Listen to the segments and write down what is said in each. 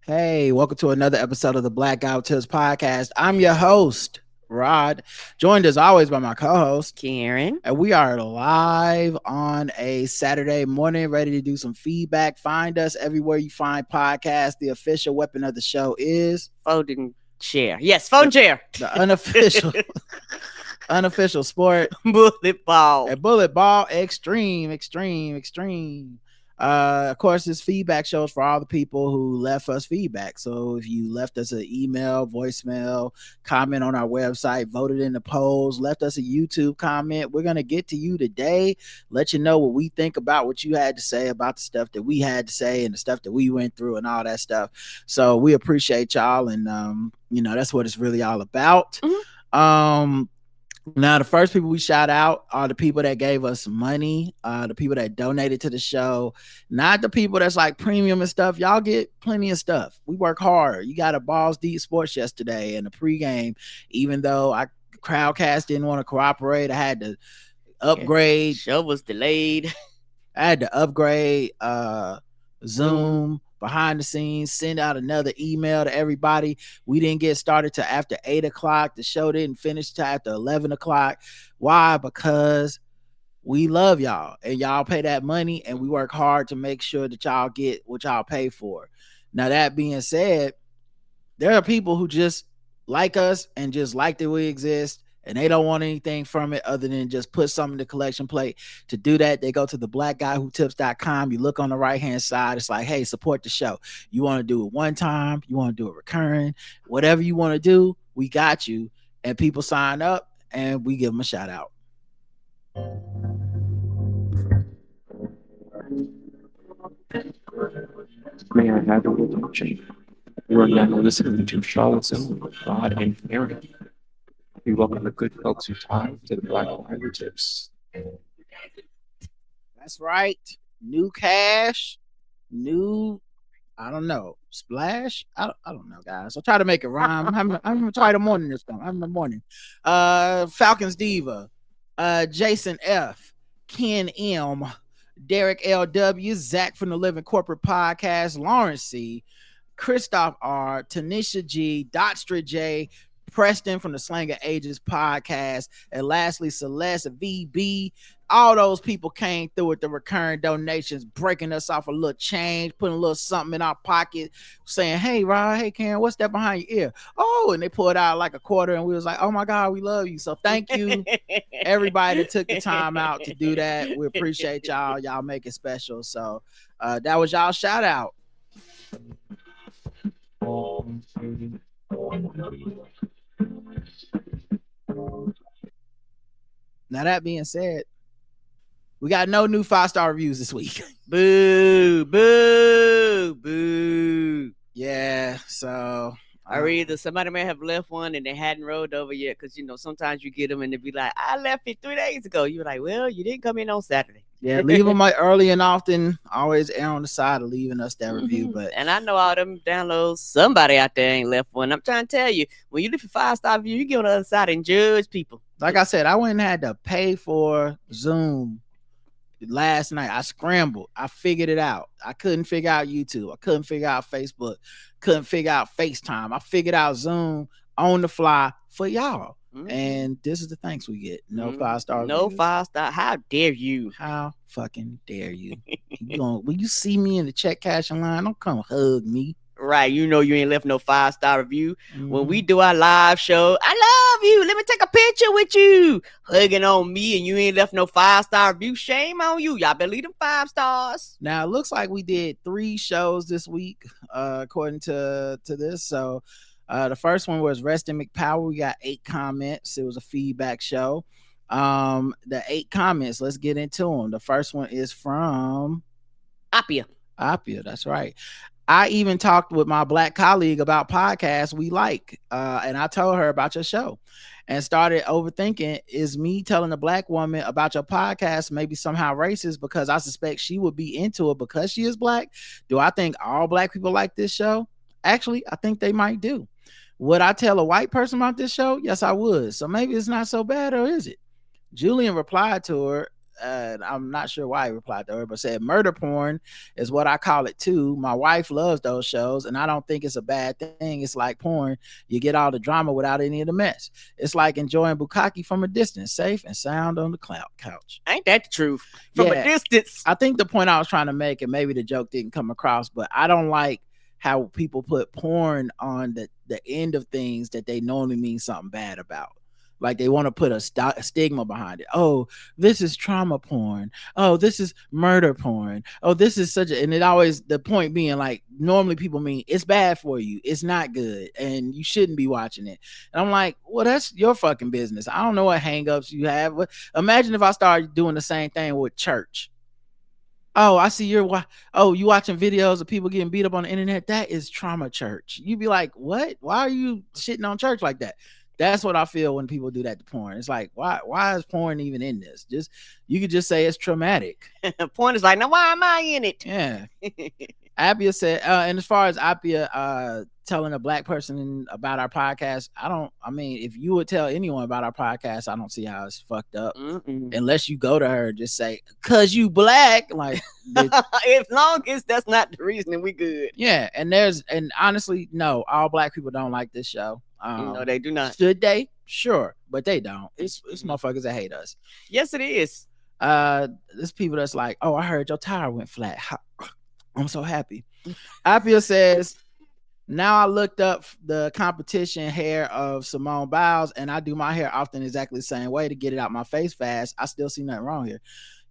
Hey, welcome to another episode of the Blackout Tips Podcast. I'm your host, Rod, joined as always by my co-host, Karen. and we are live on a Saturday morning, ready to do some feedback. Find us everywhere you find podcasts. The official weapon of the show is Folding chair. Yes, phone chair. the unofficial sport, Bullet ball. a bullet ball extreme. Of course, this feedback shows for all the people who left us feedback. So if you left us an email, voicemail, comment on our website, voted in the polls, left us a YouTube comment, we're going to get to you today, let you know what we think about what you had to say about the stuff that we had to say and the stuff that we went through and all that stuff. So we appreciate y'all. And, that's what it's really all about. Now, the first people we shout out are the people that gave us money, the people that donated to the show, not the people that's like premium and stuff. Y'all get plenty of stuff. We work hard. You got a Balls Deep Sports yesterday and the pregame, even though Crowdcast didn't want to cooperate. I had to upgrade. Show was delayed. I had to upgrade Zoom. Behind the scenes, send out another email to everybody. We didn't get started till after 8 o'clock. The show didn't finish till after 11 o'clock. Why? Because we love y'all and y'all pay that money and we work hard to make sure that y'all get what y'all pay for. Now, that being said, there are people who just like us and just like that we exist, and they don't want anything from it other than just put something in the collection plate. To do that, they go to the blackguywhotips.com. You look on the right-hand side. It's like, hey, support the show. You want to do it one time. You want to do it recurring. Whatever you want to do, we got you. And people sign up, and we give them a shout-out. May I have your attention? You are now listening to Charlottesville with Rod and Karen. We welcome the good folks who time to the Black Bible Tips. That's right. New cash, new, I don't know, splash. I don't know, guys. I'll try to make it rhyme. I'm gonna try the morning this time. I'm the morning. Falcons Diva, Jason F, Ken M, Derek LW, Zach from the Living Corporate Podcast, Lawrence C, Christoph R, Tanisha G, Dotstra J, Preston from the Slang of Ages podcast, and lastly Celeste VB. All those people came through with the recurring donations, breaking us off a little change, putting a little something in our pocket, saying, hey Rod, hey Karen, what's that behind your ear? Oh, and they pulled out like a quarter and we was like, oh my God, we love you. So thank you everybody that took the time out to do that. We appreciate y'all make it special. So that was y'all shout out. Now, that being said, we got no new 5-star reviews this week. Boo, boo, boo. Yeah, so or either somebody may have left one and they hadn't rolled over yet, because sometimes you get them and they be like, I left it 3 days ago. You're like, well, you didn't come in on Saturday. Yeah, leave them like early and often. Always err on the side of leaving us that review. But and I know all them downloads, somebody out there ain't left one. I'm trying to tell you, when you leave a 5-star review, you get on the other side and judge people. Like I said, I went and had to pay for Zoom last night. I scrambled. I figured it out. I couldn't figure out YouTube. I couldn't figure out Facebook. Couldn't figure out FaceTime. I figured out Zoom on the fly for y'all. And this is the thanks we get. No 5-star. No 5-star. How dare you? How fucking dare you? When you see me in the check cashing line, don't come hug me. Right, you ain't left no 5-star review. When we do our live show, I love you. Let me take a picture with you, hugging on me, and you ain't left no 5-star review. Shame on you. Y'all better leave them 5 stars. Now it looks like we did 3 shows this week, according to this. So the first one was Reston McPower. We got 8 comments. It was a feedback show. The 8 comments. Let's get into them. The first one is from Apia. That's right. I even talked with my black colleague about podcasts we like, and I told her about your show and started overthinking, is me telling a black woman about your podcast maybe somehow racist because I suspect she would be into it because she is black? Do I think all black people like this show? Actually, I think they might do. Would I tell a white person about this show? Yes, I would. So maybe it's not so bad, or is it? Julian replied to her, I'm not sure why he replied to her, but said murder porn is what I call it too. My wife loves those shows, and I don't think it's a bad thing. It's like porn. You get all the drama without any of the mess. It's like enjoying bukkake from a distance, safe and sound on the couch. Ain't that the truth? From a distance. I think the point I was trying to make, and maybe the joke didn't come across, but I don't like how people put porn on the end of things that they normally mean something bad about. Like they want to put a stigma behind it. Oh, this is trauma porn. Oh, this is murder porn. Oh, this is such a, and it always, the point being like, normally people mean it's bad for you. It's not good. And you shouldn't be watching it. And I'm like, well, that's your fucking business. I don't know what hangups you have. But imagine if I started doing the same thing with church. Oh, I see you watching videos of people getting beat up on the internet. That is trauma church. You'd be like, what? Why are you shitting on church like that? That's what I feel when people do that to porn. It's like, why is porn even in this? Just, you could just say it's traumatic. Porn is like, now why am I in it? Yeah. Appia said, and as far as Appia telling a black person about our podcast, I mean, if you would tell anyone about our podcast, I don't see how it's fucked up. Unless you go to her and just say, cause you black. Like, as long as that's not the reason, then we good. Yeah. And honestly, no, all black people don't like this show. No, they do not. Should they? Sure, but they don't. It's motherfuckers that hate us. Yes, it is. There's people that's like, oh, I heard your tire went flat. I'm so happy. Appia says, now I looked up the competition hair of Simone Biles, and I do my hair often exactly the same way to get it out my face fast. I still see nothing wrong here.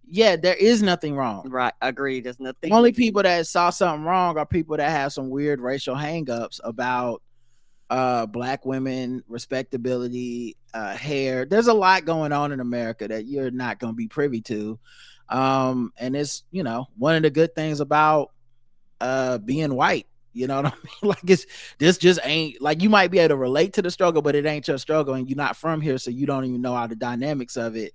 Yeah, there is nothing wrong. Right, agreed. There's nothing. Only people that saw something wrong are people that have some weird racial hangups about black women, respectability, hair. There's a lot going on in America that you're not going to be privy to. And it's, one of the good things about being white. You know what I mean? Like, this just ain't, like, you might be able to relate to the struggle, but it ain't your struggle, and you're not from here, so you don't even know all the dynamics of it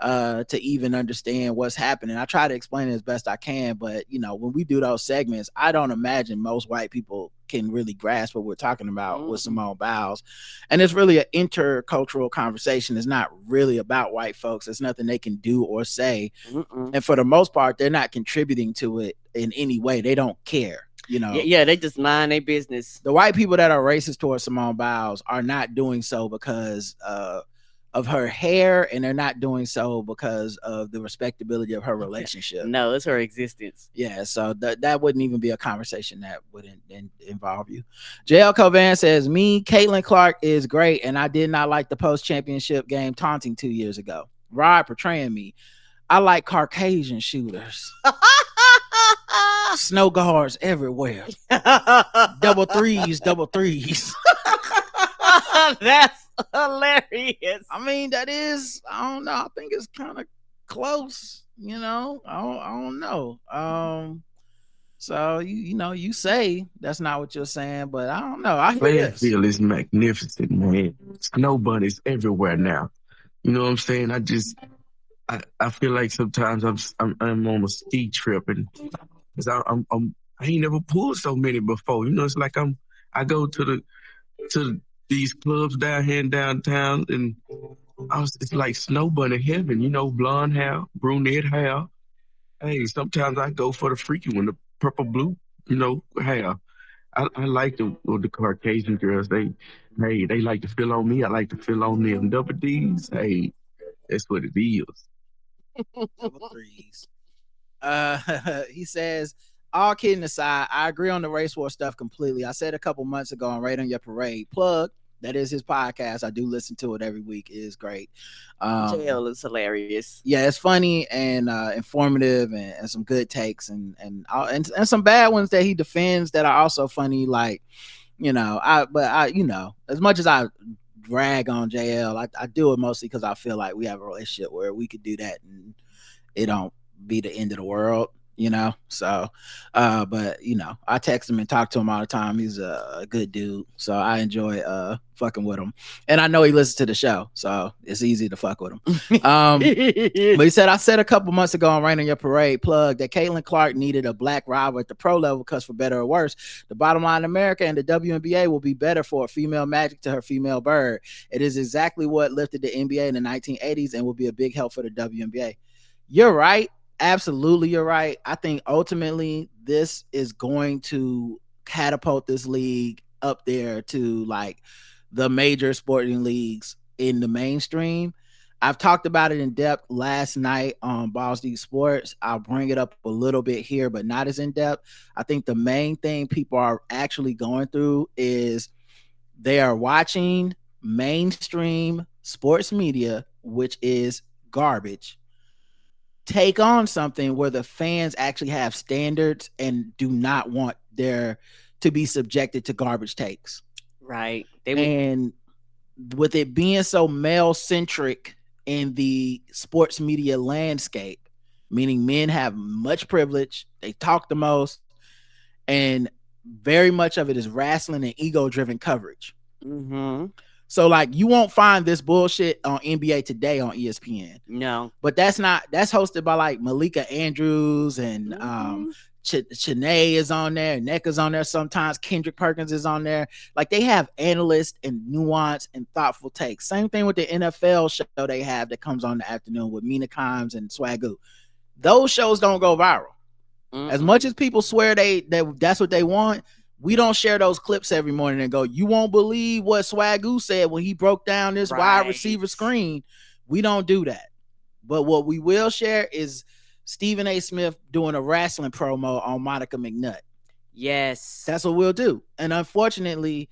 to even understand what's happening. I try to explain it as best I can, but when we do those segments, I don't imagine most white people can really grasp what we're talking about with Simone Biles. And it's really an intercultural conversation. It's not really about white folks. It's nothing they can do or say. And for the most part, they're not contributing to it in any way. They don't care. Yeah, they just mind their business. The white people that are racist towards Simone Biles are not doing so because of her hair, and they're not doing so because of the respectability of her relationship. No, it's her existence. Yeah, so that wouldn't even be a conversation that wouldn't involve you. JL Covan says, Caitlin Clark is great, and I did not like the post-championship game taunting 2 years ago. Rod portraying me. I like Caucasian shooters. Snow guards everywhere. double threes. That's hilarious. I mean, that is, I don't know. I think it's kind of close. I don't know. So you say that's not what you're saying, but I don't know. I hear this. Landfill is magnificent, man. Snow bunnies everywhere now. You know what I'm saying? I feel like sometimes I'm on a ski trip, and because I ain't never pulled so many before. It's like I go to these clubs down here in downtown, and it's like snow bunny heaven. Blonde hair, brunette hair. Hey, sometimes I go for the freaky one, the purple blue. Hair. I like the Caucasian girls. They like to feel on me. I like to feel on them. Double D's. Hey, that's what it is. Double threes. He says, all kidding aside, I agree on the race war stuff completely. I said a couple months ago on Right on Your Parade, plug, that is his podcast. I do listen to it every week. It is great. JL is hilarious. Yeah, it's funny and informative and some good takes and some bad ones that he defends that are also funny. Like, as much as I drag on JL, I do it mostly because I feel like we have a relationship where we could do that and it don't be the end of the world. So but I text him and talk to him all the time. He's a good dude, so I enjoy fucking with him, and I know he listens to the show, so it's easy to fuck with him. But he said, I said a couple months ago on Rain on Your Parade, plug, that Caitlin Clark needed a black rival at the pro level because for better or worse, the bottom line in America and the WNBA will be better for a female Magic to her female Bird. It is exactly what lifted the NBA in the 1980s and will be a big help for the WNBA. You're right. Absolutely, you're right. I think ultimately this is going to catapult this league up there to like the major sporting leagues in the mainstream. I've talked about it in depth last night on Balls Deep Sports. I'll bring it up a little bit here, but not as in depth. I think the main thing people are actually going through is they are watching mainstream sports media, which is garbage, take on something where the fans actually have standards and do not want their to be subjected to garbage takes. Right. And with it being so male centric in the sports media landscape, meaning men have much privilege, they talk the most, and very much of it is wrestling and ego driven coverage. Mm-hmm. So like you won't find this bullshit on NBA Today on ESPN. No. But that's hosted by like Malika Andrews and Chanae is on there, NECA's on there sometimes, Kendrick Perkins is on there. Like they have analysts and nuance and thoughtful takes. Same thing with the NFL show they have that comes on the afternoon with Mina Kimes and Swagoo. Those shows don't go viral. As much as people swear that's what they want, we don't share those clips every morning and go, you won't believe what Swagoo said when he broke down this wide receiver screen. We don't do that. But what we will share is Stephen A. Smith doing a wrestling promo on Monica McNutt. Yes. That's what we'll do. And unfortunately,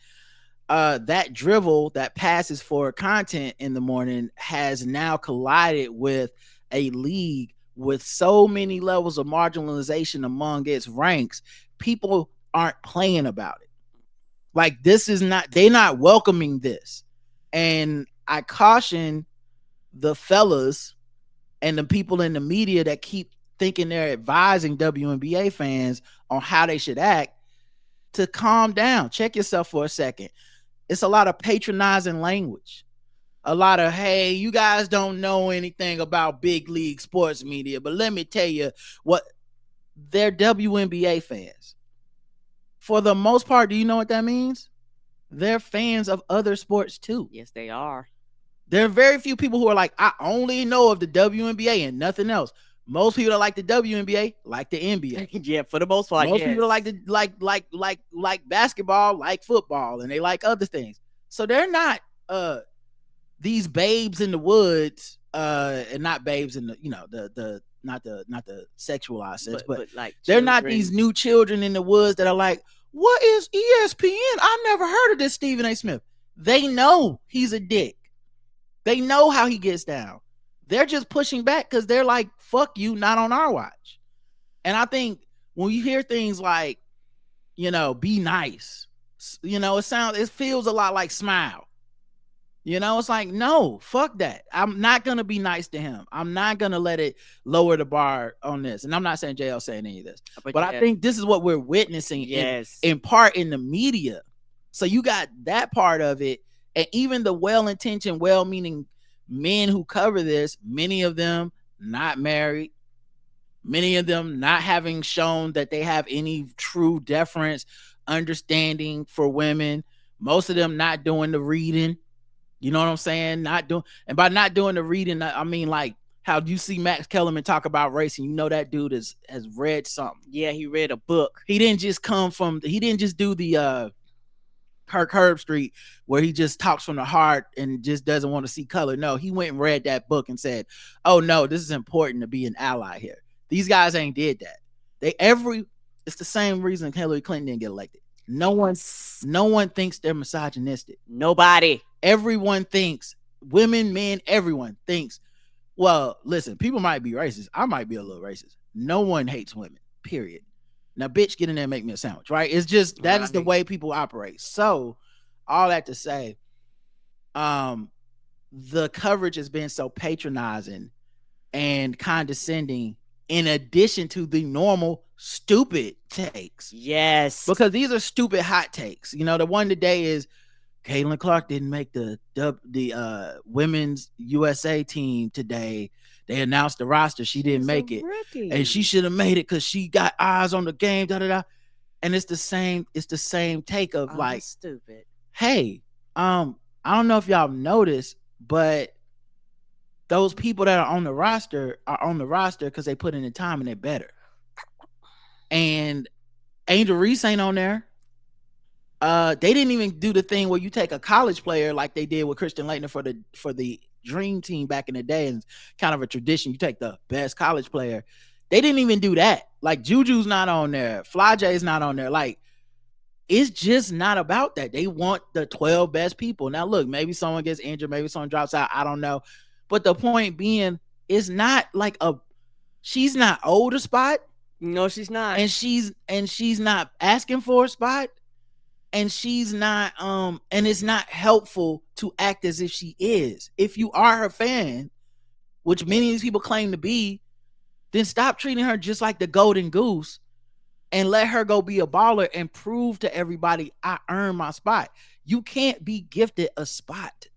that drivel that passes for content in the morning has now collided with a league with so many levels of marginalization among its ranks. People aren't playing about it. Like this is not, they're not welcoming this. And I caution the fellas and the people in the media that keep thinking they're advising WNBA fans on how they should act to calm down. Check yourself for a second. It's a lot of patronizing language. A lot of, hey, you guys don't know anything about big league sports media, but let me tell you what, they're WNBA fans. For the most part, do you know what that means? They're fans of other sports too. Yes, they are. There are very few people who are like, I only know of the WNBA and nothing else. Most people that like the WNBA like the NBA. Yeah, for the most part. Most people that like basketball, like football, and they like other things. So they're not these babes in the woods, and not babes in the, you know, the not the sexualized sense, but like they're not these new children in the woods that are like, what is ESPN? I never heard of this Stephen A. Smith. They know he's a dick. They know how he gets down. They're just pushing back because they're like, fuck you, not on our watch. And I think when you hear things like, you know, be nice, you know, it feels a lot like smile. You know, it's like, no, fuck that. I'm not going to be nice to him. I'm not going to let it lower the bar on this. And I'm not saying JL saying any of this, but I think this is what we're witnessing in part in the media. So you got that part of it. And even the well-intentioned, well-meaning men who cover this, many of them not married, many of them not having shown that they have any true deference, understanding for women, most of them not doing the reading. You know what I'm saying? Not doing, and by not doing the reading, I mean like how you see Max Kellerman talk about racing. You know that dude has read something. Yeah, he read a book. He didn't just do the Kirk Herbstreit where he just talks from the heart and just doesn't want to see color. No, he went and read that book and said, "Oh no, this is important to be an ally here." These guys ain't did that. It's the same reason Hillary Clinton didn't get elected. No one thinks they're misogynistic. Nobody. Everyone thinks, women, men, everyone thinks, well, listen, people might be racist. I might be a little racist. No one hates women, period. Now, bitch, get in there and make me a sandwich, right? It's just, that is the way people operate. So, all that to say, the coverage has been so patronizing and condescending in addition to the normal stupid takes. Yes. Because these are stupid hot takes. You know, the one today is Caitlin Clark didn't make the women's USA team today. They announced the roster. She didn't make it. And she should have made it because she got eyes on the game. Da, da, da. And it's the same take of like stupid. Hey, I don't know if y'all noticed, but those people that are on the roster because they put in the time and they're better. And Angel Reese ain't on there. They didn't even do the thing where you take a college player like they did with Christian Laettner for the Dream Team back in the day, and kind of a tradition. You take the best college player. They didn't even do that. Like Juju's not on there. Fly J's not on there. Like, it's just not about that. They want the 12 best people. Now, look, maybe someone gets injured, maybe someone drops out. I don't know. But the point being, it's not like she's not owed a spot. No, she's not. And she's not asking for a spot. And she's not, and it's not helpful to act as if she is. If you are her fan, which many of these people claim to be, then stop treating her just like the golden goose and let her go be a baller and prove to everybody I earned my spot. You can't be gifted a spot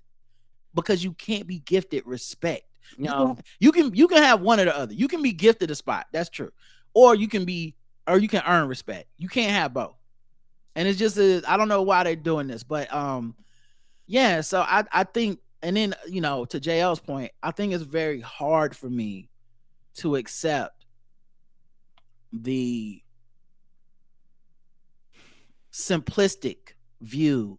because you can't be gifted respect. No, you can have one or the other. You can be gifted a spot, that's true, or you can earn respect. You can't have both. And it's just I don't know why they're doing this, but yeah. So I think, and then to JL's point, I think it's very hard for me to accept the simplistic view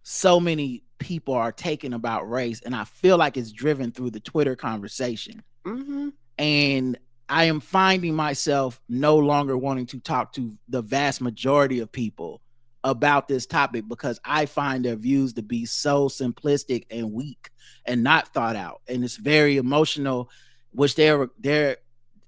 so many people are taking about race, and I feel like it's driven through the Twitter conversation. Mm-hmm. And I am finding myself no longer wanting to talk to the vast majority of people about this topic because I find their views to be so simplistic and weak and not thought out. And it's very emotional, which they're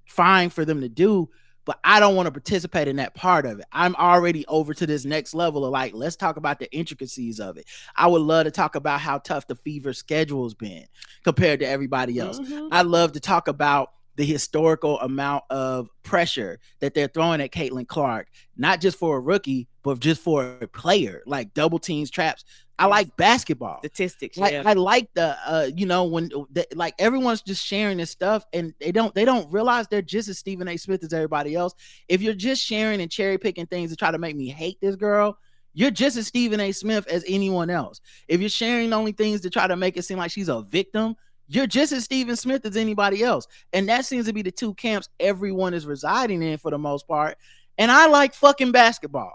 fine for them to do, but I don't want to participate in that part of it. I'm already over to this next level of like, let's talk about the intricacies of it. I would love to talk about how tough the Fever schedule's been compared to everybody else. Mm-hmm. I'd love to talk about the historical amount of pressure that they're throwing at Caitlin Clark, not just for a rookie, but just for a player, like double teams, traps. I like basketball statistics. Like, yeah. I like the when like everyone's just sharing this stuff and they don't realize they're just as Stephen A. Smith as everybody else. If you're just sharing and cherry picking things to try to make me hate this girl, you're just as Stephen A. Smith as anyone else. If you're sharing only things to try to make it seem like she's a victim, you're just as Stephen Smith as anybody else. And that seems to be the two camps everyone is residing in for the most part. And I like fucking basketball.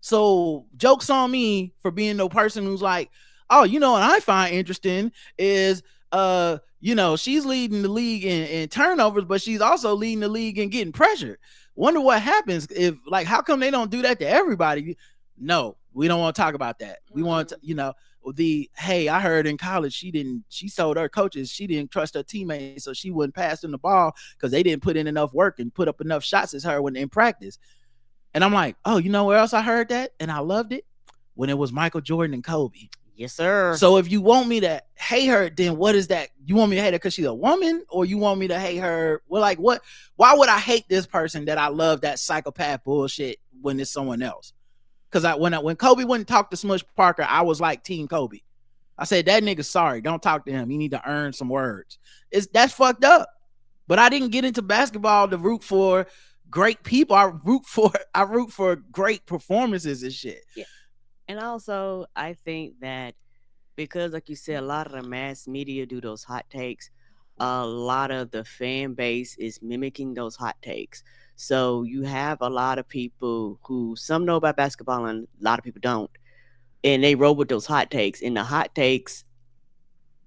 So joke's on me for being the person who's like, oh, what I find interesting is, she's leading the league in turnovers, but she's also leading the league in getting pressured. Wonder what happens if, like, how come they don't do that to everybody? No, we don't want to talk about that. We want to, hey, I heard in college she told her coaches she didn't trust her teammates, so she wouldn't pass them the ball because they didn't put in enough work and put up enough shots as her when in practice. And I'm like, oh, you know where else I heard that? And I loved it when it was Michael Jordan and Kobe. Yes, sir. So if you want me to hate her, then what is that? You want me to hate her because she's a woman, or you want me to hate her? Well, like what? Why would I hate this person that I love that psychopath bullshit when it's someone else? Because when Kobe wouldn't talk to Smush Parker, I was like Team Kobe. I said, that nigga's sorry. Don't talk to him. You need to earn some words. That's fucked up. But I didn't get into basketball to root for great people. I root for great performances and shit. Yeah. And also, I think that because, like you said, a lot of the mass media do those hot takes, a lot of the fan base is mimicking those hot takes. So you have a lot of people who some know about basketball and a lot of people don't. And they roll with those hot takes. And the hot takes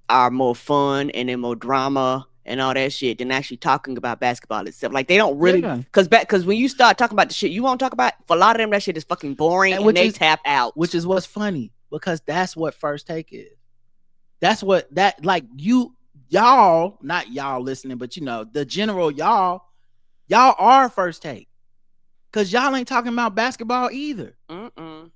are more fun and then more drama and all that shit than actually talking about basketball itself. Like, they don't really, because when you start talking about the shit you won't talk about, for a lot of them, that shit is fucking boring and they tap out. Which is what's funny, because that's what First Take is. That's what y'all, not y'all listening, but the general y'all are First Take. Because y'all ain't talking about basketball either. Mm-mm.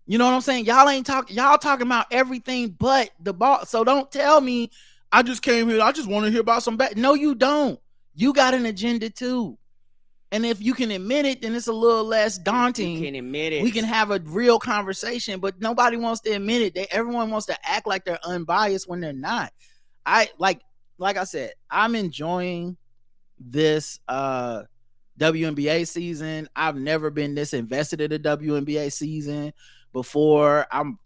You know what I'm saying? Y'all talking about everything but the ball. So don't tell me I just came here, I just want to hear about some no, you don't. You got an agenda too. And if you can admit it, then it's a little less daunting. You can admit it. We can have a real conversation, but nobody wants to admit it. Everyone wants to act like they're unbiased when they're not. Like I said, I'm enjoying this WNBA season. I've never been this invested in a WNBA season before. I'm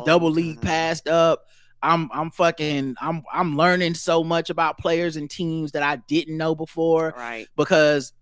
double league passed up. I'm learning so much about players and teams that I didn't know before. Right. Because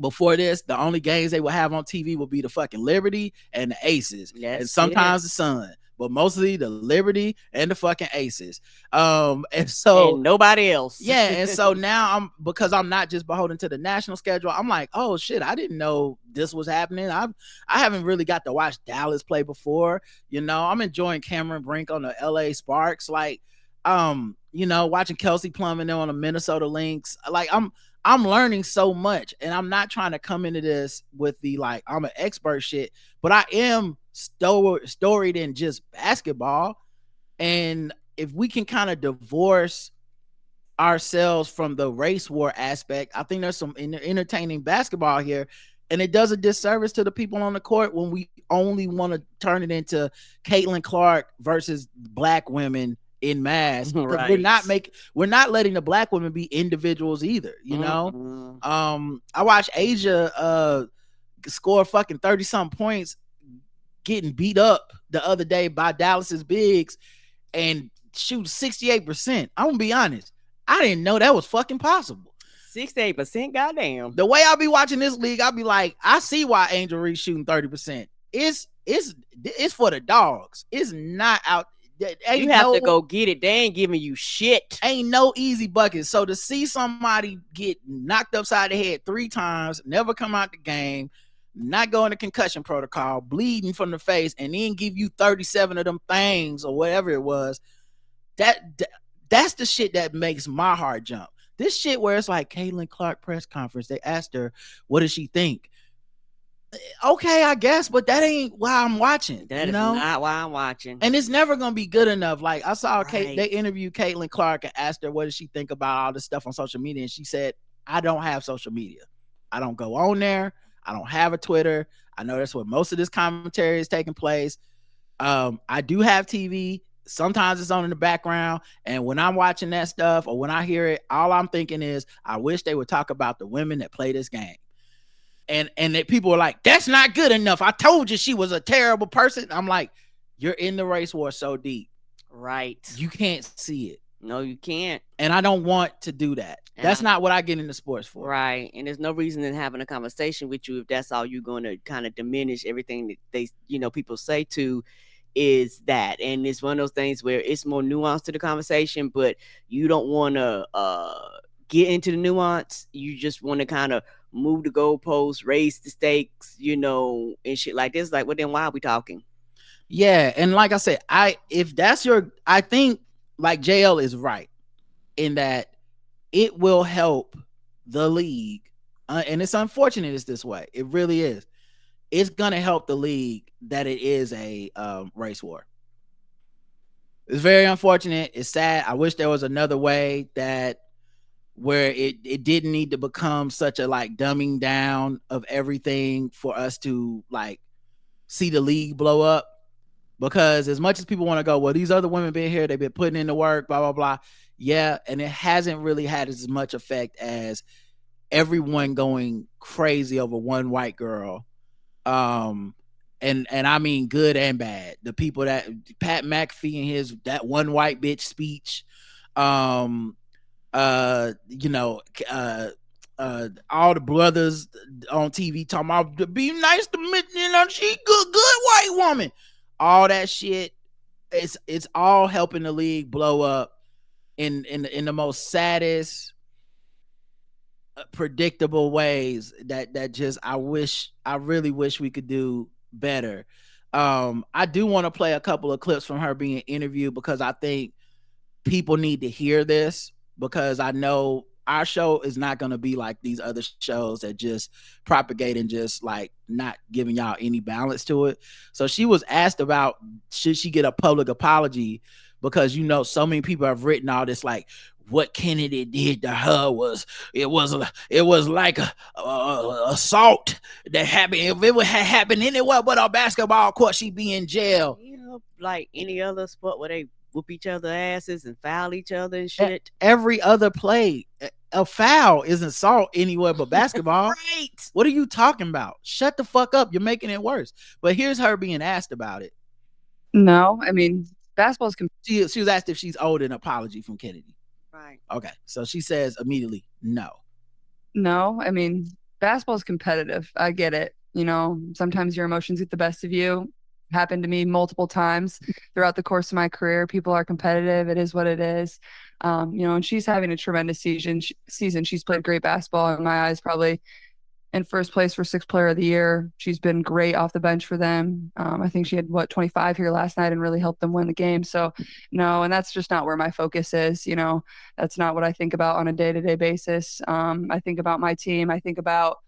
before this, the only games they would have on TV would be the fucking Liberty and the Aces, and That's it. sometimes the Sun, but mostly the Liberty and the fucking Aces. And so And nobody else. yeah, and so now because I'm not just beholden to the national schedule. I'm like, oh shit, I didn't know this was happening. I haven't really got to watch Dallas play before. I'm enjoying Cameron Brink on the LA Sparks, like, watching Kelsey Plum and them on the Minnesota Lynx. Like, I'm learning so much, and I'm not trying to come into this with the like I'm an expert shit, but I am storied in just basketball. And if we can kind of divorce ourselves from the race war aspect, I think there's some entertaining basketball here. And it does a disservice to the people on the court when we only want to turn it into Caitlin Clark versus black women in mass. Right. We're not letting the black women be individuals either. I watched Asia score fucking 30 something points getting beat up the other day by Dallas's bigs and shoot 68%. I'm gonna be honest, I didn't know that was fucking possible. 68%, goddamn. The way I'll be watching this league, I'll be like, I see why Angel Reese shooting 30%. It's for the dogs. It's not out. You have to go get it. They ain't giving you shit. Ain't no easy buckets. So to see somebody get knocked upside the head 3 times, never come out the game, not go into concussion protocol, bleeding from the face, and then give you 37 of them things or whatever it was, that's the shit that makes my heart jump. This shit where it's like Caitlin Clark press conference, they asked her, what does she think? Okay, I guess, but that ain't why I'm watching. That is not why I'm watching. And it's never gonna be good enough. Like, I saw they interviewed Caitlin Clark and asked her what does she think about all this stuff on social media, and she said, I don't have social media. I don't go on there. I don't have a Twitter. I know that's where most of this commentary is taking place. I do have TV. Sometimes it's on in the background, and when I'm watching that stuff or when I hear it, all I'm thinking is, I wish they would talk about the women that play this game. And that people are like, that's not good enough. I told you she was a terrible person. I'm like, you're in the race war so deep. Right. You can't see it. No, you can't. And I don't want to do that. That's not what I get into sports for. Right. And there's no reason in having a conversation with you if that's all you're going to kind of diminish everything that they, people say to is that. And it's one of those things where it's more nuanced to the conversation, but you don't want to get into the nuance. You just want to kind of move the goalposts, raise the stakes, and shit like this. Like, well, then why are we talking? Yeah. And like I said, I think like JL is right in that it will help the league. And it's unfortunate it's this way. It really is. It's going to help the league that it is a race war. It's very unfortunate. It's sad. I wish there was another way that where it didn't need to become such a like dumbing down of everything for us to like see the league blow up. Because as much as people want to go, well, these other women been here, they've been putting in the work, blah, blah, blah. Yeah. And it hasn't really had as much effect as everyone going crazy over one white girl. And I mean good and bad. The people that Pat McAfee and that one white bitch speech, all the brothers on TV talking about be nice to she good white woman. All that shit, it's all helping the league blow up in the most saddest, predictable ways that just I really wish we could do better. I do want to play a couple of clips from her being interviewed because I think people need to hear this, because I know our show is not going to be like these other shows that just propagate and just like not giving y'all any balance to it. So she was asked about, should she get a public apology? Because, so many people have written all this, like what Kennedy did to her was like a assault that happened. If it had happened anywhere but a basketball court, she'd be in jail. Like any other sport where they whoop each other asses and foul each other and shit. Every other play, a foul isn't assault anywhere but basketball. Right. What are you talking about? Shut the fuck up. You're making it worse. But here's her being asked about it. No, I mean, basketball's She was asked if she's owed an apology from Kennedy. Right. Okay, so she says immediately no. No, I mean, basketball's competitive. I get it. You know, sometimes your emotions get the best of you. Happened to me multiple times throughout the course of my career. People are competitive. It is what it is. You know, and she's having a tremendous season. She's played great basketball in my eyes, probably in first place for sixth player of the year. She's been great off the bench for them. I think she had 25 here last night and really helped them win the game. So no, and that's just not where my focus is. You know, that's not what I think about on a day-to-day basis. I think about my team. I think about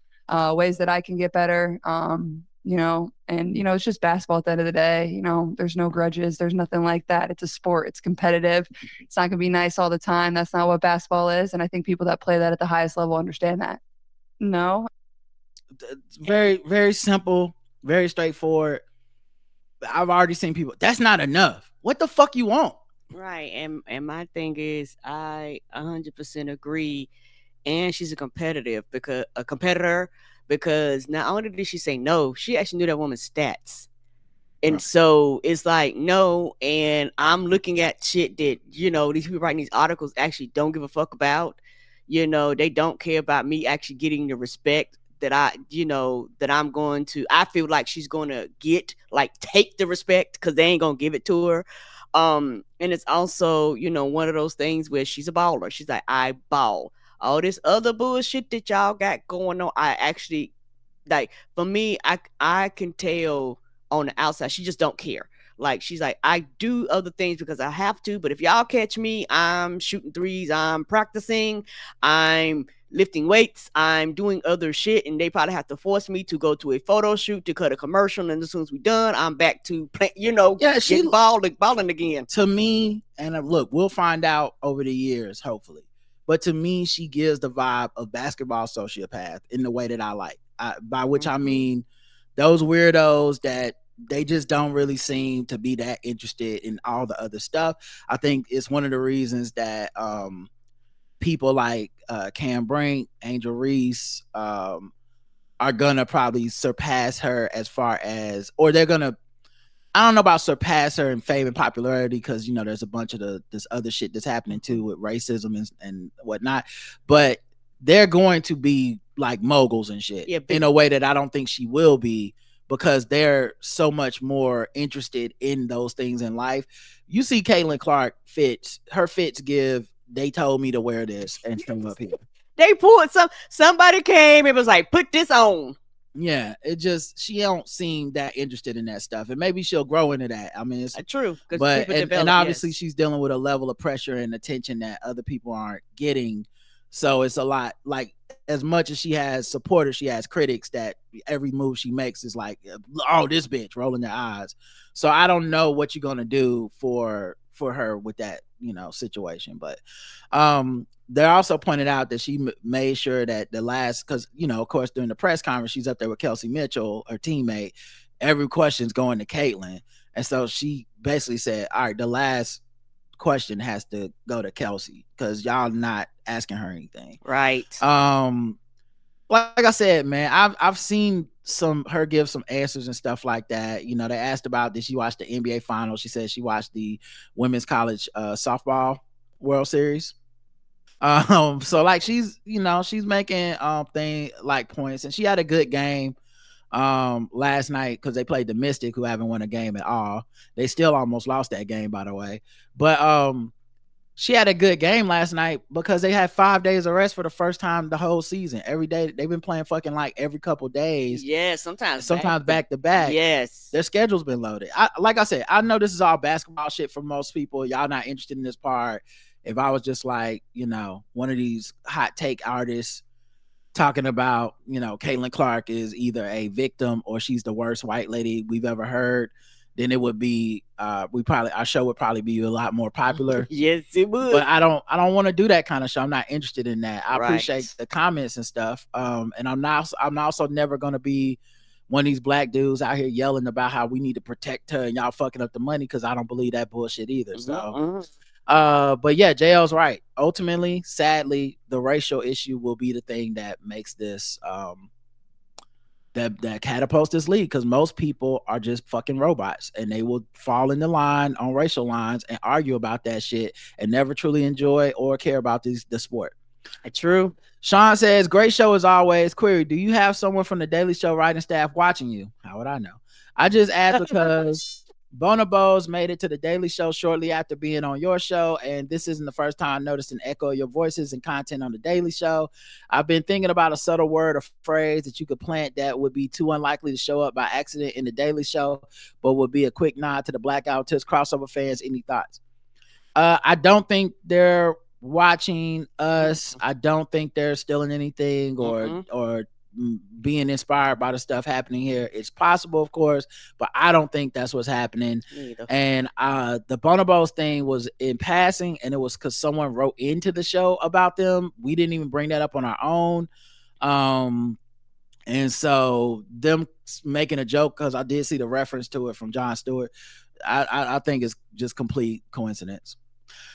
ways that I can get better. You know, and you know, it's just basketball at the end of the day. You know, there's no grudges. There's nothing like that. It's a sport. It's competitive. It's not gonna be nice all the time. That's not what basketball is. And I think people that play that at the highest level understand that. No, Very, very simple, very straightforward. I've already seen people. That's not enough. What the fuck you want? Right. And my thing is, I 100% agree. And she's a competitor because not only did she say no, she actually knew that woman's stats. And Right. so it's like, no, and I'm looking at shit that, these people writing these articles actually don't give a fuck about. They don't care about me actually getting the respect that that I'm going to, I feel like she's going to get, like, take the respect because they ain't going to give it to her. And it's also, one of those things where she's a baller. She's like, I ball. All this other bullshit that y'all got going on, I actually, like, for me, I can tell on the outside she just don't care. Like, she's like, I do other things because I have to, but if y'all catch me, I'm shooting threes, I'm practicing, I'm lifting weights, I'm doing other shit, and they probably have to force me to go to a photo shoot to cut a commercial, and as soon as we done, I'm back to play, Yeah, she balling again. To me, and look, we'll find out over the years, hopefully. But to me, she gives the vibe of basketball sociopath in the way that I like. By which I mean those weirdos that they just don't really seem to be that interested in all the other stuff. I think it's one of the reasons that people like Cam Brink, Angel Reese are gonna probably surpass her as far as, or they're gonna, I don't know about surpass her in fame and popularity because there's a bunch of this other shit that's happening too with racism and whatnot, but they're going to be like moguls and shit in a way that I don't think she will be because they're so much more interested in those things in life. You see Caitlin Clark fits, her fits give, they told me to wear this and come up here. They pulled somebody came and was like, put this on. Yeah, it just, she don't seem that interested in that stuff, and maybe she'll grow into that. I mean, it's true, but and obviously she's dealing with a level of pressure and attention that other people aren't getting. So it's a lot. Like, as much as she has supporters, she has critics that every move she makes is like, oh, this bitch, rolling their eyes. So I don't know what you're gonna do for her with that situation, but they also pointed out that she made sure that the last, because of course during the press conference she's up there with Kelsey Mitchell, her teammate, every question's going to Caitlin, and so she basically said, all right, the last question has to go to Kelsey because y'all not asking her anything, right? Like I said, man, I've seen her give some answers and stuff like that. They asked about, did she watch the NBA finals? She said she watched the women's college softball World Series. So like she's making thing like points, and she had a good game last night because they played the Mystic, who haven't won a game at all. They still almost lost that game, by the way. But she had a good game last night because they had 5 days of rest for the first time the whole season. Every day they've been playing fucking like every couple days. Yeah, sometimes back to back. Yes, their schedule's been loaded. Like I said, I know this is all basketball shit for most people. Y'all not interested in this part. If I was just like, one of these hot take artists talking about, Caitlin Clark is either a victim or she's the worst white lady we've ever heard, then it would be our show would probably be a lot more popular. Yes, it would. But I don't want to do that kind of show. I'm not interested in that. I appreciate the comments and stuff. And I'm also never gonna be one of these black dudes out here yelling about how we need to protect her and y'all fucking up the money, because I don't believe that bullshit either. So but yeah, JL's right. Ultimately, sadly, the racial issue will be the thing that makes this that catapults this league, because most people are just fucking robots and they will fall in the line on racial lines and argue about that shit and never truly enjoy or care about the sport. True. Sean says, great show as always. Query, do you have someone from the Daily Show writing staff watching you? How would I know? I just asked because Bonobos made it to the Daily Show shortly after being on your show, and this isn't the first time I noticed an echo of your voices and content on the Daily Show. I've been thinking about a subtle word or phrase that you could plant that would be too unlikely to show up by accident in the Daily Show, but would be a quick nod to the Blackout Tips crossover fans. Any thoughts? I don't think they're watching us. I don't think they're stealing anything or being inspired by the stuff happening here. It's possible, of course, but I don't think that's what's happening. And the Bonobos thing was in passing, and it was because someone wrote into the show about them. We didn't even bring that up on our own. And so them making a joke, because I did see the reference to it from Jon Stewart, I think it's just complete coincidence.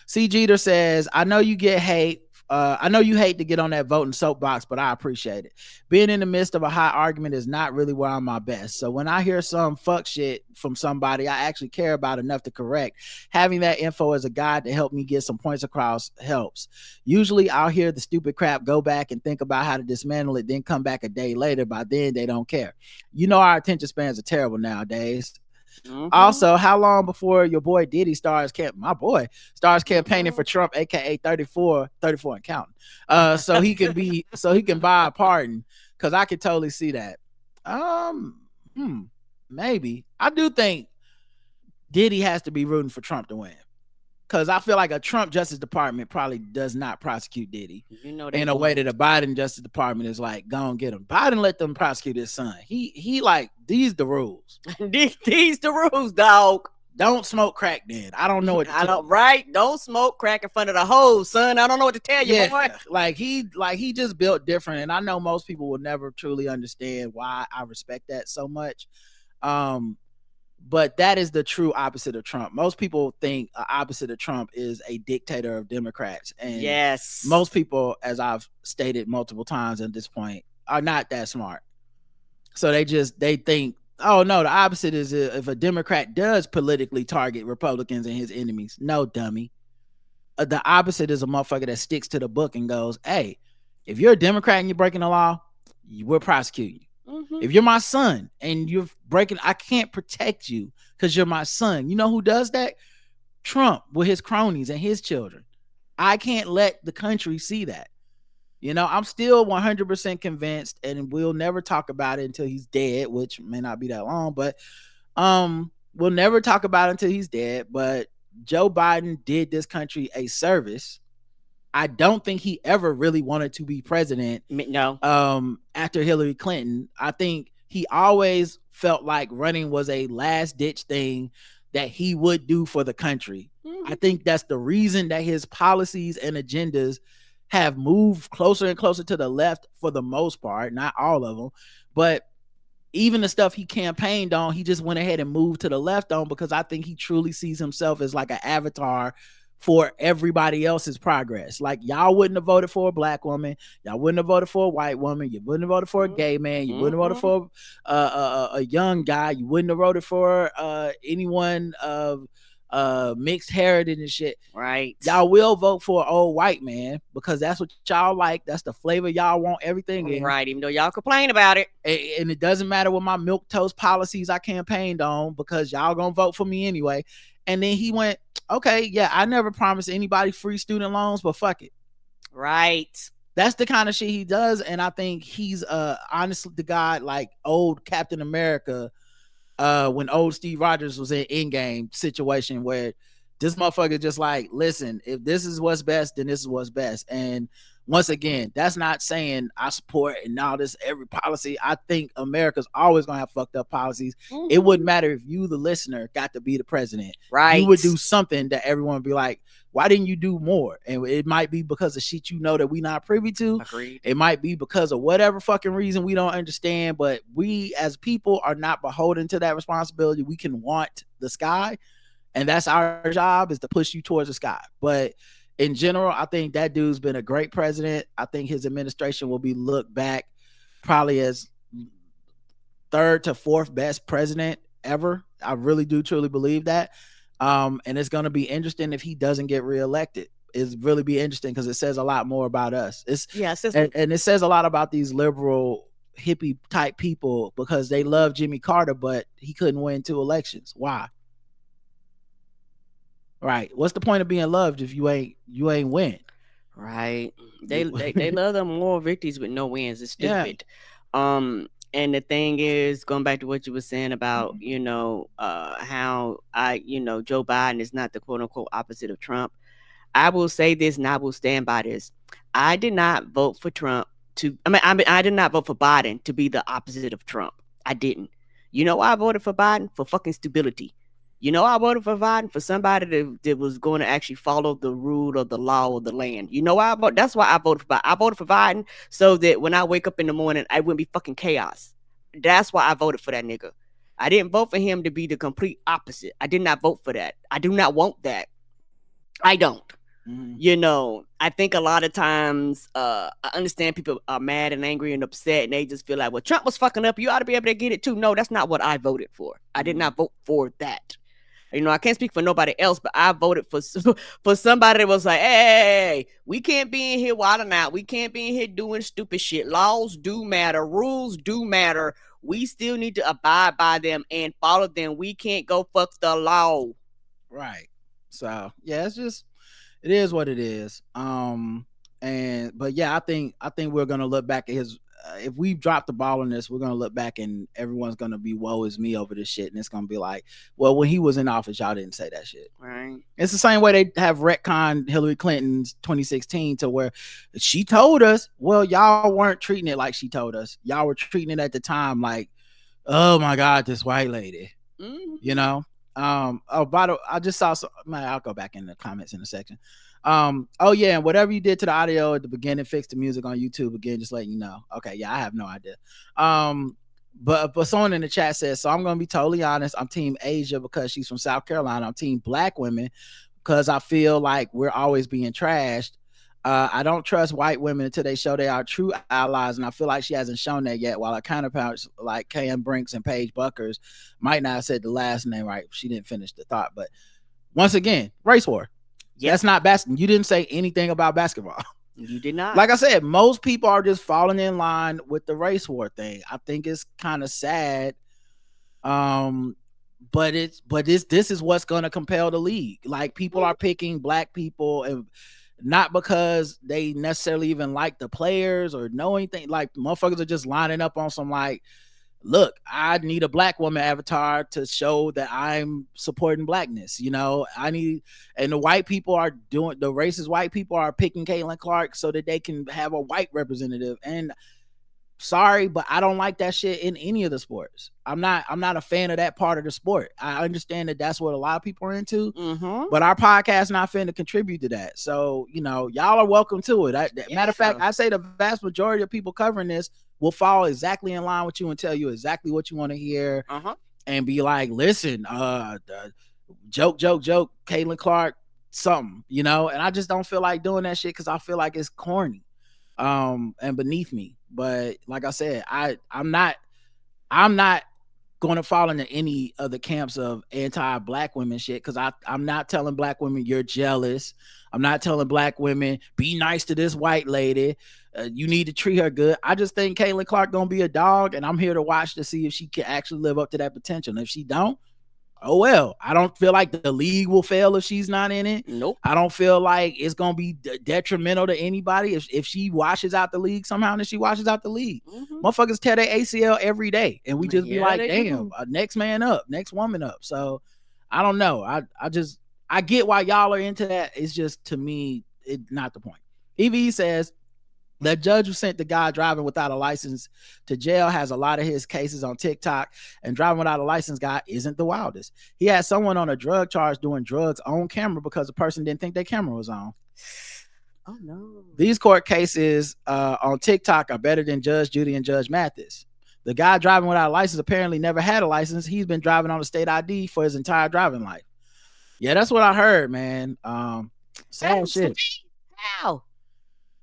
C. Jeter says, I know you get hate. I know you hate to get on that voting soapbox, but I appreciate it. Being in the midst of a hot argument is not really where I'm my best. So when I hear some fuck shit from somebody I actually care about enough to correct, having that info as a guide to help me get some points across helps. Usually I'll hear the stupid crap, go back and think about how to dismantle it, then come back a day later. By then they don't care. You know, our attention spans are terrible nowadays. Also, how long before your boy Diddy starts campaigning for Trump, aka 34 and counting, so he can buy a pardon? Because I could totally see that. Maybe. I do think Diddy has to be rooting for Trump to win, because I feel like a Trump Justice Department probably does not prosecute Diddy in a way that a Biden Justice Department is like, go and get him. Biden let them prosecute his son. He like, these the rules. these the rules, dog. Don't smoke crack then. I don't know what to tell you. Right? Don't smoke crack in front of the hoes, son. I don't know what to tell you, boy. Like he just built different, and I know most people will never truly understand why I respect that so much. But that is the true opposite of Trump. Most people think opposite of Trump is a dictator of Democrats. And yes, most people, as I've stated multiple times at this point, are not that smart. So they think, oh no, the opposite is if a Democrat does politically target Republicans and his enemies. No, dummy. The opposite is a motherfucker that sticks to the book and goes, hey, if you're a Democrat and you're breaking the law, we'll prosecute you. If you're my son and you're breaking, I can't protect you because you're my son. You know who does that? Trump with his cronies and his children. I can't let the country see that. You know, I'm still 100% convinced, and we'll never talk about it until he's dead, which may not be that long, but we'll never talk about it until he's dead. But Joe Biden did this country a service. I don't think he ever really wanted to be president. No. After Hillary Clinton, I think he always felt like running was a last ditch thing that he would do for the country. I think that's the reason that his policies and agendas have moved closer and closer to the left for the most part, not all of them, but even the stuff he campaigned on, he just went ahead and moved to the left on, because I think he truly sees himself as like an avatar for everybody else's progress. Like, y'all wouldn't have voted for a black woman, y'all wouldn't have voted for a white woman, you wouldn't have voted for a gay man, you wouldn't have voted for a young guy, you wouldn't have voted for anyone of mixed heritage and shit. Right. Y'all will vote for an old white man because that's what y'all like. That's the flavor y'all want everything in. Right. Even though y'all complain about it. And it doesn't matter what my milquetoast policies I campaigned on, because y'all gonna vote for me anyway. And then he went, okay, yeah, I never promised anybody free student loans, but fuck it. Right. That's the kind of shit he does. And I think he's honestly the guy like old Captain America, when old Steve Rogers was in Endgame situation, where this motherfucker just like, listen, if this is what's best, then this is what's best. And once again, that's not saying I support and all this every policy. I think America's always gonna have fucked up policies. It wouldn't matter if you, the listener, got to be the president. Right. You would do something that everyone would be like, why didn't you do more? And it might be because of shit you know that we not privy to. Agreed. It might be because of whatever fucking reason we don't understand, but we as people are not beholden to that responsibility. We can want the sky, and that's our job, is to push you towards the sky. But in general, I think that dude's been a great president. I think his administration will be looked back probably as third to fourth best president ever. I really do truly believe that. And it's going to be interesting if he doesn't get reelected. It's really be interesting because it says a lot more about us. And it says a lot about these liberal hippie type people because they love Jimmy Carter, but he couldn't win 2 elections. Why? Right. What's the point of being loved if you ain't win? Right. They love them moral victories with no wins. It's stupid. Yeah. And the thing is, going back to what you were saying about, how Joe Biden is not the quote unquote opposite of Trump. I will say this and I will stand by this. I did not vote for Trump I did not vote for Biden to be the opposite of Trump. I didn't. You know why I voted for Biden? For fucking stability. You know, I voted for Biden for somebody that was going to actually follow the rule of the law of the land. You know why I voted? That's why I voted for Biden. I voted for Biden so that when I wake up in the morning, I wouldn't be fucking chaos. That's why I voted for that nigga. I didn't vote for him to be the complete opposite. I did not vote for that. I do not want that. I don't. I think a lot of times I understand people are mad and angry and upset and they just feel like, well, Trump was fucking up. You ought to be able to get it too. No, that's not what I voted for. I did not vote for that. I can't speak for nobody else, but I voted for somebody that was like, hey, we can't be in here wilding out. We can't be in here doing stupid shit. Laws do matter. Rules do matter. We still need to abide by them and follow them. We can't go fuck the law. Right. So, yeah, it is what it is. But yeah, I think we're going to look back at his, if we drop the ball on this, we're going to look back and everyone's going to be woe is me over this shit. And it's going to be like, well, when he was in office, y'all didn't say that shit. Right. It's the same way they have retconned Hillary Clinton's 2016 to where she told us, well, y'all weren't treating it like she told us. Y'all were treating it at the time like, oh my God, this white lady, I just saw some, I'll go back in the comments in a section. And whatever you did to the audio at the beginning, fix the music on YouTube again, just letting you know. Okay, yeah, I have no idea. But someone in the chat says, so I'm gonna be totally honest, I'm team Asia because she's from South Carolina. I'm team black women because I feel like we're always being trashed. I don't trust white women until they show they are true allies, and I feel like she hasn't shown that yet, while her counterparts like Cam Brinks and Paige Buckers might not have said the last name right. She didn't finish the thought. But once again, race war. Yep. That's not basketball. You didn't say anything about basketball. You did not. Like I said, most people are just falling in line with the race war thing. I think it's kind of sad. But this is what's going to compel the league. Like, people are picking black people, and not because they necessarily even like the players or know anything. Like, motherfuckers are just lining up on some like, look, I need a black woman avatar to show that I'm supporting blackness. And the white people are doing, the racist white people are picking Caitlin Clark so that they can have a white representative. And sorry, but I don't like that shit in any of the sports. I'm not a fan of that part of the sport. I understand that that's what a lot of people are into, but our podcast not finna contribute to that. So, y'all are welcome to it. Matter of fact, I say the vast majority of people covering this will fall exactly in line with you and tell you exactly what you want to hear, and be like, listen, joke, Caitlin Clark, something, and I just don't feel like doing that shit because I feel like it's corny, and beneath me. But like I said, I'm not going to fall into any of the camps of anti-black women shit, because I'm not telling black women you're jealous. I'm not telling black women be nice to this white lady. You need to treat her good. I just think Caitlin Clark gonna be a dog, and I'm here to watch to see if she can actually live up to that potential. And if she don't, oh well. I don't feel like the league will fail if she's not in it. Nope. I don't feel like it's gonna be detrimental to anybody if she washes out the league somehow. And she washes out the league. Motherfuckers tear their ACL every day, and we just be like, damn, next man up, next woman up. So I don't know. I get why y'all are into that. It's just, to me, it's not the point. EV says, the judge who sent the guy driving without a license to jail has a lot of his cases on TikTok, and driving without a license guy isn't the wildest. He had someone on a drug charge doing drugs on camera because the person didn't think their camera was on. Oh no. These court cases on TikTok are better than Judge Judy and Judge Mathis. The guy driving without a license apparently never had a license. He's been driving on a state ID for his entire driving life. Yeah, that's what I heard, man. Sad shit. How?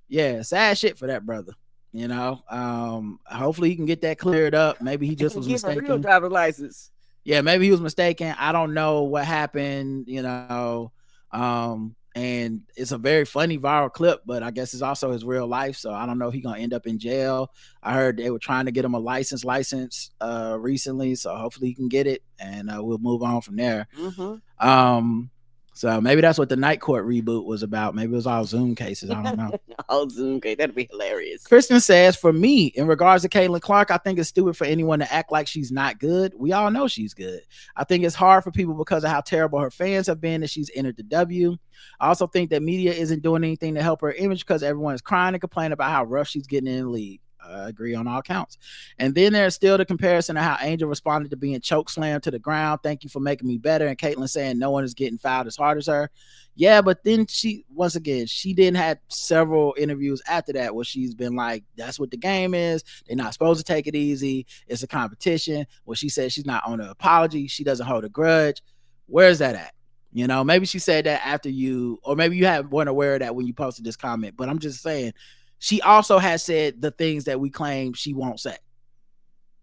Yeah, sad shit for that brother. Hopefully he can get that cleared up. Maybe he just was Give a real mistaken. driver's license. Yeah, maybe he was mistaken. I don't know what happened, and it's a very funny viral clip, but I guess it's also his real life. So I don't know if he's gonna end up in jail. I heard they were trying to get him a license recently, so hopefully he can get it, and we'll move on from there. So maybe that's what the Night Court reboot was about. Maybe it was all Zoom cases. I don't know. All Zoom case. That'd be hilarious. Kristen says, for me, in regards to Caitlin Clark, I think it's stupid for anyone to act like she's not good. We all know she's good. I think it's hard for people because of how terrible her fans have been that she's entered the W. I also think that media isn't doing anything to help her image because everyone is crying and complaining about how rough she's getting in the league. I agree on all counts. And then there's still the comparison of how Angel responded to being choke slammed to the ground. Thank you for making me better. And Caitlin saying no one is getting fouled as hard as her. Yeah, but then she didn't have several interviews after that where she's been like, that's what the game is. They're not supposed to take it easy. It's a competition. Well, she said she's not on an apology. She doesn't hold a grudge. Where's that at? Maybe she said that after you, or maybe you weren't aware of that when you posted this comment. But I'm just saying, she also has said the things that we claim she won't say.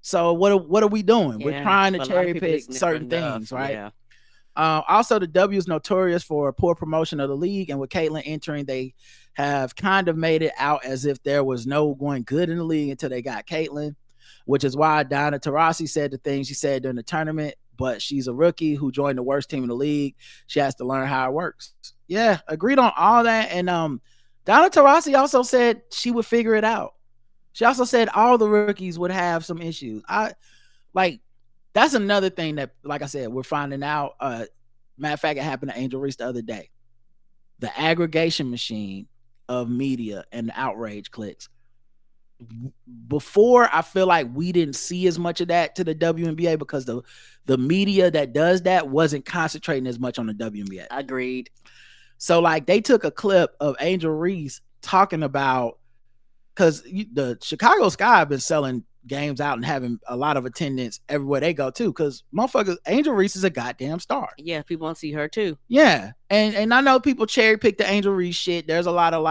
So what are we doing? We're trying to cherry pick certain things, right? Yeah. Also, the W is notorious for poor promotion of the league, and with Caitlin entering, they have kind of made it out as if there was no going good in the league until they got Caitlin, which is why Diana Taurasi said the things she said during the tournament. But she's a rookie who joined the worst team in the league. She has to learn how it works. Yeah, agreed on all that. And Diana Taurasi also said she would figure it out. She also said all the rookies would have some issues. That's another thing that, like I said, we're finding out. Matter of fact, it happened to Angel Reese the other day. The aggregation machine of media and the outrage clicks. Before, I feel like we didn't see as much of that to the WNBA because the media that does that wasn't concentrating as much on the WNBA. Agreed. So they took a clip of Angel Reese talking about, because the Chicago Sky have been selling games out and having a lot of attendance everywhere they go too, because motherfuckers, Angel Reese is a goddamn star. Yeah, people want to see her too. Yeah, and I know people cherry pick the Angel Reese shit. There's a lot of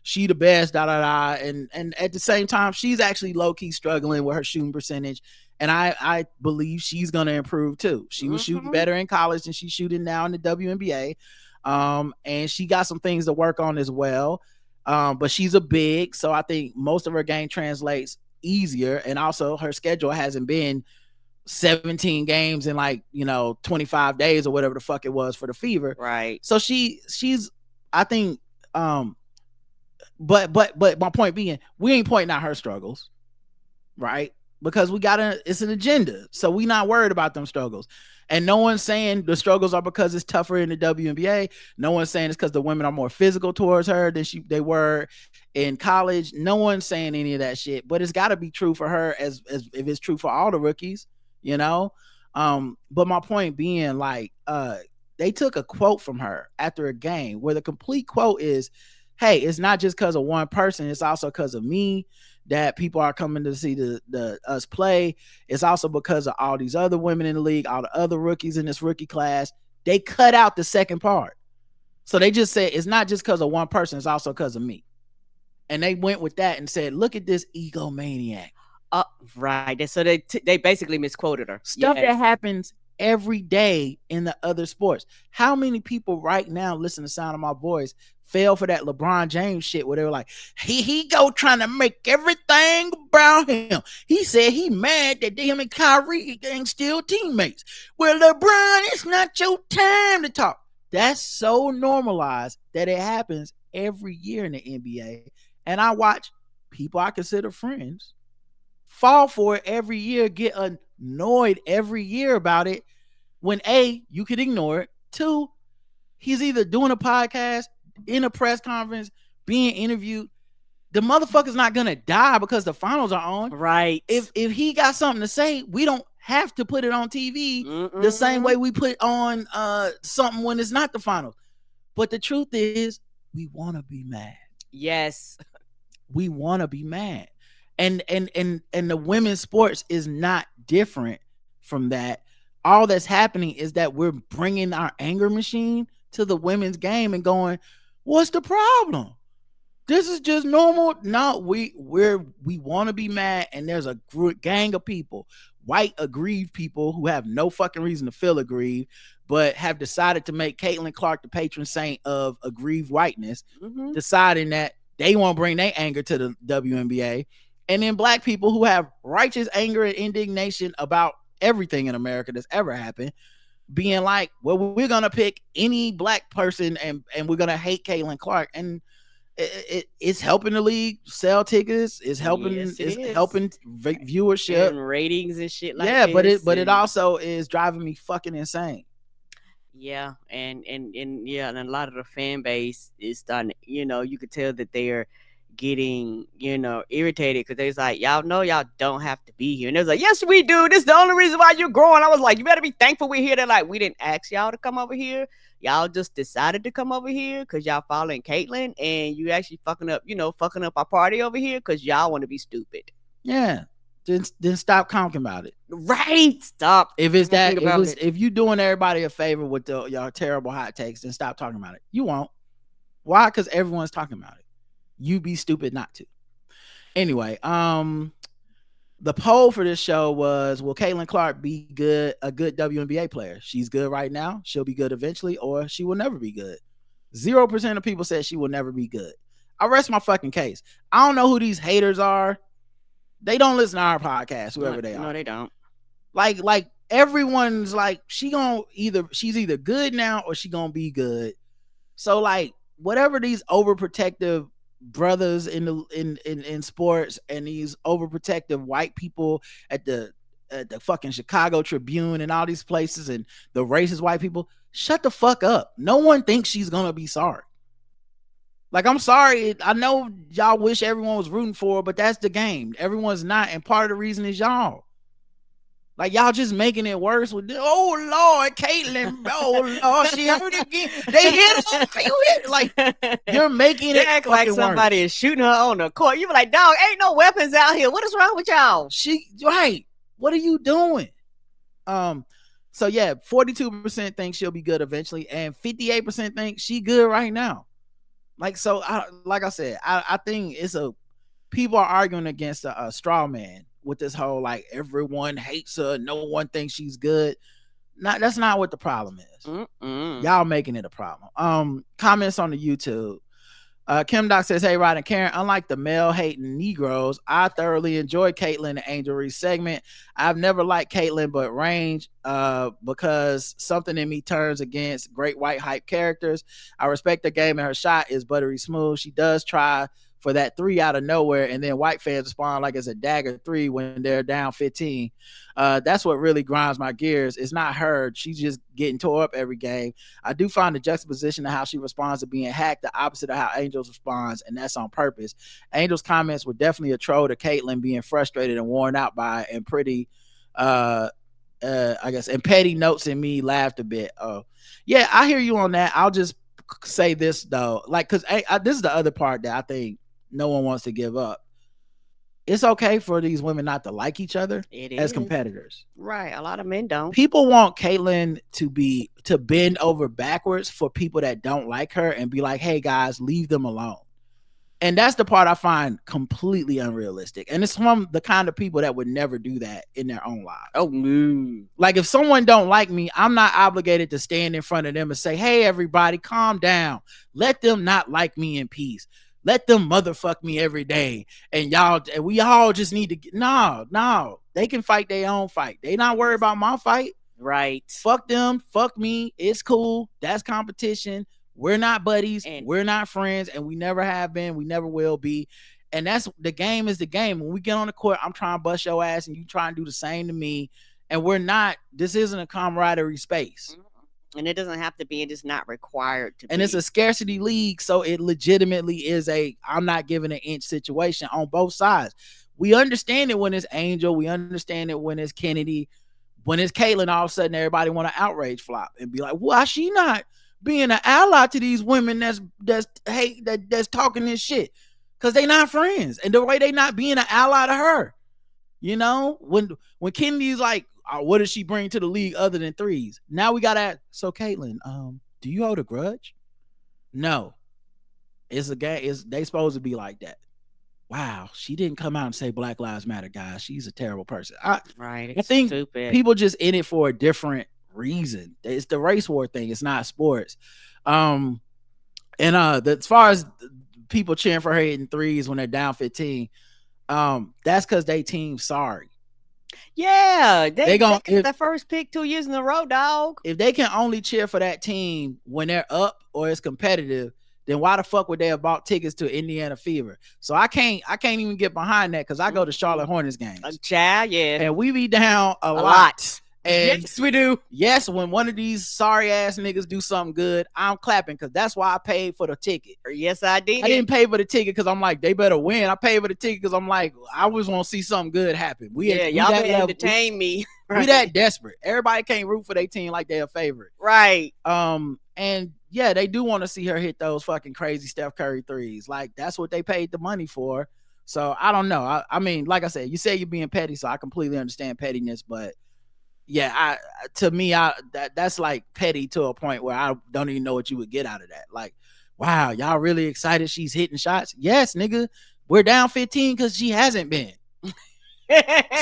she the best, and at the same time, she's actually low key struggling with her shooting percentage, and I believe she's gonna improve too. She was shooting better in college than she's shooting now in the WNBA, and she got some things to work on as well. But she's a big, so I think most of her game translates easier, and also her schedule hasn't been 17 games in 25 days or whatever the fuck it was for the Fever, right? So she's I think but my point being, we ain't pointing out her struggles, right? Because it's an agenda, so we not worried about them struggles. And no one's saying the struggles are because it's tougher in the WNBA. No one's saying it's because the women are more physical towards her than they were in college. No one's saying any of that shit. But it's got to be true for her as if it's true for all the rookies, But my point being, they took a quote from her after a game where the complete quote is, "Hey, it's not just because of one person. It's also because of me that people are coming to see us play. It's also because of all these other women in the league, all the other rookies in this rookie class." They cut out the second part. So they just said, it's not just because of one person, it's also because of me. And they went with that and said, look at this egomaniac. Right. So they basically misquoted her. Stuff that happens every day in the other sports. How many people right now listen to the sound of my voice fell for that LeBron James shit where they were like, he go trying to make everything about him. He said he mad that him and Kyrie ain't still teammates. Well, LeBron, it's not your time to talk. That's so normalized that it happens every year in the NBA. And I watch people I consider friends fall for it every year, get annoyed every year about it, when A, you could ignore it. Two, he's either doing a podcast, in a press conference, being interviewed. The motherfucker's not gonna die because the finals are on. Right. If he got something to say, we don't have to put it on TV the same way we put on something when it's not the finals. But the truth is, we want to be mad. Yes. We want to be mad. And the women's sports is not different from that. All that's happening is that we're bringing our anger machine to the women's game and going, what's the problem? This is just normal. No, we want to be mad, and there's a gang of people, white aggrieved people who have no fucking reason to feel aggrieved, but have decided to make Caitlin Clark the patron saint of aggrieved whiteness, deciding that they want to bring their anger to the WNBA, and then black people who have righteous anger and indignation about everything in America that's ever happened, being like, well, we're gonna pick any black person and we're gonna hate Caitlin Clark, and it's helping the league sell tickets. It's helping. Helping viewership and ratings and shit like yeah, this. but it also is driving me fucking insane. Yeah, and yeah, and a lot of the fan base is starting. You could tell that they are getting irritated because they're like, y'all know y'all don't have to be here, and they're like, yes we do, this is the only reason why you're growing. I was like, you better be thankful we're here. They're like, we didn't ask y'all to come over here, y'all just decided to come over here because y'all following Caitlin, and you actually fucking up our party over here because y'all want to be stupid. Yeah, then stop talking about it. Right, stop. If you doing everybody a favor with y'all terrible hot takes, then stop talking about it. You won't. Why? Because everyone's talking about it. You be stupid not to. Anyway, the poll for this show was, will Caitlin Clark be a good WNBA player? She's good right now. She'll be good eventually, or she will never be good. 0% of people said she will never be good. I rest my fucking case. I don't know who these haters are. They don't listen to our podcast, whoever they are. No, they don't. Like everyone's like, she's either good now or she gonna be good. So like, whatever these overprotective brothers in sports and these overprotective white people at the fucking Chicago Tribune and all these places and the racist white people, shut the fuck up. No one thinks she's gonna be sorry. Like, I'm sorry, I know y'all wish everyone was rooting for her, but that's the game. Everyone's not, and part of the reason is y'all. Like, y'all just making it worse with this. Oh Lord, Caitlin. Oh Lord, she hurt again. They hit her. You hit. Like, you're making it act like somebody is shooting her on the court. You be like, dog, ain't no weapons out here. What is wrong with y'all? Right. What are you doing? So yeah, 42% think she'll be good eventually, and 58% think she good right now. Like, so like I said, I think people are arguing against a straw man with this whole, like, everyone hates her, no one thinks she's good. That's not what the problem is. Y'all making it a problem. Comments on the YouTube. Kim Doc says, hey, Rod and Karen, unlike the male hating Negroes, I thoroughly enjoy Caitlin and Angel Reese segment. I've never liked Caitlin but Range because something in me turns against great white hype characters. I respect the game and her shot is buttery smooth. She does try for that 3 out of nowhere, and then white fans respond like it's a dagger 3 when they're down 15. That's what really grinds my gears. It's not her. She's just getting tore up every game. I do find the juxtaposition of how she responds to being hacked the opposite of how Angels responds, and that's on purpose. Angel's comments were definitely a troll to Caitlin being frustrated and worn out by it, and pretty I guess, and petty notes in me laughed a bit. Yeah, I hear you on that. I'll just say this though, like, because this is the other part that I think no one wants to give up. It's okay for these women not to like each other as competitors. Right. A lot of men don't. People want Caitlin to bend over backwards for people that don't like her and be like, hey guys, leave them alone. And that's the part I find completely unrealistic. And it's from the kind of people that would never do that in their own lives. Oh, no. Like, if someone don't like me, I'm not obligated to stand in front of them and say, hey, everybody, calm down. Let them not like me in peace. Let them motherfuck me every day. And we all just need to no. They can fight their own fight. They not worried about my fight. Right. Fuck them. Fuck me. It's cool. That's competition. We're not buddies, and we're not friends, and we never have been, we never will be. And that's the game is the game. When we get on the court, I'm trying to bust your ass and you try and do the same to me. And this isn't a camaraderie space. And it doesn't have to be, it is not required to be. And it's a scarcity league, so it legitimately is I'm not giving an inch situation on both sides. We understand it when it's Angel. We understand it when it's Kennedy. When it's Caitlin, all of a sudden everybody want to outrage flop and be like, why she not being an ally to these women that's talking this shit? Because they not friends, and the way they not being an ally to her. You know, when Kennedy's like, what does she bring to the league other than threes? Now we gotta ask, so Caitlin, do you hold a grudge? No. It's a game. They supposed to be like that. Wow, she didn't come out and say Black Lives Matter, guys. She's a terrible person. Right. I It's think stupid. people just in it for a different reason. It's the race war thing. It's not sports. As far as people cheering for her hitting threes when they're down 15, that's because they team sorry. Yeah, they gon' got the first pick 2 years in a row, dog. If they can only cheer for that team when they're up or it's competitive, then why the fuck would they have bought tickets to Indiana Fever? So I can't even get behind that because I go to Charlotte Hornets games. Child, yeah. And we be down a lot. And yes, we do. Yes, when one of these sorry ass niggas do something good, I'm clapping because that's why I paid for the ticket. Yes, I did. I didn't pay for the ticket because I'm like, they better win. I paid for the ticket because I'm like, I always want to see something good happen. Y'all better entertain me. Right. We that desperate. Everybody can't root for their team like they're a favorite. Right. And yeah, they do want to see her hit those fucking crazy Steph Curry threes. Like, that's what they paid the money for. So I don't know. I mean, like I said, you say you're being petty, so I completely understand pettiness, but yeah, that's like petty to a point where I don't even know what you would get out of that. Like, wow, y'all really excited she's hitting shots? Yes, nigga. We're down 15 because she hasn't been.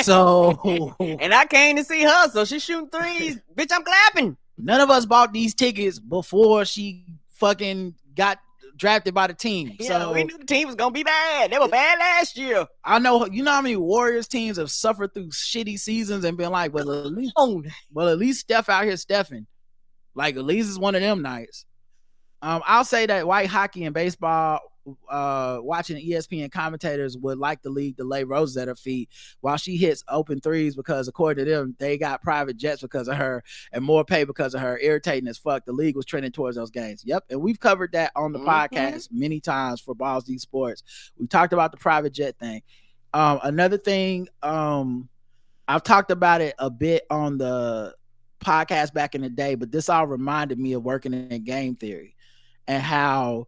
So and I came to see her, so she's shooting threes. Bitch, I'm clapping. None of us bought these tickets before she fucking got drafted by the team. Yeah, so we knew the team was gonna be bad. They were bad last year. I know. You know how many Warriors teams have suffered through shitty seasons and been like, well, at least Steph out here Stephing. Like, at least it's one of them nights. I'll say that white hockey and baseball, watching ESPN commentators would like the league to lay roses at her feet while she hits open threes because, according to them, they got private jets because of her and more pay because of her. Irritating as fuck. The league was trending towards those games. Yep, and we've covered that on the podcast many times for Balls D Sports. We talked about the private jet thing. Another thing, I've talked about it a bit on the podcast back in the day, but this all reminded me of working in game theory and how,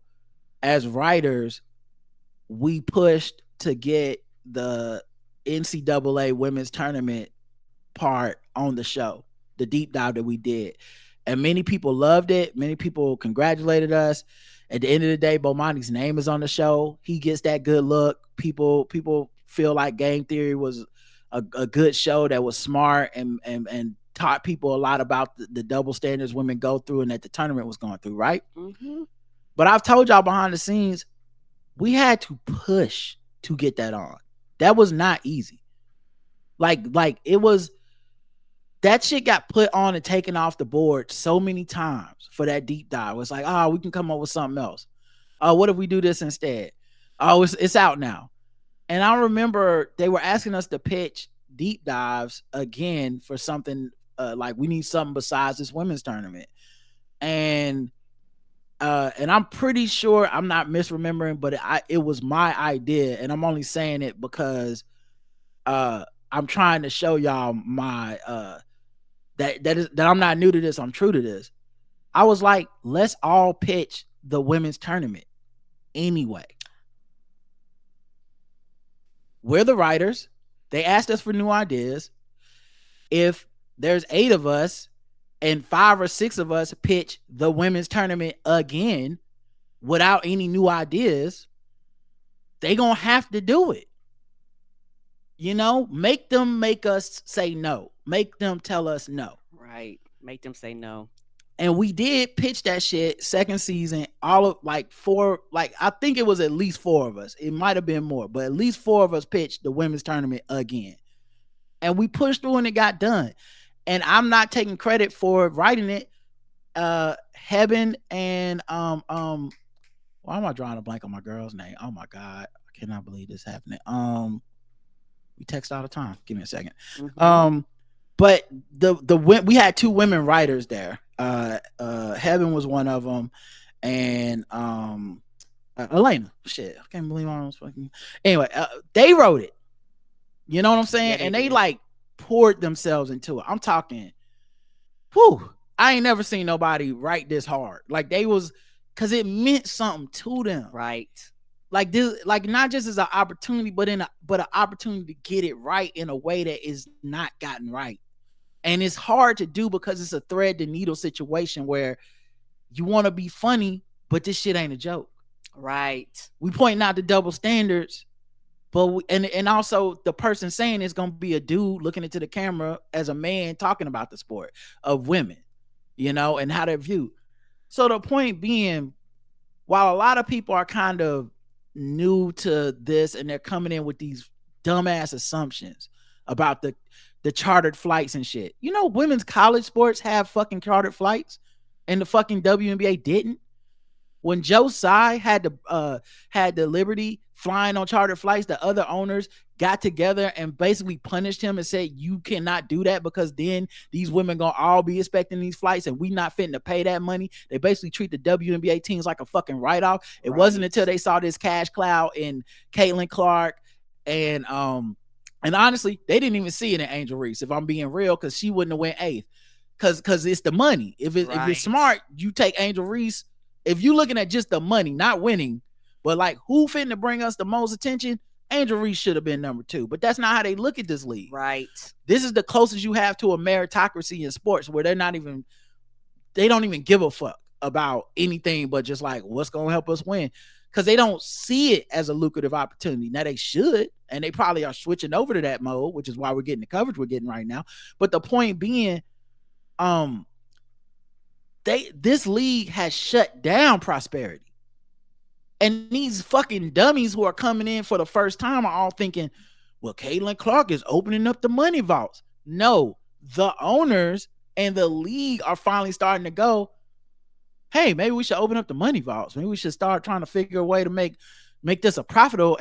as writers, we pushed to get the NCAA women's tournament part on the show, the deep dive that we did. And many people loved it. Many people congratulated us. At the end of the day, Bomani's name is on the show. He gets that good look. People feel like Game Theory was a good show that was smart and taught people a lot about the double standards women go through and that the tournament was going through, right? Mm-hmm. But I've told y'all behind the scenes, we had to push to get that on. That was not easy. Like it was, that shit got put on and taken off the board so many times for that deep dive. It's like, we can come up with something else. What if we do this instead? It's out now. And I remember they were asking us to pitch deep dives again for something like we need something besides this women's tournament. And I'm pretty sure I'm not misremembering, but it was my idea, and I'm only saying it because I'm trying to show y'all my that I'm not new to this. I'm true to this. I was like, let's all pitch the women's tournament anyway. We're the writers. They asked us for new ideas. If there's 8 of us and 5 or 6 of us pitch the women's tournament again without any new ideas, they gonna have to do it. You know, make them make us say no. Make them tell us no. Right. Make them say no. And we did pitch that shit second season. All of like 4, like I think it was at least 4 of us. It might have been more, but at least 4 of us pitched the women's tournament again. And we pushed through and it got done. And I'm not taking credit for writing it. Hebben and why am I drawing a blank on my girl's name? Oh my God. I cannot believe this happening. We text all the time. Give me a second. Mm-hmm. But we had 2 women writers there. Heaven was one of them, and Elena. Shit, I can't believe I was fucking. Anyway, they wrote it. You know what I'm saying? Yeah, and they like poured themselves into it. I'm talking. Whew! I ain't never seen nobody write this hard. Like they was, cause it meant something to them. Right. Like this, like not just as an opportunity, but an opportunity to get it right in a way that is not gotten right. And it's hard to do because it's a thread the needle situation where you want to be funny, but this shit ain't a joke. Right. We pointing out the double standards, but and also the person saying it's gonna be a dude looking into the camera as a man talking about the sport of women, and how they're viewed. So the point being, while a lot of people are kind of new to this and they're coming in with these dumbass assumptions about the chartered flights and shit. Women's college sports have fucking chartered flights and the fucking WNBA didn't. When Joe Tsai had the Liberty flying on chartered flights, the other owners got together and basically punished him and said, you cannot do that because then these women gonna all be expecting these flights and we not fitting to pay that money. They basically treat the WNBA teams like a fucking write-off. It wasn't until they saw this cash cloud in Caitlin Clark and honestly, they didn't even see it in Angel Reese, if I'm being real, because she wouldn't have went eighth. Because it's the money. If you're smart, you take Angel Reese. If you're looking at just the money, not winning, but like who finna bring us the most attention, Angel Reese should have been number 2. But that's not how they look at this league. Right. This is the closest you have to a meritocracy in sports where they don't even give a fuck about anything but just like what's gonna help us win. Because they don't see it as a lucrative opportunity. Now they should, and they probably are switching over to that mode, which is why we're getting the coverage we're getting right now. But the point being, this league has shut down prosperity. And these fucking dummies who are coming in for the first time are all thinking, well, Caitlin Clark is opening up the money vaults. No, the owners and the league are finally starting to go, hey, maybe we should open up the money vaults. Maybe we should start trying to figure a way to make this a profitable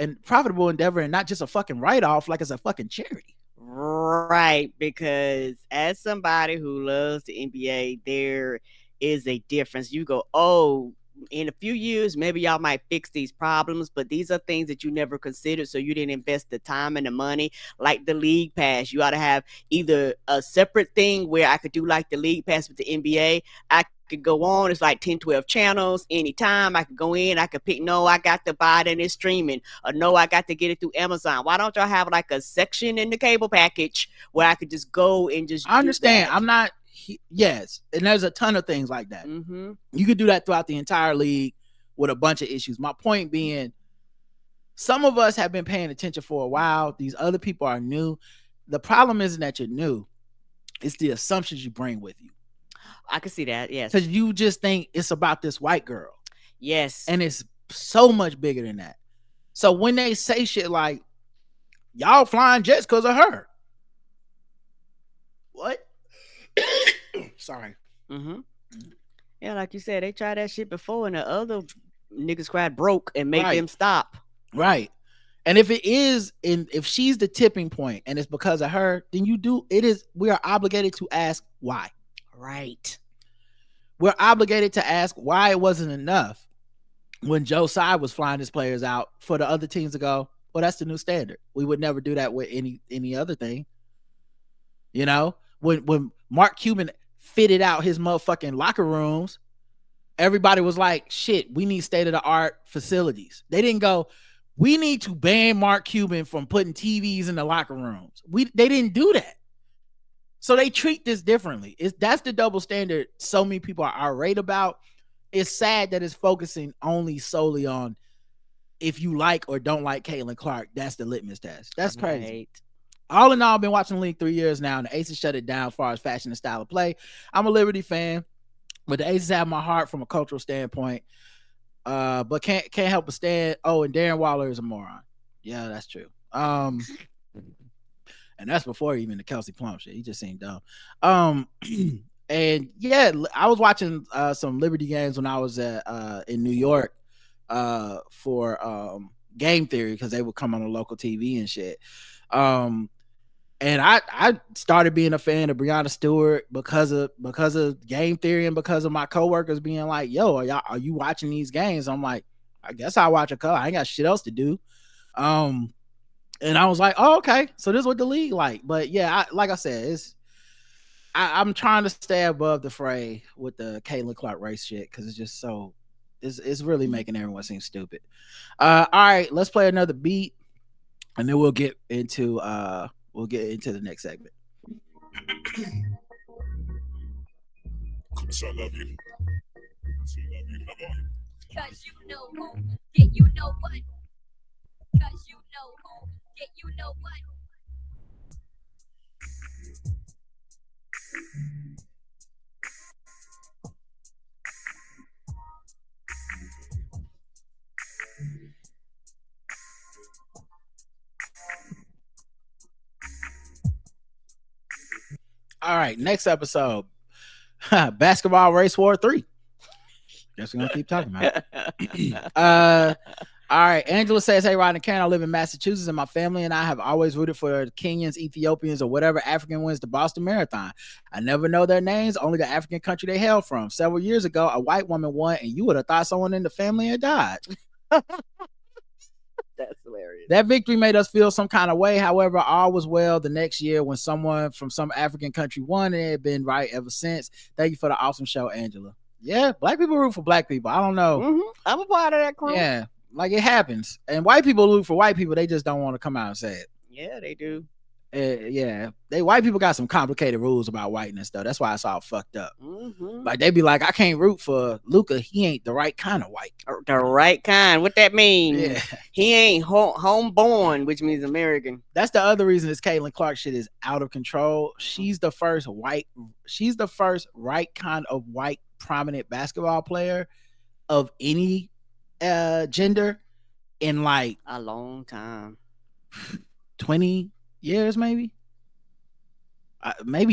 endeavor and not just a fucking write-off like it's a fucking charity. Right, because as somebody who loves the NBA, there is a difference. You go, oh, in a few years, maybe y'all might fix these problems, but these are things that you never considered, so you didn't invest the time and the money. Like the league pass, you ought to have either a separate thing where I could do like the league pass with the NBA. I could go on, it's like 10, 12 channels anytime. I could go in, I could pick, no, I got to buy it and it's streaming, or no, I got to get it through Amazon. Why don't y'all have like a section in the cable package where I could just go and just I understand. I'm not, yes, and there's a ton of things like that. Mm-hmm. You could do that throughout the entire league with a bunch of issues. My point being, some of us have been paying attention for a while. These other people are new. The problem isn't that you're new. It's the assumptions you bring with you. I can see that, yes. Because you just think it's about this white girl. Yes. And it's so much bigger than that. So when they say shit like, y'all flying jets because of her. What? Sorry. Mm-hmm. Yeah, like you said, they tried that shit before and the other niggas cried broke and made them stop. Right. And if if she's the tipping point and it's because of her, then we are obligated to ask why. Right. We're obligated to ask why it wasn't enough when Joe Tsai was flying his players out for the other teams to go, well, that's the new standard. We would never do that with any other thing. When Mark Cuban fitted out his motherfucking locker rooms, everybody was like, shit, we need state-of-the-art facilities. They didn't go, we need to ban Mark Cuban from putting TVs in the locker rooms. They didn't do that. So they treat this differently. That's the double standard so many people are irate about. It's sad that it's focusing solely on if you like or don't like Caitlin Clark. That's the litmus test. That's crazy. All in all, I've been watching the league 3 years now, and the Aces shut it down as far as fashion and style of play. I'm a Liberty fan, but the Aces have my heart from a cultural standpoint. But can't help but stand. Oh, and Darren Waller is a moron. Yeah, that's true. And that's before even the Kelsey Plum shit. He just seemed dumb. And yeah, I was watching some Liberty games when I was in New York for Game Theory because they would come on the local TV and shit. And I started being a fan of Breonna Stewart because of Game Theory and because of my coworkers being like, "Yo, are you watching these games?" I'm like, "I guess I'll watch a couple. I ain't got shit else to do." And I was like, "Oh, okay. So this is what the league like." But yeah, like I said, I'm trying to stay above the fray with the Caitlin Clark race shit because it's just it's really making everyone seem stupid. All right, let's play another beat, and then we'll get into the next segment. So I love you. I love you. Cause you know who, yeah, you know what. Cause you know who, yeah, you know what. All right, next episode. Basketball Race War 3. Guess we're gonna keep talking about it. All right. Angela says, hey, Rod and Karen, I live in Massachusetts and my family and I have always rooted for Kenyans, Ethiopians, or whatever African wins the Boston Marathon. I never know their names, only the African country they hail from. Several years ago, a white woman won and you would have thought someone in the family had died. That's hilarious. That victory made us feel some kind of way. However, all was well the next year when someone from some African country won and it had been right ever since. Thank you for the awesome show, Angela. Yeah, black people root for black people. I don't know. Mm-hmm. I'm a part of that crew. Yeah, like it happens. And white people root for white people. They just don't want to come out and say it. Yeah, they do. Yeah, white people got some complicated rules about whiteness though. That's why it's all fucked up. Mm-hmm. Like they be like, I can't root for Luca. He ain't the right kind of white. The right kind. What that mean? Yeah, he ain't homeborn, which means American. That's the other reason this Caitlin Clark shit is out of control. She's the first right kind of white prominent basketball player of any gender in like a long time. 20 years, maybe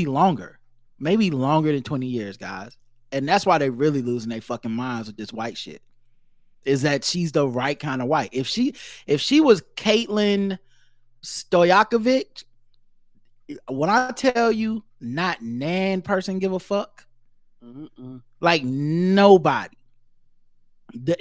longer than 20 years, guys. And that's why they really losing their fucking minds with this white shit, is that she's the right kind of white. If she was Caitlin Stojakovic, when I tell you not nan person give a fuck, like nobody,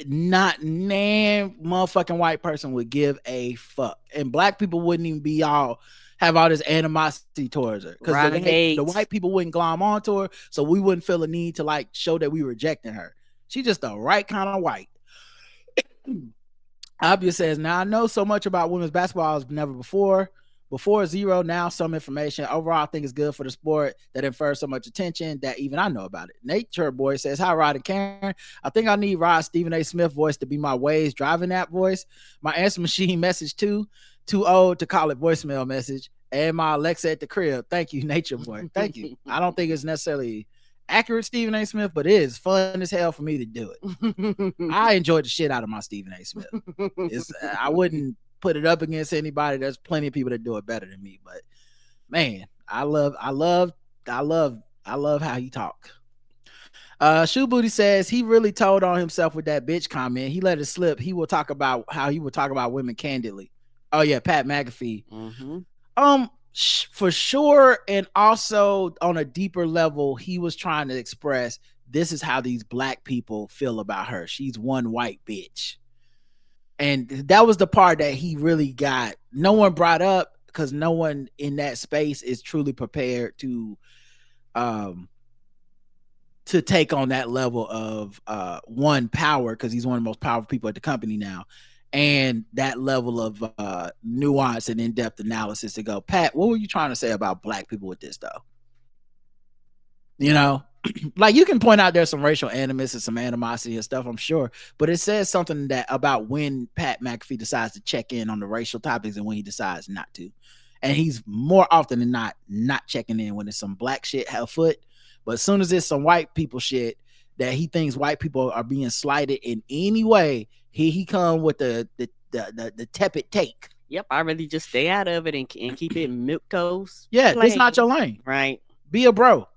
not nan motherfucking white person would give a fuck, and black people wouldn't even be have all this animosity towards her because the white people wouldn't glom onto her, so we wouldn't feel a need to like show that we rejecting her. She's just the right kind of white. Obvious says, now I know so much about women's basketball as never before. Before zero, now some information. Overall, I think it's good for the sport that infers so much attention that even I know about it. Nature Boy says, hi, Rod and Karen. I think I need Rod Stephen A. Smith voice to be my Waze driving app voice. My answer machine message too old to call it voicemail message. And my Alexa at the crib. Thank you, Nature Boy. Thank you. I don't think it's necessarily accurate Stephen A. Smith, but it is fun as hell for me to do it. I enjoyed the shit out of my Stephen A. Smith. I wouldn't put it up against anybody. There's plenty of people that do it better than me, but man, I love how he talk. Shoe Booty says he really told on himself with that bitch comment. He let it slip. He will talk about how he will talk about women candidly. Oh yeah, Pat McAfee. For sure, and also on a deeper level, he was trying to express this is how these black people feel about her. She's one white bitch. And that was the part that he really got. No one brought up because no one in that space is truly prepared to take on that level of one, power, because he's one of the most powerful people at the company now, and that level of nuance and in-depth analysis to go, Pat, what were you trying to say about black people with this though? You know, like you can point out there's some racial animus and some animosity and stuff, I'm sure, but it says something that about when Pat McAfee decides to check in on the racial topics and when he decides not to. And he's more often than not checking in when it's some black shit afoot. But as soon as it's some white people shit that he thinks white people are being slighted in any way, he come with the tepid take. Yep, I really just stay out of it and keep it milquetoast. Yeah, it's not your lane. Right. Be a bro.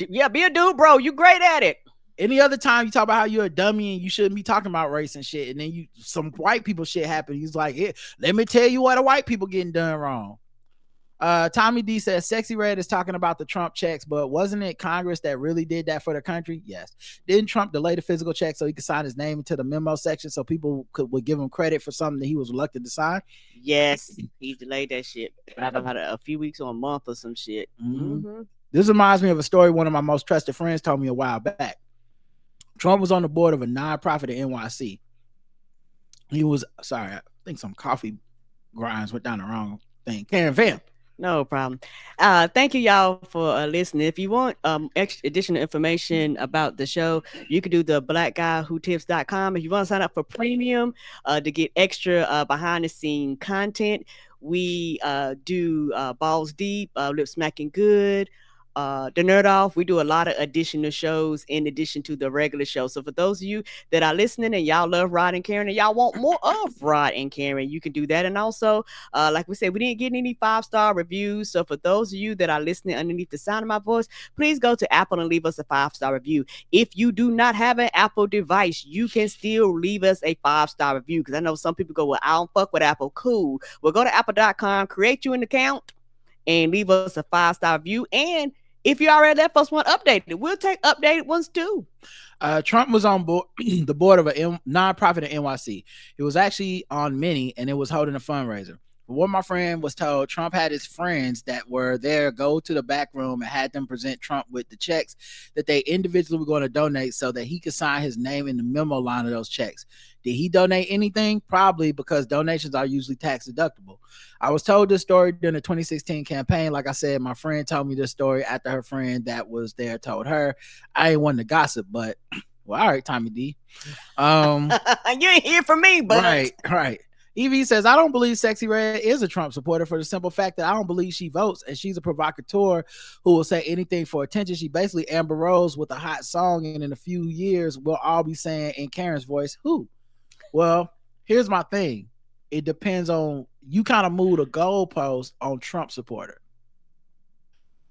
Yeah, be a dude, bro. You great at it. Any other time you talk about how you're a dummy and you shouldn't be talking about race and shit, and then some white people shit happen. He's like, hey, let me tell you what the white people getting done wrong. Tommy D says Sexy Red is talking about the Trump checks, but wasn't it Congress that really did that for the country? Yes. Didn't Trump delay the physical check so he could sign his name into the memo section so people would give him credit for something that he was reluctant to sign? Yes, he delayed that shit about a few weeks or a month or some shit. This reminds me of a story one of my most trusted friends told me a while back. Trump was on the board of a nonprofit in NYC. I think some coffee grinds went down the wrong thing. Karen Vamp. No problem. Thank you, y'all, for listening. If you want additional information about the show, you can do the blackguywhotips.com. If you want to sign up for premium to get extra behind the scene content, we do Balls Deep, Lip Smacking Good, the Nerd Off. We do a lot of additional shows in addition to the regular show. So for those of you that are listening and y'all love Rod and Karen and y'all want more of Rod and Karen, you can do that. And also, like we said, we didn't get any 5-star reviews. So for those of you that are listening underneath the sound of my voice, please go to Apple and leave us a 5-star review. If you do not have an Apple device, you can still leave us a 5-star review. Because I know some people go, well, I don't fuck with Apple. Cool. Well, go to apple.com, create you an account, and leave us a 5-star review. And if you already left us one updated, we'll take updated ones too. Trump was on board the board of a nonprofit in NYC. He was actually on Mini, and it was holding a fundraiser. What my friend was told, Trump had his friends that were there go to the back room and had them present Trump with the checks that they individually were going to donate so that he could sign his name in the memo line of those checks. Did he donate anything? Probably, because donations are usually tax deductible. I was told this story during the 2016 campaign. Like I said, my friend told me this story after her friend that was there told her. I ain't wanting to gossip, but well, all right, Tommy D. You ain't hear from me, but right. Evie says, I don't believe Sexy Red is a Trump supporter for the simple fact that I don't believe she votes, and she's a provocateur who will say anything for attention. She basically Amber Rose with a hot song, and in a few years, we'll all be saying in Karen's voice, who? Well, here's my thing. It depends on, you kind of move a goalpost on Trump supporter.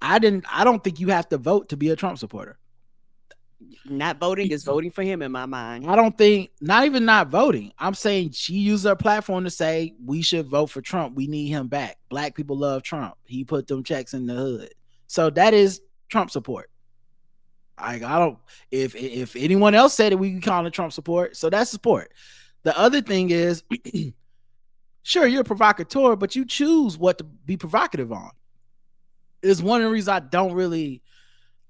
I don't think you have to vote to be a Trump supporter. Not voting is voting for him in my mind. I don't think, not even not voting. I'm saying she used her platform to say we should vote for Trump. We need him back. Black people love Trump. He put them checks in the hood. So that is Trump support. I don't, if anyone else said it, we can call it Trump support. So that's support. The other thing is, sure, you're a provocateur, but you choose what to be provocative on. It's one of the reasons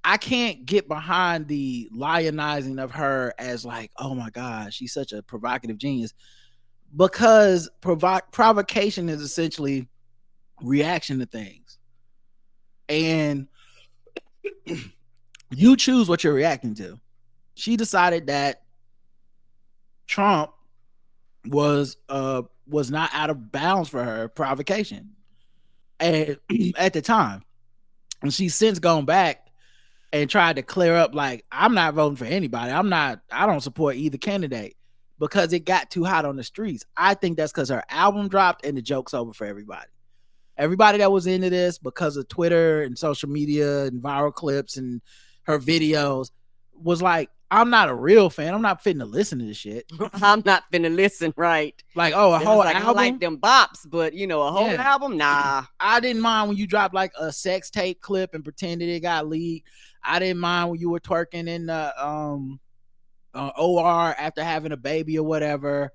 I can't get behind the lionizing of her as like, oh my God, she's such a provocative genius, because provocation is essentially reaction to things. And you choose what you're reacting to. She decided that Trump was not out of bounds for her provocation at the time. And she's since gone back and tried to clear up, like, I'm not voting for anybody. I don't support either candidate, because it got too hot on the streets. I think that's because her album dropped and the joke's over for everybody. Everybody that was into this because of Twitter and social media and viral clips and her videos was like, I'm not a real fan. I'm not fitting to listen to this shit. I'm not finna listen, right? Like, oh, a whole like, album? I like them bops, but a whole album? Nah. I didn't mind when you dropped like a sex tape clip and pretended it got leaked. I didn't mind when you were twerking in the OR after having a baby or whatever.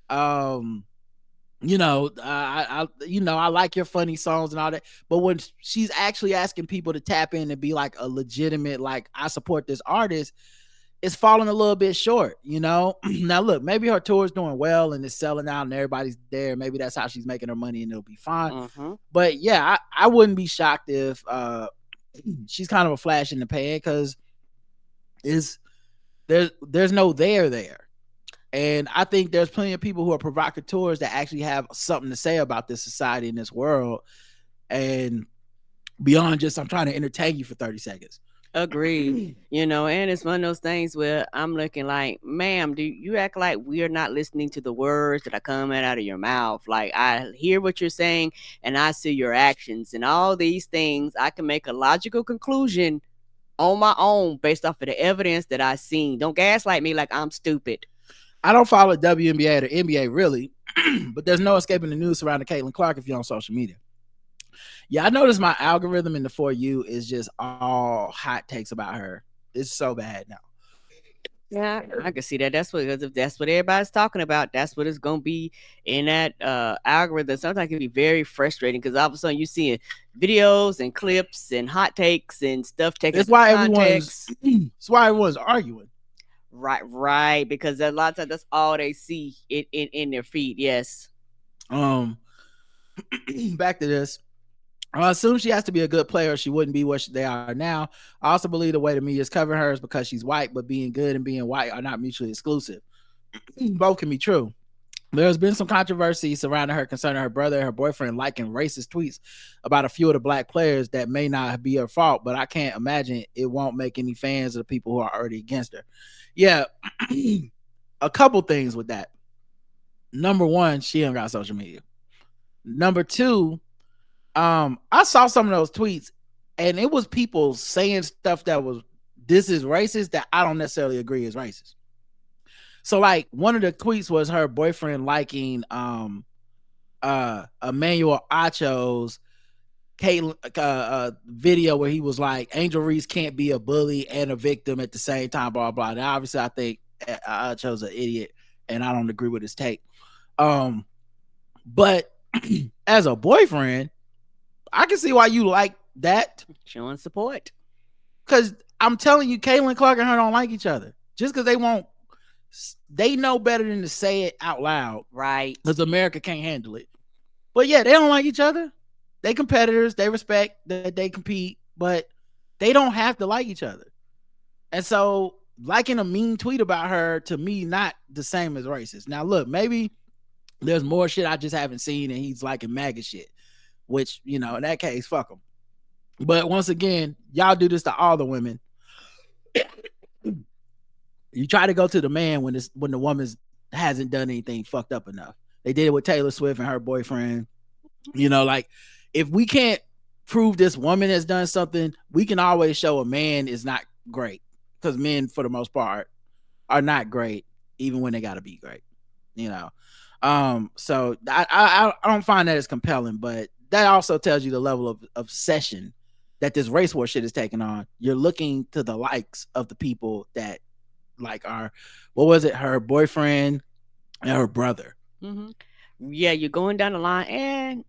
I like your funny songs and all that. But when she's actually asking people to tap in and be like a legitimate, like, I support this artist, it's falling a little bit short, Now, look, maybe her tour is doing well and it's selling out and everybody's there. Maybe that's how she's making her money and it'll be fine. Mm-hmm. But yeah, I wouldn't be shocked if she's kind of a flash in the pan, because there's no there. And I think there's plenty of people who are provocateurs that actually have something to say about this society and this world. And beyond just, I'm trying to entertain you for 30 seconds. Agreed. And it's one of those things where I'm looking like, ma'am, do you act like we're not listening to the words that are coming out of your mouth? Like, I hear what you're saying and I see your actions and all these things. I can make a logical conclusion on my own based off of the evidence that I've seen. Don't gaslight me like I'm stupid. I don't follow WNBA or NBA really, but there's no escaping the news surrounding Caitlin Clark if you're on social media. Yeah, I noticed my algorithm in the For You is just all hot takes about her. It's so bad now. Yeah, I can see that. That's what everybody's talking about. That's what it's gonna be in that algorithm. Sometimes it can be very frustrating because all of a sudden you're seeing videos and clips and hot takes and stuff taken. That's why everyone's arguing. Right. Because a lot of times that's all they see in their feed. Yes. Back to this. I assume she has to be a good player. She wouldn't be what they are now. I also believe the way the media is covering her is because she's white, but being good and being white are not mutually exclusive. Both can be true. There's been some controversy surrounding her concerning her brother and her boyfriend liking racist tweets about a few of the black players that may not be her fault, but I can't imagine it won't make any fans of the people who are already against her. Yeah, a couple things with that. Number one, she ain't got social media. Number two, I saw some of those tweets and it was people saying stuff that was this is racist that I don't necessarily agree is racist. So like one of the tweets was her boyfriend liking Emmanuel Acho's video where he was like Angel Reese can't be a bully and a victim at the same time, blah blah. Now obviously I think Acho's an idiot and I don't agree with his take. But as a boyfriend, I can see why you like that. Showing support. Because I'm telling you, Caitlin Clark and her don't like each other. Just because they know better than to say it out loud. Right. Because America can't handle it. But yeah, they don't like each other. They competitors. They respect that they compete. But they don't have to like each other. And so liking a mean tweet about her, to me, not the same as racist. Now, look, maybe there's more shit I just haven't seen and he's liking MAGA shit. Which, in that case, fuck them. But once again, y'all do this to all the women. You try to go to the man when the woman hasn't done anything fucked up enough. They did it with Taylor Swift and her boyfriend. Like if we can't prove this woman has done something, we can always show a man is not great, because men, for the most part, are not great, even when they got to be great. So I don't find that as compelling, but that also tells you the level of obsession that this race war shit is taking on. You're looking to the likes of the people that like are, what was it, her boyfriend and her brother. Mm-hmm. Yeah, you're going down the line, and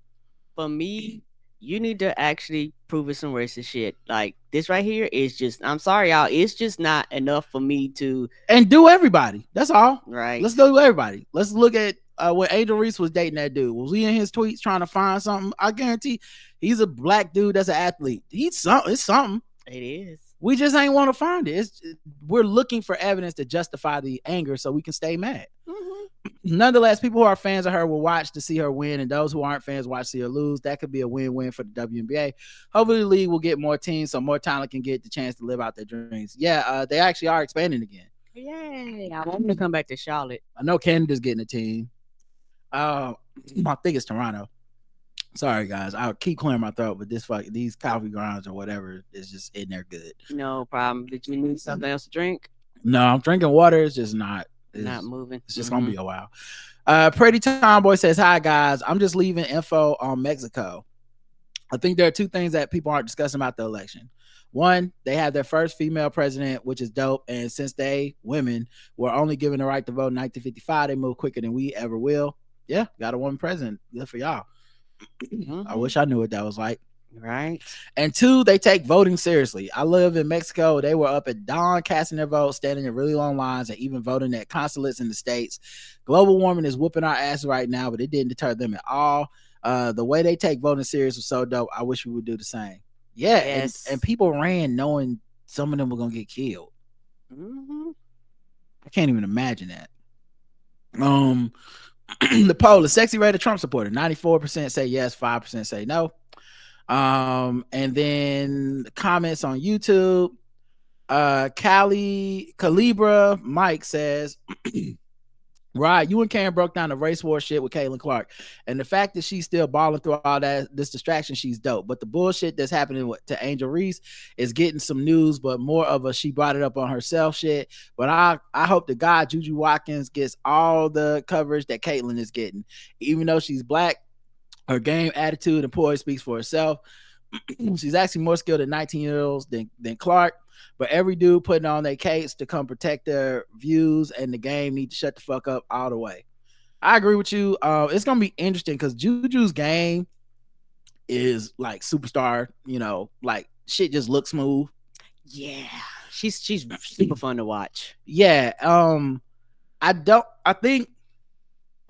for me, you need to actually prove it some racist shit. Like this right here is just, I'm sorry, y'all, it's just not enough for me to. And do everybody. That's all. Right. Let's go to everybody. Let's look at when Angel Reese was dating that dude. Was he in his tweets trying to find something? I guarantee he's a black dude that's an athlete. It's something. It is. We just ain't want to find it. We're looking for evidence to justify the anger so we can stay mad. Mm-hmm. Nonetheless, people who are fans of her will watch to see her win, and those who aren't fans watch to see her lose. That could be a win-win for the WNBA. Hopefully, the league will get more teams so more talent can get the chance to live out their dreams. Yeah, they actually are expanding again. Yay! I want them to come back to Charlotte. I know Canada's getting a team. I think it's Toronto. Sorry, guys. I'll keep clearing my throat, but these coffee grounds or whatever is just in there good. No problem. Did you need something else to drink? No, I'm drinking water. It's just not. Not moving. It's just gonna be a while. Pretty Tomboy says, hi guys, I'm just leaving info on Mexico. I think there are two things that people aren't discussing about the election. One, they have their first female president, which is dope, and since women were only given the right to vote in 1955, they move quicker than we ever will. Yeah, got a woman president. Good for y'all. Mm-hmm. I wish I knew what that was like. Right. And two, they take voting seriously. I live in Mexico. They were up at dawn casting their vote, standing in really long lines, and even voting at consulates in the States. Global warming is whooping our ass right now, but it didn't deter them at all. The way they take voting serious was so dope. I wish we would do the same. Yeah, yes. and people ran knowing some of them were going to get killed. Mm-hmm. I can't even imagine that. The poll, the sexy rated Trump supporter, 94% say yes, 5% say no. And then the comments on YouTube, Calibra Mike says, right, you and Karen broke down the race war shit with Caitlin Clark, and the fact that she's still balling through all this distraction, she's dope. But the bullshit that's happening to Angel Reese is getting some news, but more of a she brought it up on herself shit. But I hope to God Juju Watkins gets all the coverage that Caitlin is getting, even though she's black. Her game, attitude, and poise speaks for herself. She's actually more skilled at 19-year-olds than Clark. But every dude putting on their capes to come protect their views and the game need to shut the fuck up all the way. I agree with you. It's going to be interesting because Juju's game is like superstar, like shit just looks smooth. Yeah. She's super fun to watch. Yeah. I think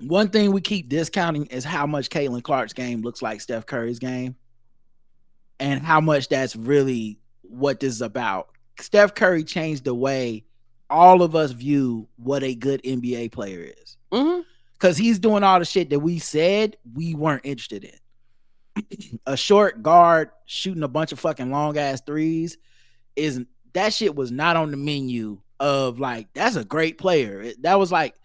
one thing we keep discounting is how much Caitlin Clark's game looks like Steph Curry's game. and how much that's really what this is about. Steph Curry changed the way all of us view what a good NBA player is. Mm-hmm. Because he's doing all the shit that we said we weren't interested in. A short guard shooting a bunch of fucking long ass threes is that shit was not on the menu of like that's a great player. That was like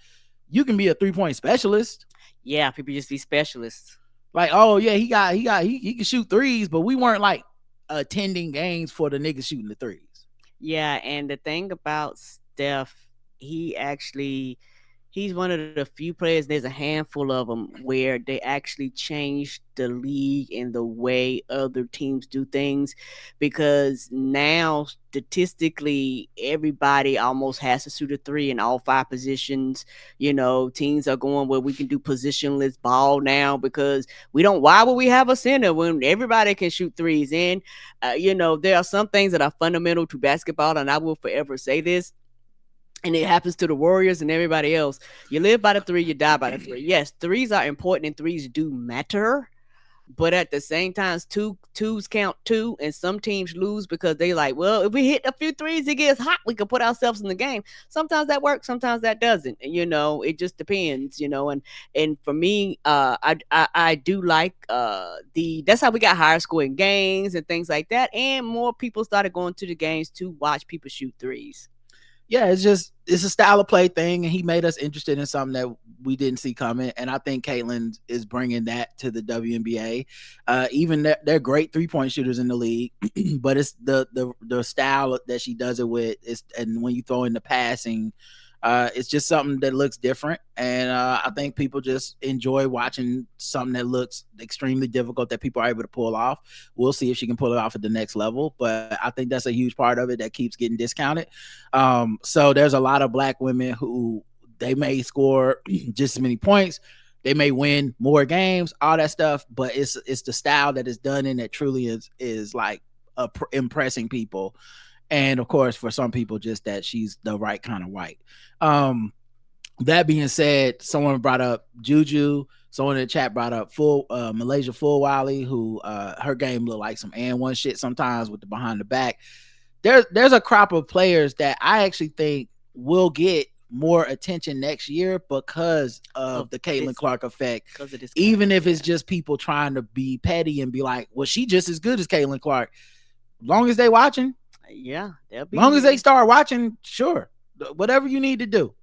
you can be a 3-point specialist. Yeah, people just be specialists. Like, oh yeah, he can shoot threes, but we weren't like attending games for the niggas shooting the threes. Yeah, and the thing about Steph, he actually he's one of the few players. There's a handful of them where they actually changed the league and the way other teams do things, because now statistically everybody almost has to shoot a three in all five positions. Teams are going where we can do positionless ball now, because we don't. Why would we have a center when everybody can shoot threes? And there are some things that are fundamental to basketball, and I will forever say this, and it happens to the Warriors and everybody else. You live by the three, you die by the three. Yes, threes are important and threes do matter. But at the same time, twos count too, and some teams lose because they like, well, if we hit a few threes, it gets hot. We can put ourselves in the game. Sometimes that works, sometimes that doesn't. And, it just depends. And for me, I do like the. That's how we got higher scoring games and things like that, and more people started going to the games to watch people shoot threes. Yeah, it's a style of play thing, and he made us interested in something that we didn't see coming. And I think Caitlin is bringing that to the WNBA. Even they're great 3-point shooters in the league, but it's the style that she does it with. And when you throw in the passing, it's just something that looks different. And I think people just enjoy watching something that looks extremely difficult that people are able to pull off. We'll see if she can pull it off at the next level, but I think that's a huge part of it that keeps getting discounted. So there's a lot of black women who they may score just as many points, they may win more games, all that stuff, but it's the style that is done in that truly is like impressing people. And of course, for some people, just that she's the right kind of white. That being said, someone brought up Juju. Someone in the chat brought up Malaysia Fulwiley, who her game looked like some and one shit sometimes with the behind the back. There's a crop of players that I actually think will get more attention next year because of the Caitlin Clark effect. Even if it's just people trying to be petty and be like, well, she just as good as Caitlin Clark. Long as they watching, yeah, long as they start watching, sure, whatever you need to do.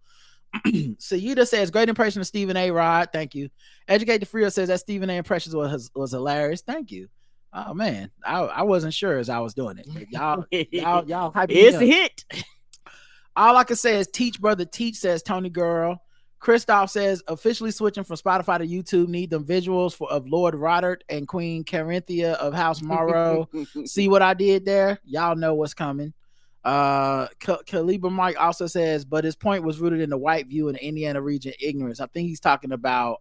Sayida says, great impression of Stephen A. Rod. Thank you. Educate the Frio says that Stephen A. impression was hilarious. Thank you. Oh man, I wasn't sure as I was doing it. Y'all hyping me up. It's a hit. All I can say is teach, brother, teach, says Tony Girl. Christoph says officially switching from Spotify to YouTube. Need them visuals of Lord Rodert and Queen Carinthia of House Morrow. See what I did there? Y'all know what's coming. Caliber Mike also says, but his point was rooted in the white view in the Indiana region ignorance. I think he's talking about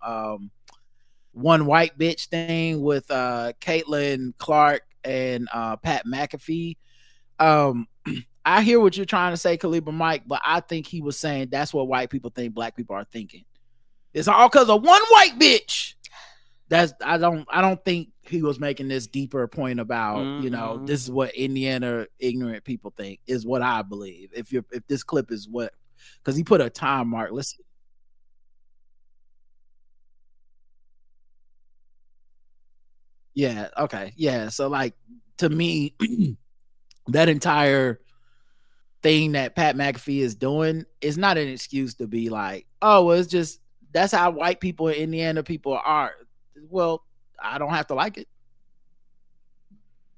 one white bitch thing with Caitlin Clark and Pat McAfee. I hear what you're trying to say, Caliber Mike, but I think he was saying that's what white people think black people are thinking. It's all because of one white bitch. I don't think he was making this deeper point about, this is what Indiana ignorant people think, is what I believe. If this clip is what, because he put a time mark. Listen. Yeah. Okay. Yeah. So like, to me, that entire thing that Pat McAfee is doing is not an excuse to be like, oh, well, it's just that's how white people in Indiana people are. Well, I don't have to like it.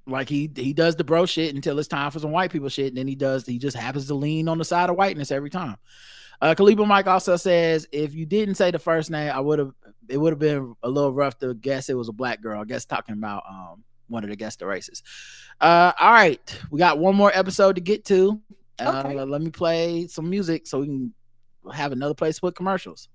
Like he does the bro shit until it's time for some white people shit, and then he just happens to lean on the side of whiteness every time. Kaliba Mike also says, if you didn't say the first name, it would have been a little rough to guess it was a black girl. I guess talking about one of the guest races. All right, we got one more episode to get to. Okay. Let me play some music so we can have another place to put commercials.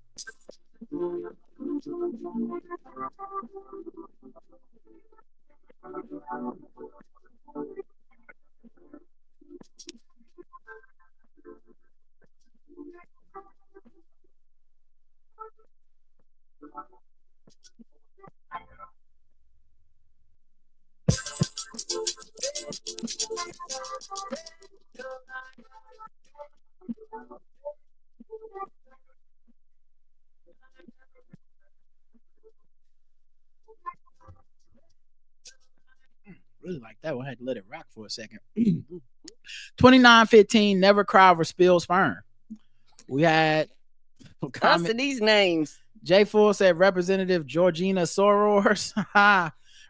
really like that one. I had to let it rock for a second. 2915, never cry over spilled sperm. We had a Us comment. and these names. J Full said Representative Georgina Sorors.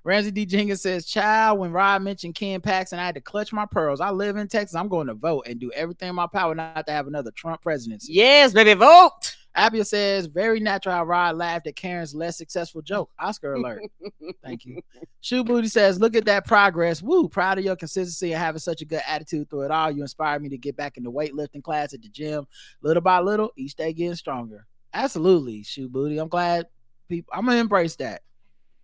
Ramsey D. Jenkins says, child, when Rod mentioned Ken Paxton, I had to clutch my pearls. I live in Texas. I'm going to vote and do everything in my power not to have another Trump presidency. Yes, baby, vote. Appia says, very natural how Rod laughed at Karen's less successful joke. Oscar alert. Thank you. Shoe Booty says, look at that progress. Woo, proud of your consistency and having such a good attitude through it all. You inspired me to get back in the weightlifting class at the gym. Little by little, each day getting stronger. Absolutely, Shoe Booty. I'm glad people, I'm going to embrace that.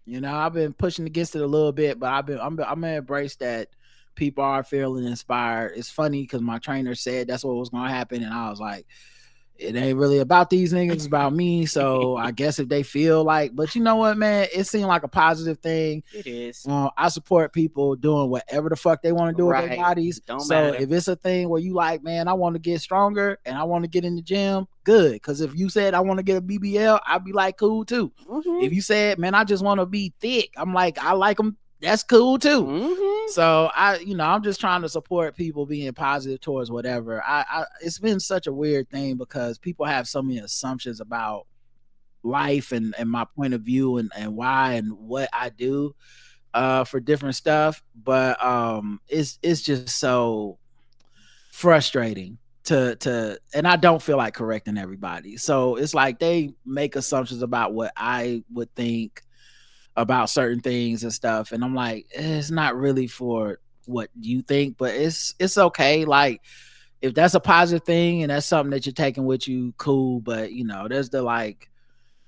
You know, I've been pushing against it a little bit, but I'm going to embrace that people are feeling inspired. It's funny because my trainer said that's what was going to happen. And I was like, it ain't really about these niggas, it's about me. So I guess if they feel like, but you know what, man, it seemed like a positive thing. It is. I support people doing whatever the fuck they want to do with their bodies. Don't so matter. if it's a thing where you like, man, I want to get stronger and I want to get in the gym, good. Because if you said I want to get a BBL, I'd be like, cool too. Mm-hmm. If you said, man, I just want to be thick, I'm like, I like them. That's cool too. Mm-hmm. So I'm just trying to support people being positive towards whatever. It's been such a weird thing because people have so many assumptions about life and my point of view and why and what I do for different stuff. But it's just so frustrating to and I don't feel like correcting everybody. So it's like they make assumptions about what I would think about certain things and stuff, and I'm like, it's not really for what you think, but it's okay. Like if that's a positive thing and that's something that you're taking with you, cool. But there's the like,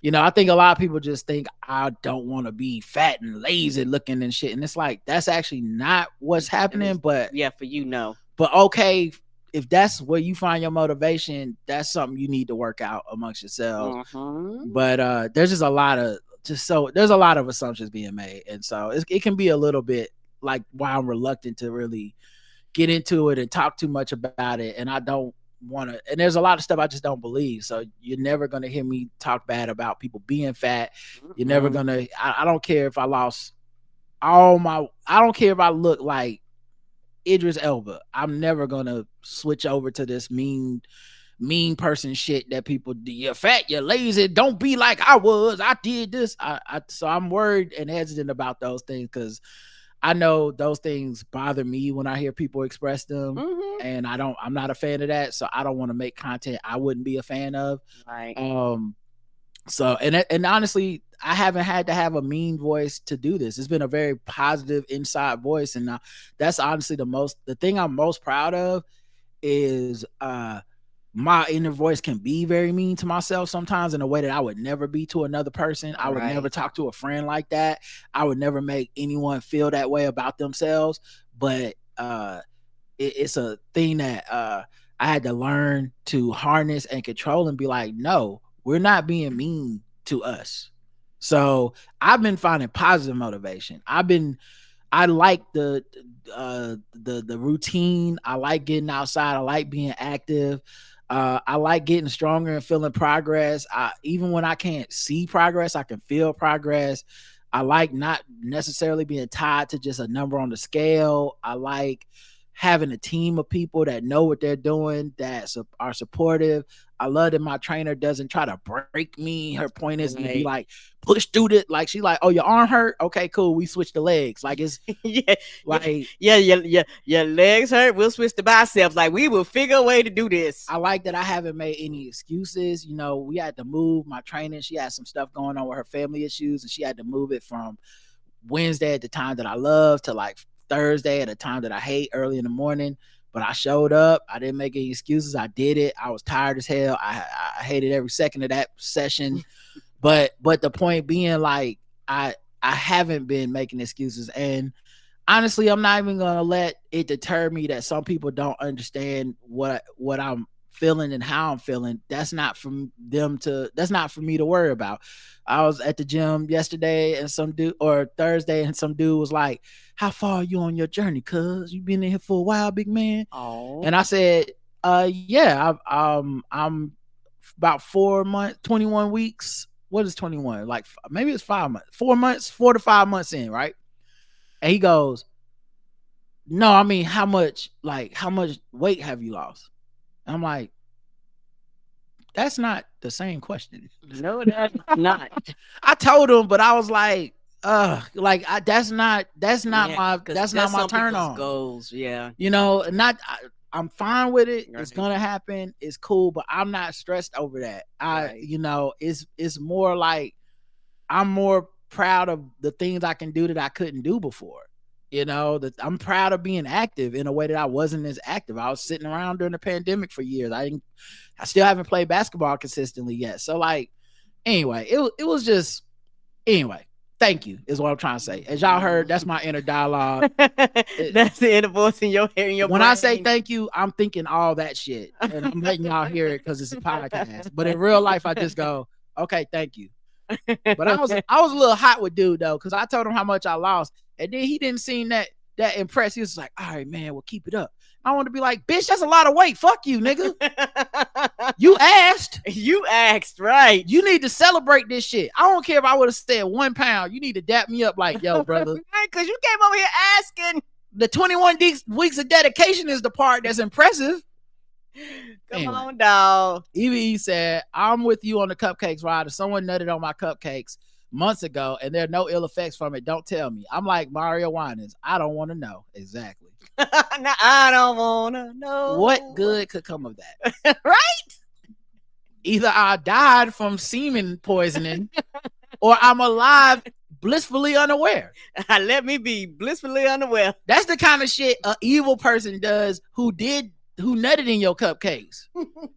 I think a lot of people just think I don't want to be fat and lazy looking and shit, and it's like that's actually not what's happening. But yeah, for you, no. But okay, if that's where you find your motivation, that's something you need to work out amongst yourselves. Mm-hmm. But there's just a lot of there's a lot of assumptions being made, and so it can be a little bit like why I'm reluctant to really get into it and talk too much about it, and I don't want to. And there's a lot of stuff I just don't believe. So you're never gonna hear me talk bad about people being fat. You're never gonna. I don't care if I lost all my. I don't care if I look like Idris Elba. I'm never gonna switch over to this mean person shit that people do. You're fat, you're lazy, don't be like I was, I did this. So I'm worried and hesitant about those things because I know those things bother me when I hear people express them. Mm-hmm. And I'm not a fan of that, so I don't want to make content I wouldn't be a fan of. Right. So and honestly, I haven't had to have a mean voice to do this. It's been a very positive inside voice, and that's honestly the thing I'm most proud of is my inner voice can be very mean to myself sometimes in a way that I would never be to another person. I would never talk to a friend like that. I would never make anyone feel that way about themselves. But it's a thing that I had to learn to harness and control and be like, no, we're not being mean to us. So I've been finding positive motivation. I like the routine. I like getting outside. I like being active. I like getting stronger and feeling progress. Even when I can't see progress, I can feel progress. I like not necessarily being tied to just a number on the scale. I like having a team of people that know what they're doing, that are supportive. I love that my trainer doesn't try to break me. Her point is to be like, push through it. Like she's like, oh, your arm hurt? Okay, cool. We switch the legs. Like it's your legs hurt. We'll switch the biceps. Like we will figure a way to do this. I like that I haven't made any excuses. We had to move my training. She had some stuff going on with her family issues, and she had to move it from Wednesday at the time that I love to like Thursday at a time that I hate early in the morning. But I showed up. I didn't make any excuses. I did it. I was tired as hell. I hated every second of that session. But the point being, like, I haven't been making excuses. And honestly, I'm not even gonna let it deter me that some people don't understand what I'm feeling and how I'm feeling. That's not for me to worry about. I was at the gym yesterday and Thursday, and some dude was like, how far are you on your journey? Cuz you been in here for a while, big man. Oh. And I said, yeah, I'm about 4 months, 21 weeks. What is 21? Like maybe it's 5 months, 4 months, 4 to 5 months in, right? And he goes, no, I mean, how much weight have you lost? And I'm like, that's not the same question. No, that's not. I told him, but I was like, that's not Yeah, my 'cause that's not that's my some turn people's on. goals. Yeah. I'm fine with it. It's Right. gonna happen. It's cool, but I'm not stressed over that. Right. It's more like I'm more proud of the things I can do that I couldn't do before. That I'm proud of being active in a way that I wasn't as active. I was sitting around during the pandemic for years. I still haven't played basketball consistently yet. So like, anyway, it was just anyway. Thank you is what I'm trying to say. As y'all heard, that's my inner dialogue. That's the inner voice in your head, in your When brain. I say thank you, I'm thinking all that shit, and I'm letting y'all hear it because it's a podcast. But in real life, I just go, okay, thank you. But I was a little hot with dude though, because I told him how much I lost, and then he didn't seem that impressed. He was like, all right, man, well, keep it up. I want to be like, bitch, that's a lot of weight. Fuck you, nigga. You asked. You asked, right? You need to celebrate this shit. I don't care if I would have said 1 pound. You need to dap me up like, yo, brother. Because you came over here asking. The 21 weeks of dedication is the part that's impressive. Come on, dog. EVE said, I'm with you on the cupcakes ride. If someone nutted on my cupcakes months ago and there are no ill effects from it, don't tell me. I'm like Mario Winans. I don't want to know. Exactly. Now, I don't want to know. What good could come of that? Right? Either I died from semen poisoning or I'm alive blissfully unaware. Let me be blissfully unaware. That's the kind of shit an evil person does who nutted in your cupcakes.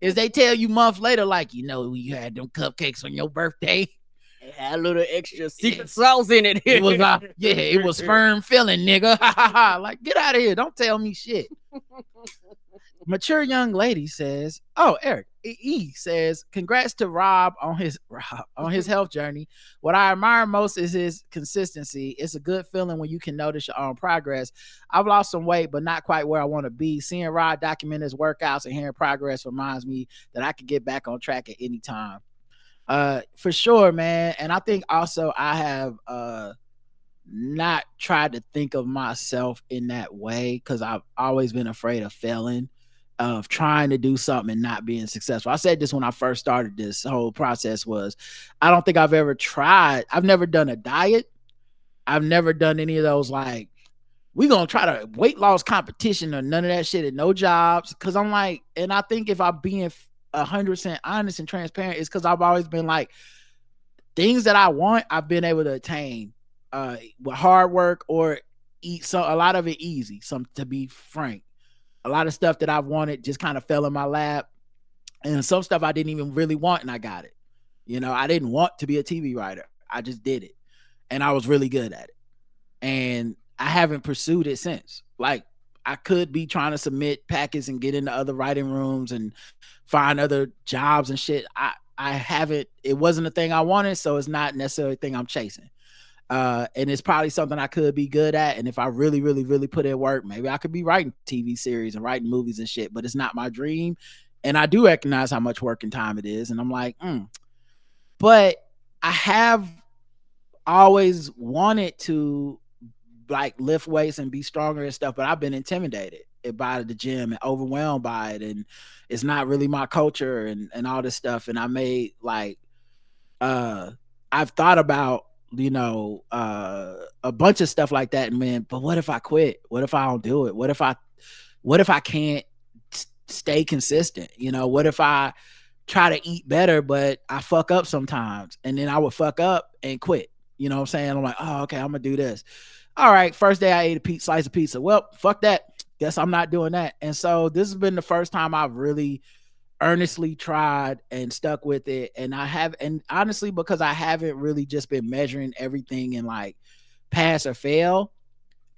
Is they tell you months later, like, you had them cupcakes on your birthday. It had a little extra secret sauce in it. It was it was sperm filling, nigga. Like, get out of here. Don't tell me shit. Mature young lady says, Eric E says, congrats to Rob on his health journey. What I admire most is his consistency. It's a good feeling when you can notice your own progress. I've lost some weight, but not quite where I want to be. Seeing Rob document his workouts and hearing progress reminds me that I can get back on track at any time. For sure, man. And I think also I have not tried to think of myself in that way because I've always been afraid of failing, of trying to do something and not being successful. I said this when I first started this whole process was, I don't think I've ever tried. I've never done a diet. I've never done any of those, like, we're going to try to weight loss competition or none of that shit and no jobs. Cause I'm like, and I think if I'm being 100% honest and transparent, it's because I've always been like, things that I want, I've been able to attain with hard work or eat. So a lot of it easy. To be frank, a lot of stuff that I've wanted just kind of fell in my lap, and some stuff I didn't even really want, and I got it. I didn't want to be a TV writer. I just did it, and I was really good at it, and I haven't pursued it since. Like, I could be trying to submit packets and get into other writing rooms and find other jobs and shit. I haven't. It wasn't a thing I wanted, so it's not necessarily a thing I'm chasing. And it's probably something I could be good at. And if I really, really, really put in work, maybe I could be writing TV series and writing movies and shit, but it's not my dream. And I do recognize how much work and time it is. And I'm like, but I have always wanted to like lift weights and be stronger and stuff, but I've been intimidated by the gym and overwhelmed by it. And it's not really my culture and all this stuff. And I made like, I've thought about, a bunch of stuff like that, man. But what if I quit? What if I don't do it? What if I can't stay consistent? What if I try to eat better, but I fuck up sometimes, and then I would fuck up and quit. You know what I'm saying? I'm like, oh, okay, I'm gonna do this. All right, first day I ate a slice of pizza. Well, fuck that. Guess I'm not doing that. And so this has been the first time I've really earnestly tried and stuck with it. And honestly, because I haven't really just been measuring everything in like pass or fail,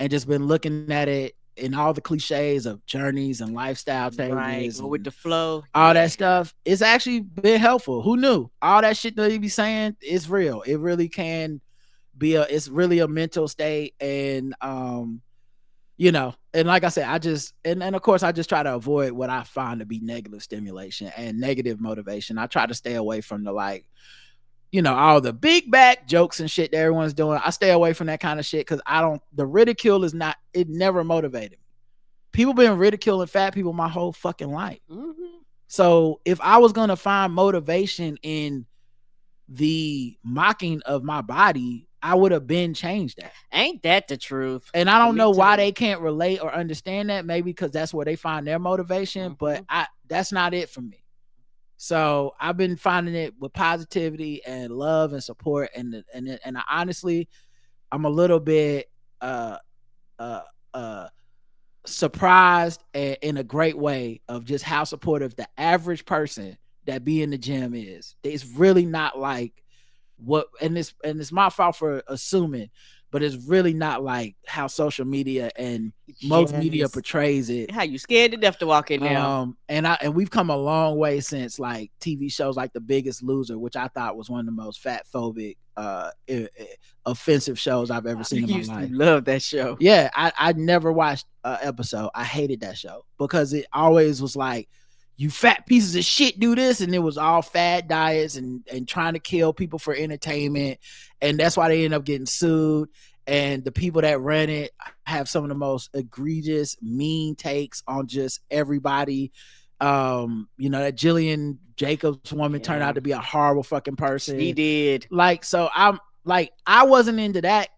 and just been looking at it in all the cliches of journeys and lifestyle changes, right, go with the flow, all that stuff. It's actually been helpful. Who knew? All that shit that you be saying is real. It really can be it's really a mental state. And and like I said, I just, and of course I just try to avoid what I find to be negative stimulation and negative motivation. I try to stay away from the like, all the big back jokes and shit that everyone's doing. I stay away from that kind of shit because the ridicule is not, it never motivated me. People been ridiculing fat people my whole fucking life. Mm-hmm. So if I was going to find motivation in the mocking of my body, I would have been changed that. Ain't that the truth? And I don't Me know why too. they can't relate or understand that. Maybe because that's where they find their motivation, but that's not it for me. So I've been finding it with positivity and love and support, and I honestly, I'm a little bit surprised in a great way of just how supportive the average person that be in the gym is. It's really not like what, and it's my fault for assuming, but it's really not like how social media and most media portrays it. How you scared to death to walk in there. And we've come a long way since like TV shows like The Biggest Loser, which I thought was one of the most fat phobic offensive shows I've ever seen in my life. Love that show. Yeah, I never watched an episode. I hated that show because it always was like, you fat pieces of shit do this, and it was all fad diets and trying to kill people for entertainment, and that's why they end up getting sued. And the people that run it have some of the most egregious, mean takes on just everybody. That Jillian Jacobs woman turned out to be a horrible fucking person. He did. Like, so I'm like, I wasn't into that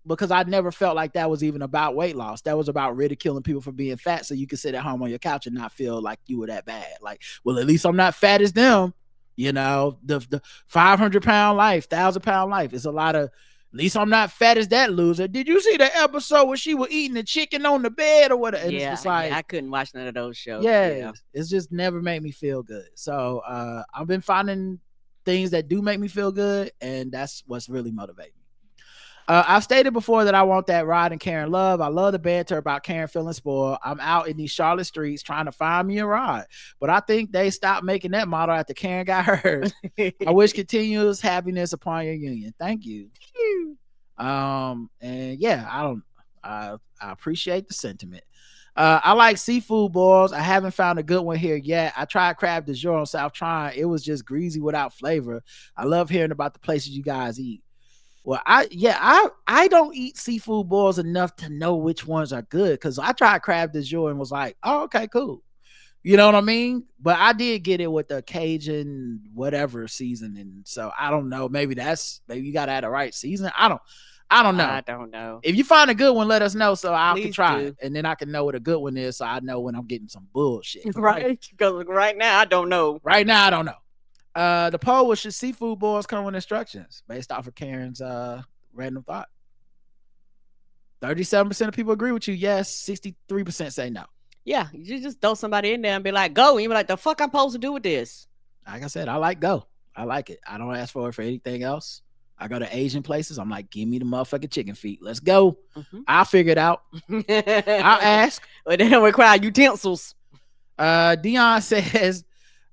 because I never felt like that was even about weight loss. That was about ridiculing people for being fat so you could sit at home on your couch and not feel like you were that bad. Like, well, at least I'm not fat as them. The 500-pound life, 1,000-pound life. It's a lot of, at least I'm not fat as that loser. Did you see the episode where she was eating the chicken on the bed or whatever? And it's just like, I couldn't watch none of those shows. Yeah, it's just never made me feel good. So I've been finding things that do make me feel good, and that's what's really motivating me. I've stated before that I want that Rod and Karen love. I love the banter about Karen feeling spoiled. I'm out in these Charlotte streets trying to find me a Rod, but I think they stopped making that model after Karen got hers. I wish continuous happiness upon your union. Thank you. And yeah, I appreciate the sentiment. I like seafood boils. I haven't found a good one here yet. I tried crab de jour on South Tryon. It was just greasy without flavor. I love hearing about the places you guys eat. Well, I don't eat seafood boils enough to know which ones are good, because I tried crab de jour and was like, oh, okay, cool. You know what I mean? But I did get it with the Cajun whatever seasoning. So I don't know. Maybe you gotta add the right season. I don't know. I don't know. If you find a good one, let us know so I can try do. it. And then I can know what a good one is so I know when I'm getting some bullshit. Right. Because right now I don't know. Right now I don't know. The poll was, should seafood boils come with instructions, based off of Karen's random thought. 37% of people agree with you. Yes. 63% say no. Yeah. You just throw somebody in there and be like, go. And you be like, the fuck I'm supposed to do with this? Like I said, I like go. I like it. I don't ask for it for anything else. I go to Asian places. I'm like, give me the motherfucking chicken feet. Let's go. Mm-hmm. I'll figure it out. I'll ask. But they don't require utensils. Dion says,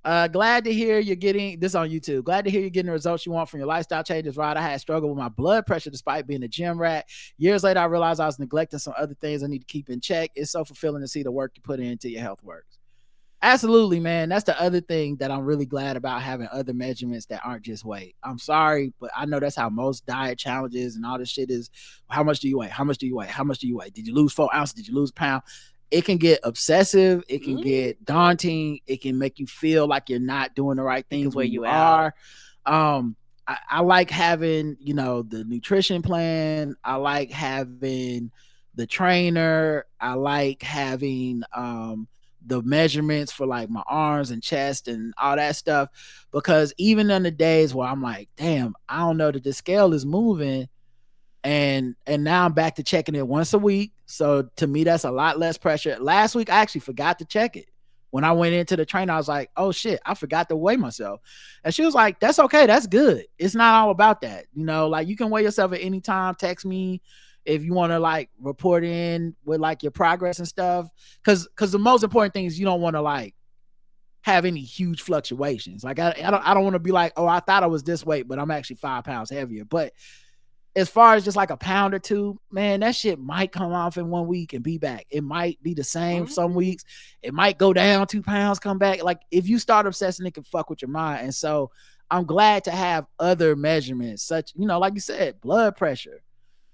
glad to hear you're getting this on YouTube. Glad to hear you're getting the results you want from your lifestyle changes. Right, I had struggled with my blood pressure despite being a gym rat. Years later, I realized I was neglecting some other things I need to keep in check. It's so fulfilling to see the work you put into your health works. Absolutely, man. That's the other thing that I'm really glad about, having other measurements that aren't just weight. I'm sorry, but I know that's how most diet challenges and all this shit is. How much do you weigh? How much do you weigh? How much do you weigh? Did you lose 4 ounces? Did you lose a pound? It can get obsessive. It can get daunting. It can make you feel like you're not doing the right things where you are. I like having, the nutrition plan. I like having the trainer. I like having the measurements for like my arms and chest and all that stuff, because even on the days where I'm like, damn, I don't know that the scale is moving, and now I'm back to checking it once a week. So to me, that's a lot less pressure. Last week, I actually forgot to check it. When I went into the trainer, I was like, oh shit, I forgot to weigh myself. And she was like, that's okay. That's good. It's not all about that. Like, you can weigh yourself at any time. Text me if you want to like report in with like your progress and stuff. Cause the most important thing is you don't want to like have any huge fluctuations. Like I don't want to be like, oh, I thought I was this weight, but I'm actually 5 pounds heavier. But as far as just like a pound or two, man, that shit might come off in 1 week and be back. It might be the same some weeks. It might go down 2 pounds, come back. Like, if you start obsessing, it can fuck with your mind. And so I'm glad to have other measurements, such, like you said, blood pressure.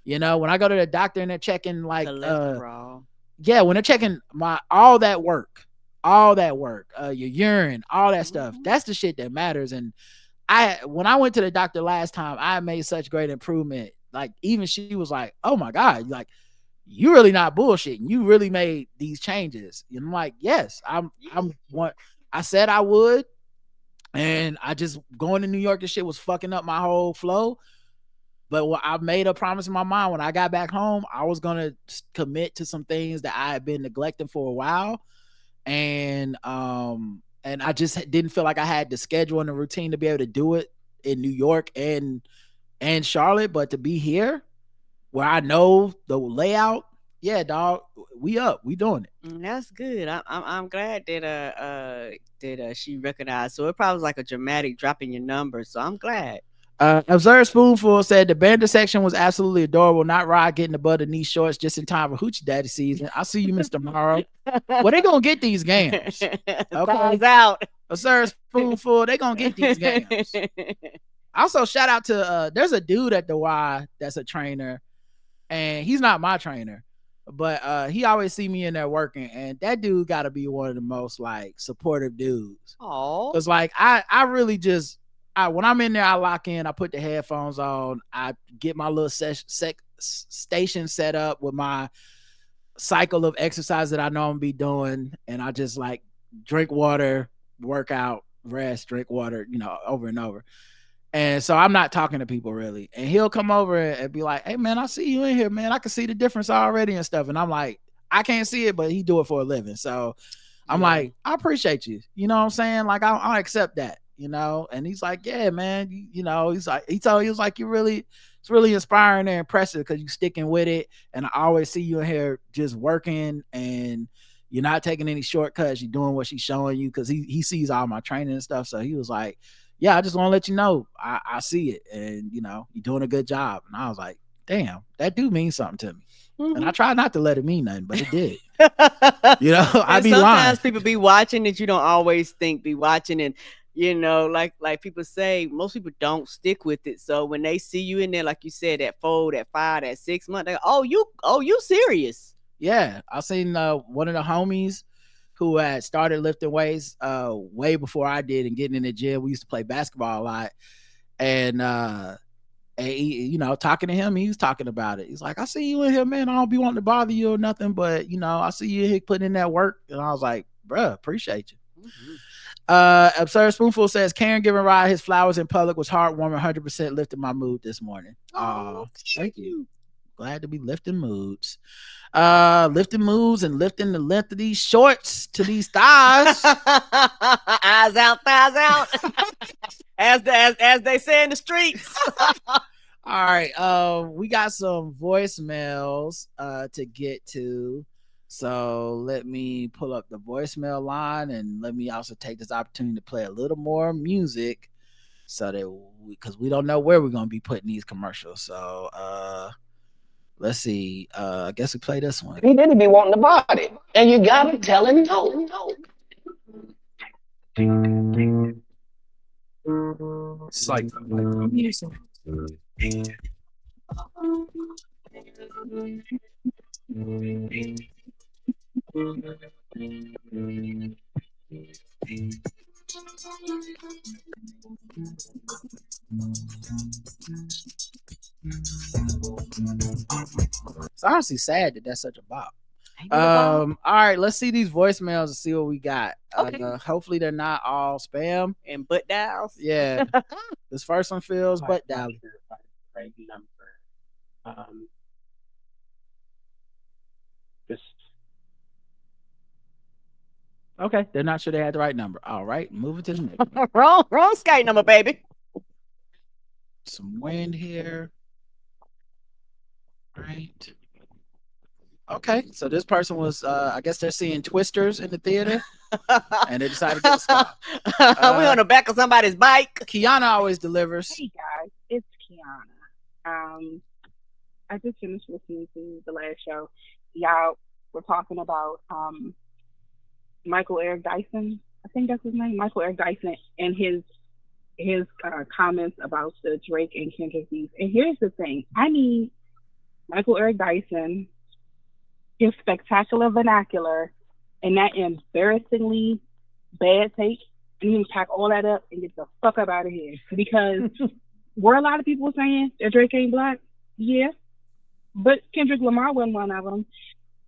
When I go to the doctor and they're checking like cholesterol. When they're checking all that work, your urine, all that stuff, that's the shit that matters. And when I went to the doctor last time, I made such great improvement. Like, even she was like, oh my God, like, you really not bullshitting. You really made these changes. And I'm like, yes, I'm what I said I would. And I just going to New York, this shit was fucking up my whole flow. But I made a promise in my mind when I got back home, I was going to commit to some things that I had been neglecting for a while. And I just didn't feel like I had the schedule and the routine to be able to do it in New York and Charlotte, but to be here where I know the layout, yeah, dog, we doing it. That's good. I'm glad that she recognized. So it probably was like a dramatic drop in your numbers. So I'm glad. Observe Spoonful said the Bandit section was absolutely adorable. Not Rod getting the butt of knee shorts just in time for Hoochie Daddy season. I'll see you, Mr. Morrow. Well, they gonna get these games. Okay, out. Observe Spoonful, they gonna get these games. Also, shout out to there's a dude at the Y that's a trainer, and he's not my trainer, but he always see me in there working, and that dude got to be one of the most like supportive dudes. Oh, because like I really just. When I'm in there, I lock in, I put the headphones on, I get my little station set up with my cycle of exercise that I know I'm gonna be doing, and I just like drink water, work out, rest, drink water, over and over. And so I'm not talking to people really. And he'll come over and be like, hey man, I see you in here, man. I can see the difference already and stuff. And I'm like, I can't see it, but he do it for a living. So I'm like, I appreciate you. You know what I'm saying? Like, I accept that. And he's like, yeah, man, he's like, he was like, it's really inspiring and impressive because you're sticking with it. And I always see you in here just working and you're not taking any shortcuts. You're doing what she's showing you because he sees all my training and stuff. So he was like, yeah, I just want to let you know, I see it. And, you're doing a good job. And I was like, damn, that do mean something to me. Mm-hmm. And I try not to let it mean nothing, but it did. I be sometimes lying. People be watching that you don't always think be watching, and like people say, most people don't stick with it. So when they see you in there, like you said, that 4, that 5, that 6 month, they go, you serious? Yeah, I seen one of the homies who had started lifting weights way before I did and getting in the gym. We used to play basketball a lot, and he, talking to him, he was talking about it. He's like, I see you in here, man. I don't be wanting to bother you or nothing, but I see you here putting in that work. And I was like, bruh, appreciate you. Mm-hmm. Absurd Spoonful says Karen giving Rod his flowers in public was heartwarming, 100% lifted my mood this morning. Oh, thank you. Glad to be lifting moods. Lifting moods and lifting the length of these shorts to these thighs. Eyes out, thighs out. as they say in the streets. All right. We got some voicemails to get to. So let me pull up the voicemail line, and let me also take this opportunity to play a little more music so that because we don't know where we're going to be putting these commercials. So let's see. I guess we play this one. He didn't be wanting to body, and you got to tell him no. Psych. It's honestly sad that that's such a bop. All right, let's see these voicemails and see what we got. Okay. Hopefully they're not all spam and butt dials. Yeah. This first one feels butt dial. Right number. Just okay. They're not sure they had the right number. All right, moving to the next. wrong Skype number, baby. Some wind here. All right. Okay, so this person was, I guess they're seeing Twisters in the theater, and they decided to get a spot. We on the back of somebody's bike. Kiana always delivers. Hey guys, it's Kiana. I just finished listening to the last show. Y'all were talking about Michael Eric Dyson. I think that's his name, Michael Eric Dyson, and his his comments about the Drake and Kendrick beef. And here's the thing: I need Michael Eric Dyson, his spectacular vernacular, and that embarrassingly bad take, and you can pack all that up and get the fuck up out of here. Because were a lot of people saying that Drake ain't black? Yeah, but Kendrick Lamar wasn't one of them.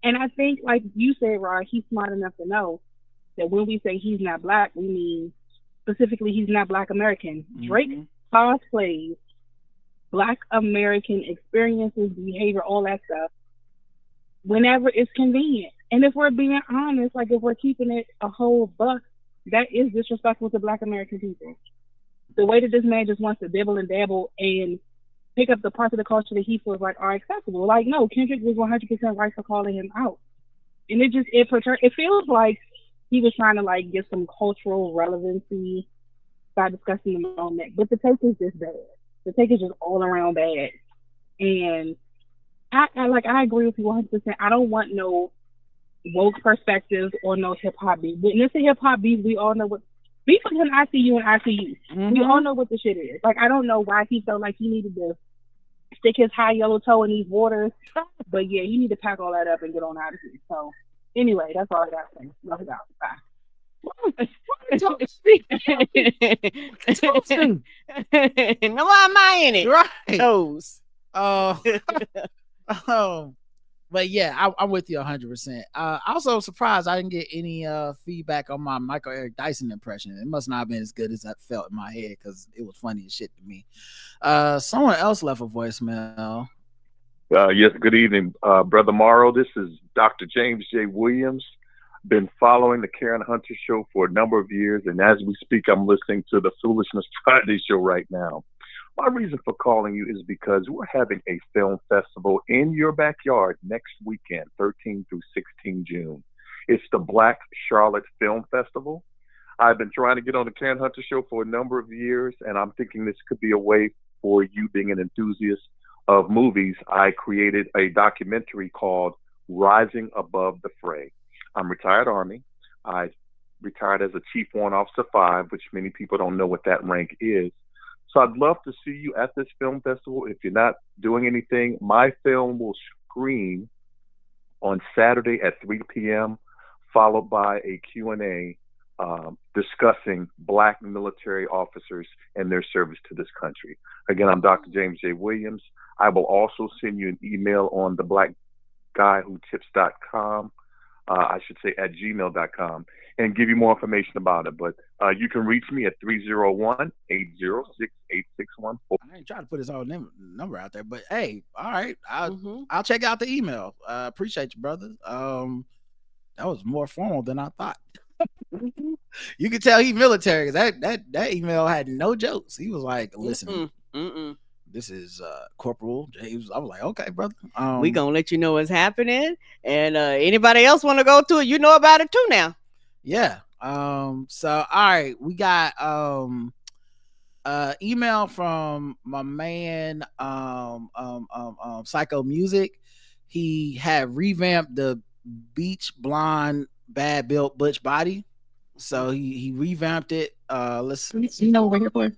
And I think, like you said, Rod, he's smart enough to know that when we say he's not black, we mean specifically he's not black American. Drake cosplays black American experiences, behavior, all that stuff whenever it's convenient. And if we're being honest, like if we're keeping it a whole buck, that is disrespectful to black American people. The way that this man just wants to dibble and dabble and pick up the parts of the culture that he feels like are acceptable. Like, no, Kendrick was 100% right for calling him out. And it feels like he was trying to like get some cultural relevancy by discussing the moment. But the take is just bad. The take is just all around bad. And I agree with you 100%. I don't want no woke perspectives or no hip hop beef. When it's a hip hop beef, we all know what beef between ICU and ICU. We all know what the shit is. Like, I don't know why he felt like he needed to stick his high yellow toe in these waters. But yeah, you need to pack all that up and get on out of here. So anyway, that's all I got to say. Love it out. Bye. No, why am I in it? Right. Toes. But yeah, I'm with you 100%. Also surprised I didn't get any feedback on my Michael Eric Dyson impression. It must not have been as good as I felt in my head because it was funny as shit to me. Someone else left a voicemail. Yes, good evening, Brother Morrow. This is Dr. James J. Williams. Been following the Karen Hunter show for a number of years, and as we speak, I'm listening to the Foolishness Friday show right now. My reason for calling you is because we're having a film festival in your backyard next weekend, 13 through 16 June. It's the Black Charlotte Film Festival. I've been trying to get on the Karen Hunter show for a number of years, and I'm thinking this could be a way for you, being an enthusiast of movies. I created a documentary called Rising Above the Fray. I'm retired Army. I retired as a Chief Warrant Officer 5, which many people don't know what that rank is. So I'd love to see you at this film festival. If you're not doing anything, my film will screen on Saturday at 3 p.m., followed by a Q&A discussing Black military officers and their service to this country. Again, I'm Dr. James J. Williams. I will also send you an email on theblackguywhotips.com. I should say at gmail.com, and give you more information about it. But you can reach me at 301-806-8614. I ain't trying to put his whole number out there, but hey, all right, I'll check out the email. Appreciate you, brother. That was more formal than I thought. You can tell he's military. That email had no jokes. He was like, listen, this is Corporal James. I was like, okay, brother. We gonna let you know what's happening, and anybody else want to go to it, you know about it too now. Yeah. So all right, we got email from my man Psycho Music. He had revamped the beach blonde bad built butch body, so he revamped it. Let's You know what we're here for?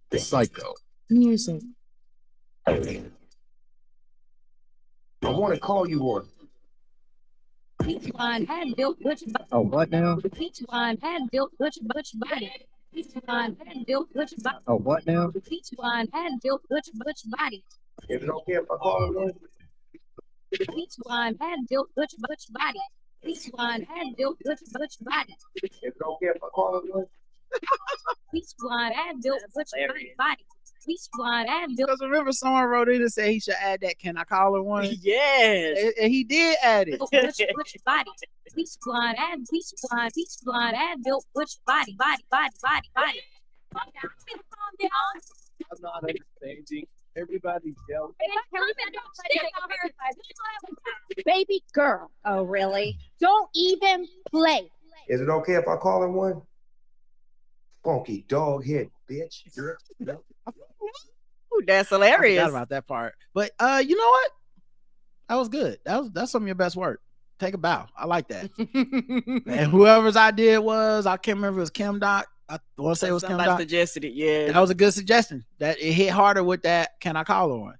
The Psycho Music. I want to call you one. Peach wine had built butch body. Oh, what now? Peach wine had built butch body. Peach wine had built butch body. Oh, what now? Peach wine had built butch body. Is it okay if I call it one? Peach wine had built butch body. Peach wine had built butch body. Is it okay if I call it one? Peach wine had built butch body. Peach wine had built. Because remember, someone wrote in and said he should add that. Can I call her one? Yes, and he did add it. Butch body. Peach wine had built butch body. Calm down. I'm not understanding. Everybody's yelling. Baby girl. Oh, really? Don't even play. Is it okay if I call her one? Funky dog head, bitch. Ooh, that's I hilarious. forgot about that part. But you know what? That was good. That's some of your best work. Take a bow. I like that. And whoever's idea it was, I can't remember if it was Kim Doc I want to say it was Kim Somebody Dot. suggested it. Yeah, That was a good suggestion. That it hit harder with that. Can I call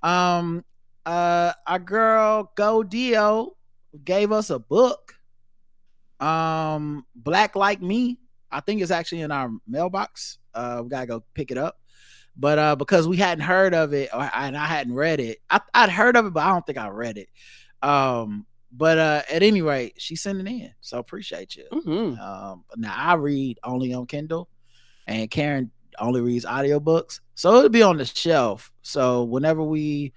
on? Our girl Go Dio gave us a book. Black Like Me. I think it's actually in our mailbox. We gotta go pick it up. But because we hadn't heard of it, and I hadn't read it, I'd heard of it, but I don't think I read it. But at any rate, she sent it in, so appreciate you. Now I read only on Kindle, and Karen only reads audiobooks, so it'll be on the shelf. So whenever we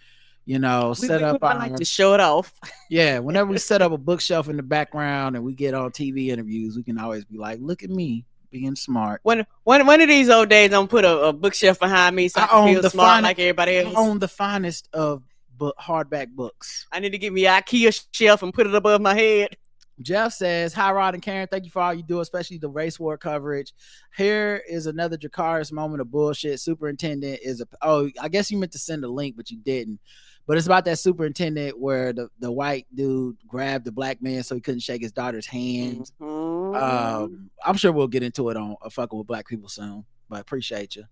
set up I like to show it off. Yeah, whenever we set up a bookshelf in the background and we get on TV interviews, we can always be like, look at me being smart. One of these old days, I'm put a bookshelf behind me so I can feel smart like everybody else. I own the finest of hardback books. I need to get me an IKEA shelf and put it above my head. Jeff says, hi, Rod and Karen. Thank you for all you do, especially the race war coverage. Here is another Dracarys moment of bullshit. Superintendent is I guess you meant to send a link, but you didn't. But it's about that superintendent where the white dude grabbed the black man so he couldn't shake his daughter's hands. I'm sure we'll get into it on Fucking with Black People soon, but appreciate you.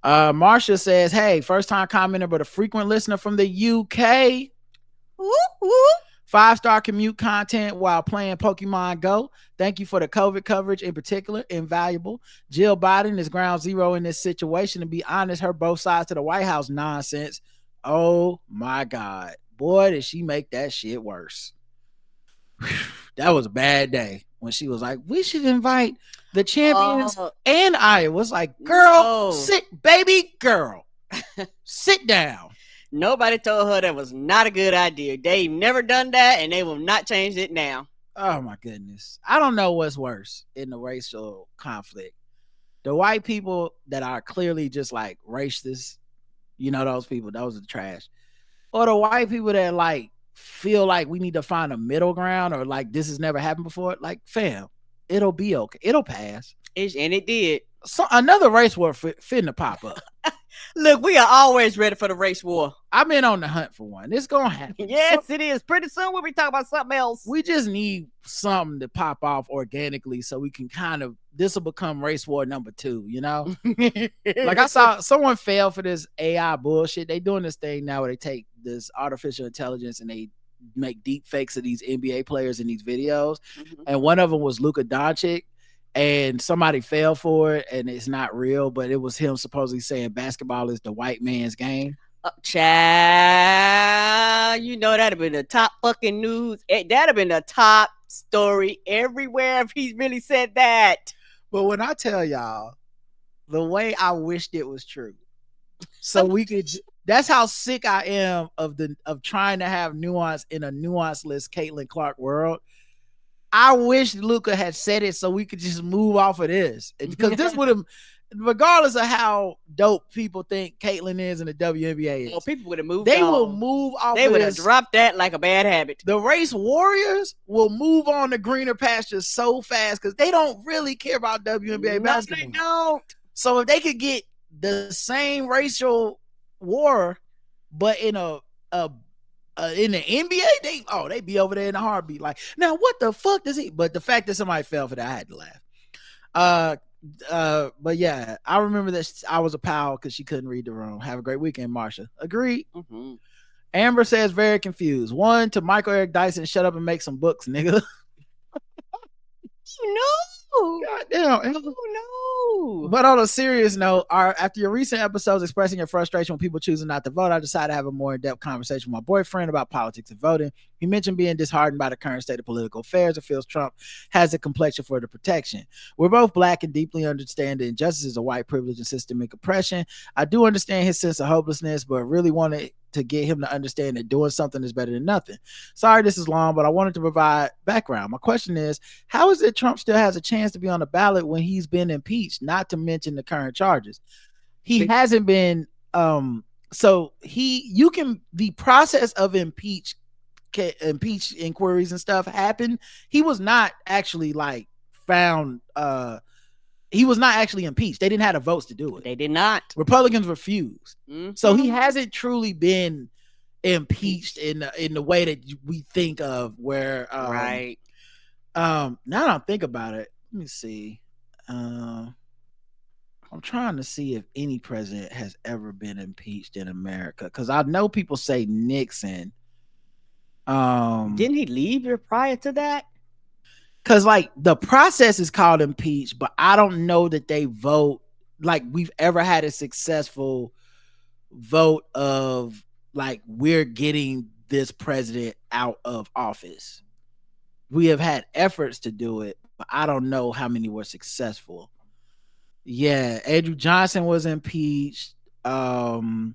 Marsha says, hey, first time commenter, but a frequent listener from the UK. 5-star commute content while playing Pokemon Go. Thank you for the COVID coverage in particular. Invaluable. Jill Biden is ground zero in this situation. To be honest, her both sides to the White House nonsense. Oh my God. Boy, did she make that shit worse. That was a bad day when she was like, we should invite the champions and Iowa. Was like, girl, sit, baby girl. Sit down. Nobody told her that was not a good idea. They've never done that, and they will not change it now. Oh my goodness. I don't know what's worse in the racial conflict. The white people that are clearly just like racist, those people, those are the trash. Or the white people that like feel like we need to find a middle ground, or like this has never happened before. Like, fam, it'll be okay. It'll pass. And it did. So another race war finna pop up. Look, we are always ready for the race war. I've been on the hunt for one. It's gonna happen. Yes, it is. Pretty soon we'll be talking about something else. We just need something to pop off organically so we can this will become race war number 2, Like I saw someone fail for this AI bullshit. They doing this thing now where they take this artificial intelligence and they make deep fakes of these NBA players in these videos. And one of them was Luka Doncic. And somebody fell for it, and it's not real, but it was him supposedly saying basketball is the white man's game. Child, that'd have been the top fucking news. That'd have been the top story everywhere if he really said that. But when I tell y'all, the way I wished it was true, so we could. That's how sick I am of trying to have nuance in a nuanceless Caitlin Clark world. I wish Luka had said it so we could just move off of this, because this would have, regardless of how dope people think Caitlyn is and the WNBA is, people would have moved. They will move off. They would have dropped that like a bad habit. The race warriors will move on to greener pastures so fast because they don't really care about WNBA basketball. They don't. So if they could get the same racial war, but in in the NBA, they'd be over there in a heartbeat. Like, now what the fuck does he? But the fact that somebody fell for that, I had to laugh. But yeah, I remember that I was a pal because she couldn't read the room. Have a great weekend, Marsha. Agreed. Amber says very confused. 1 to Michael Eric Dyson, shut up and make some books, nigga. Goddamn. No. But on a serious note, after your recent episodes expressing your frustration when people choosing not to vote, I decided to have a more in-depth conversation with my boyfriend about politics and voting. He mentioned being disheartened by the current state of political affairs and feels Trump has a complexion for the protection. We're both black and deeply understand the injustices of white privilege and systemic oppression. I do understand his sense of hopelessness, but really wanted to get him to understand that doing something is better than nothing. Sorry this is long, but I wanted to provide background. My question is, how is it Trump still has a chance to be on the ballot when he's been impeached, not to mention the current charges? He hasn't been, the process of impeach inquiries and stuff happened. He was not actually found, he was not actually impeached. They didn't have the votes to do it. They did not. Republicans refused. So he hasn't truly been impeached in the way that we think of, where right. Now that I think about it, let me see. I'm trying to see if any president has ever been impeached in America, because I know people say Nixon. Didn't he leave here prior to that? Because like the process is called impeach, but I don't know that they vote like we've ever had a successful vote of like we're getting this president out of office. We have had efforts to do it, but I don't know how many were successful. Yeah, Andrew Johnson was impeached. Let's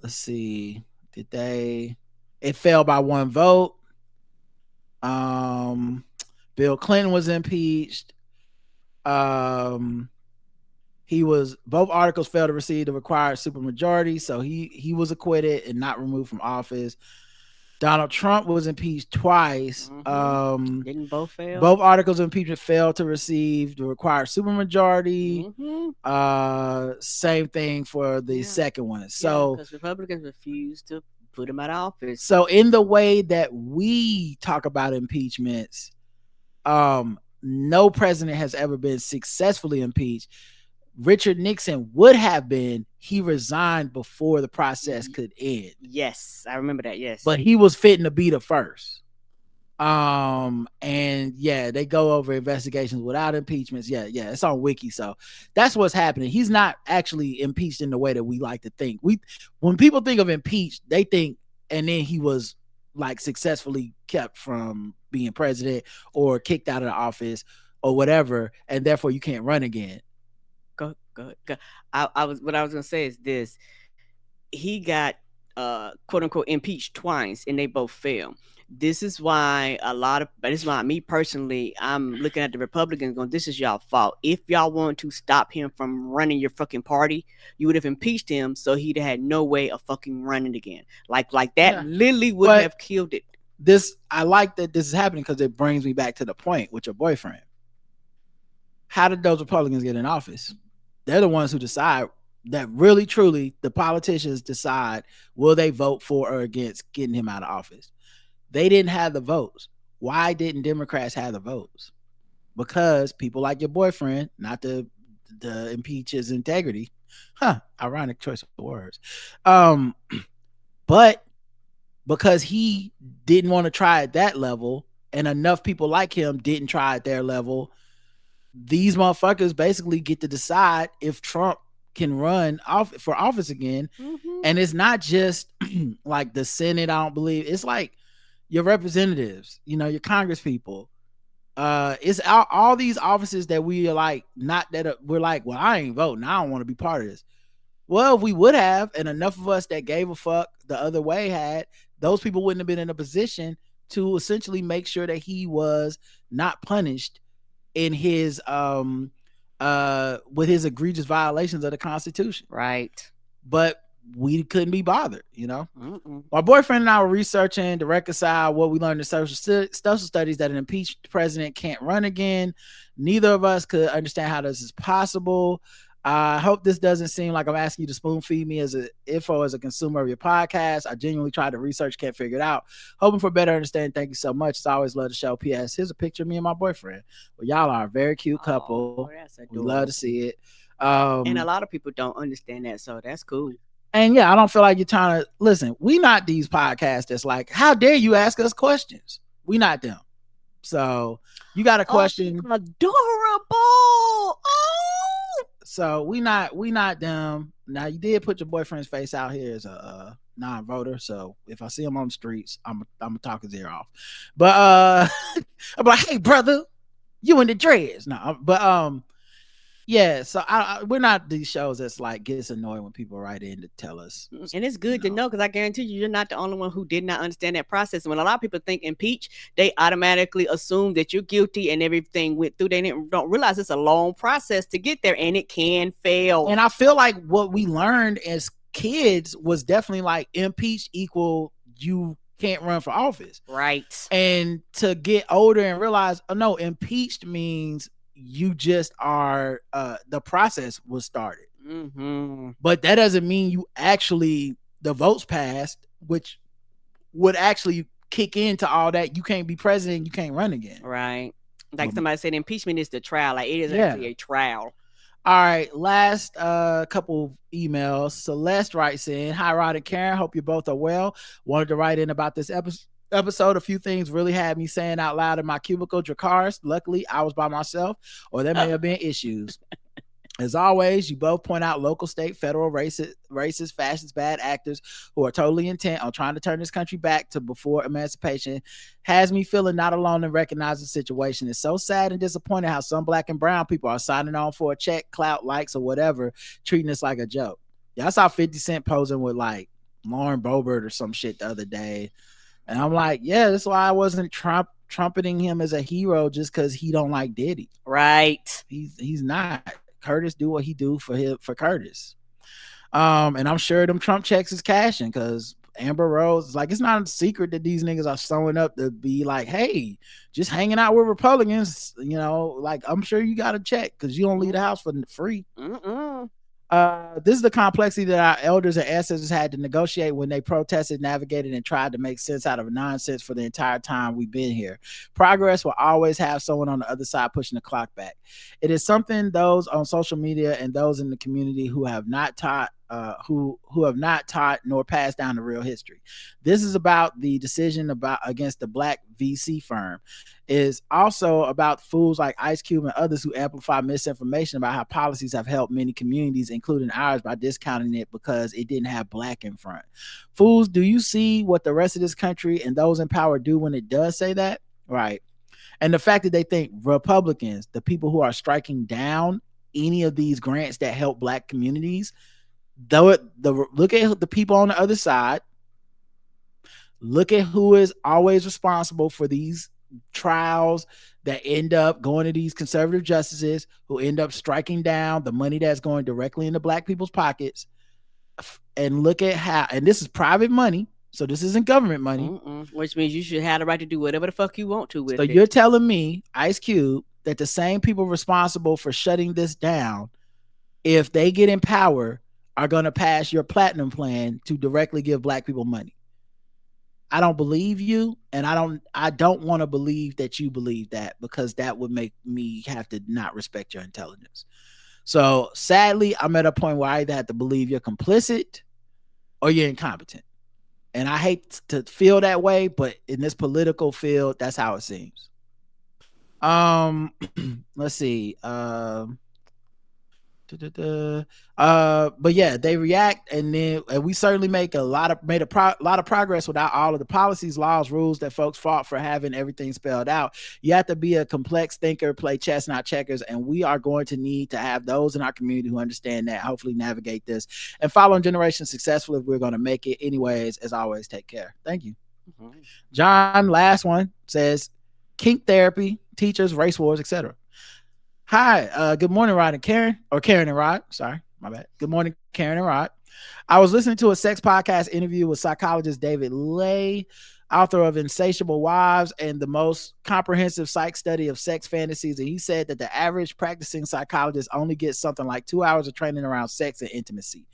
see. Did they? It fell by one vote. Bill Clinton was impeached. He was both articles failed to receive the required supermajority, so he was acquitted and not removed from office. Donald Trump was impeached twice. Didn't both fail? Both articles of impeachment failed to receive the required supermajority. Same thing for the second one. So because Republicans refused to put him out of office. So in the way that we talk about impeachments, no president has ever been successfully impeached. Richard Nixon would have been. He resigned before the process could end. Yes, I remember that. Yes, but he was fitting to be the first. And yeah, they go over investigations without impeachments. Yeah, it's on Wiki. So that's what's happening. He's not actually impeached in the way that we like to think. When people think of impeached, they think, and then he was like successfully kept from being president or kicked out of the office or whatever, and therefore you can't run again. Go. What I was gonna say is this: he got quote unquote impeached twice, and they both failed. This is why me personally, I'm looking at the Republicans going, this is y'all fault. If y'all want to stop him from running your fucking party, you would have impeached him so he'd had no way of fucking running again. Like that literally would have killed it. I like that this is happening because it brings me back to the point with your boyfriend. How did those Republicans get in office? They're the ones who decide that really, truly, the politicians decide, will they vote for or against getting him out of office? They didn't have the votes. Why didn't Democrats have the votes? Because people like your boyfriend, not to impeach his integrity. Ironic choice of words. But because he didn't want to try at that level, and enough people like him didn't try at their level, these motherfuckers basically get to decide if Trump can run for office again. And it's not just like the Senate, I don't believe. It's like your representatives, your Congress people. It's all these offices that we are like, we're like, well, I ain't voting. I don't want to be part of this. Well, if we would have, and enough of us that gave a fuck the other way had, those people wouldn't have been in a position to essentially make sure that he was not punished in his with his egregious violations of the Constitution. Right. But we couldn't be bothered, My boyfriend and I were researching to reconcile what we learned in social studies that an impeached president can't run again. Neither of us could understand how this is possible. I hope this doesn't seem like I'm asking you to spoon feed me as a consumer of your podcast. I genuinely tried to research, can't figure it out. Hoping for better understanding. Thank you so much. It's always love the show. P.S. Here's a picture of me and my boyfriend. Well, y'all are a very cute couple. We love to see it. And a lot of people don't understand that, so that's cool. And yeah, I don't feel like you're trying to listen. We not these podcasts that's like, how dare you ask us questions? We not them. So you got a question. Adorable. So we not them. Now you did put your boyfriend's face out here as a non-voter. So if I see him on the streets, I'm gonna talk his ear off. But I'm like, hey brother, you in the dreads? No, but yeah, so we're not these shows that's like gets annoyed when people write in to tell us. And it's good to know because I guarantee you're not the only one who did not understand that process. When a lot of people think impeach, they automatically assume that you're guilty and everything went through. They don't realize it's a long process to get there and it can fail. And I feel like what we learned as kids was definitely like impeach equal you can't run for office. Right. And to get older and realize, oh no, impeached means you just are the process was started. But that doesn't mean you actually the votes passed, which would actually kick into all that. You can't be president, you can't run again. Right. Like somebody said, impeachment is the trial. Like it is Yeah. actually a trial. All right, last couple emails. Celeste writes in, "Hi Rod and Karen, hope you both are well. Wanted to write in about this episode. A few things really had me saying out loud in my cubicle. Dracarys. Luckily, I was by myself, or there may have been issues. As always, you both point out local, state, federal, racist, fascist, bad actors who are totally intent on trying to turn this country back to before emancipation. Has me feeling not alone and recognize the situation. It's so sad and disappointing how some black and brown people are signing on for a check, clout, likes, or whatever, treating us like a joke. Yeah, I saw 50 Cent posing with like Lauren Boebert or some shit the other day. And I'm like, yeah, that's why I wasn't trumpeting him as a hero just because he don't like Diddy. Right. He's not. Curtis do what he do for Curtis. And I'm sure them Trump checks is cashing because Amber Rose, like, it's not a secret that these niggas are showing up to be like, hey, just hanging out with Republicans, you know, like, I'm sure you got to check because you don't leave the house for free. This is the complexity that our elders and ancestors had to negotiate when they protested, navigated, and tried to make sense out of nonsense for the entire time we've been here. Progress will always have someone on the other side pushing the clock back. It is something those on social media and those in the community who have not taught who have not taught nor passed down the real history. This is about the decision against the black VC firm. Is also about fools like Ice Cube and others who amplify misinformation about how policies have helped many communities, including ours, by discounting it because it didn't have black in front. Fools, do you see what the rest of this country and those in power do when it does say that? Right. And the fact that they think Republicans, the people who are striking down any of these grants that help black communities, look at the people on the other side. Look at who is always responsible for these trials that end up going to these conservative justices who end up striking down the money that's going directly into black people's pockets. And look at how, and this is private money, so this isn't government money. Which means you should have the right to do whatever the fuck you want to with so it. So you're telling me, Ice Cube, that the same people responsible for shutting this down, if they get in power, are going to pass your platinum plan to directly give black people money? I don't believe you, and I don't want to believe that you believe that, because that would make me have to not respect your intelligence. So sadly, I'm at a point where I either have to believe you're complicit or you're incompetent. And I hate to feel that way, but in this political field, that's how it seems. Let's see. But yeah, they react, and then we certainly made a lot of progress without all of the policies, laws, rules that folks fought for having everything spelled out. You have to be a complex thinker, play chess, not checkers, and we are going to need to have those in our community who understand that, hopefully navigate this and follow generations successfully if we're going to make it. Anyways, as always, take care. Thank you. John, last one, says kink therapy, teachers, race wars, etc. Hi, good morning, Rod and Karen, or Karen and Rod. Sorry, my bad. Good morning, Karen and Rod. I was listening to a sex podcast interview with psychologist David Lay, author of Insatiable Wives and the most comprehensive psych study of sex fantasies. And he said that the average practicing psychologist only gets something like 2 hours of training around sex and intimacy.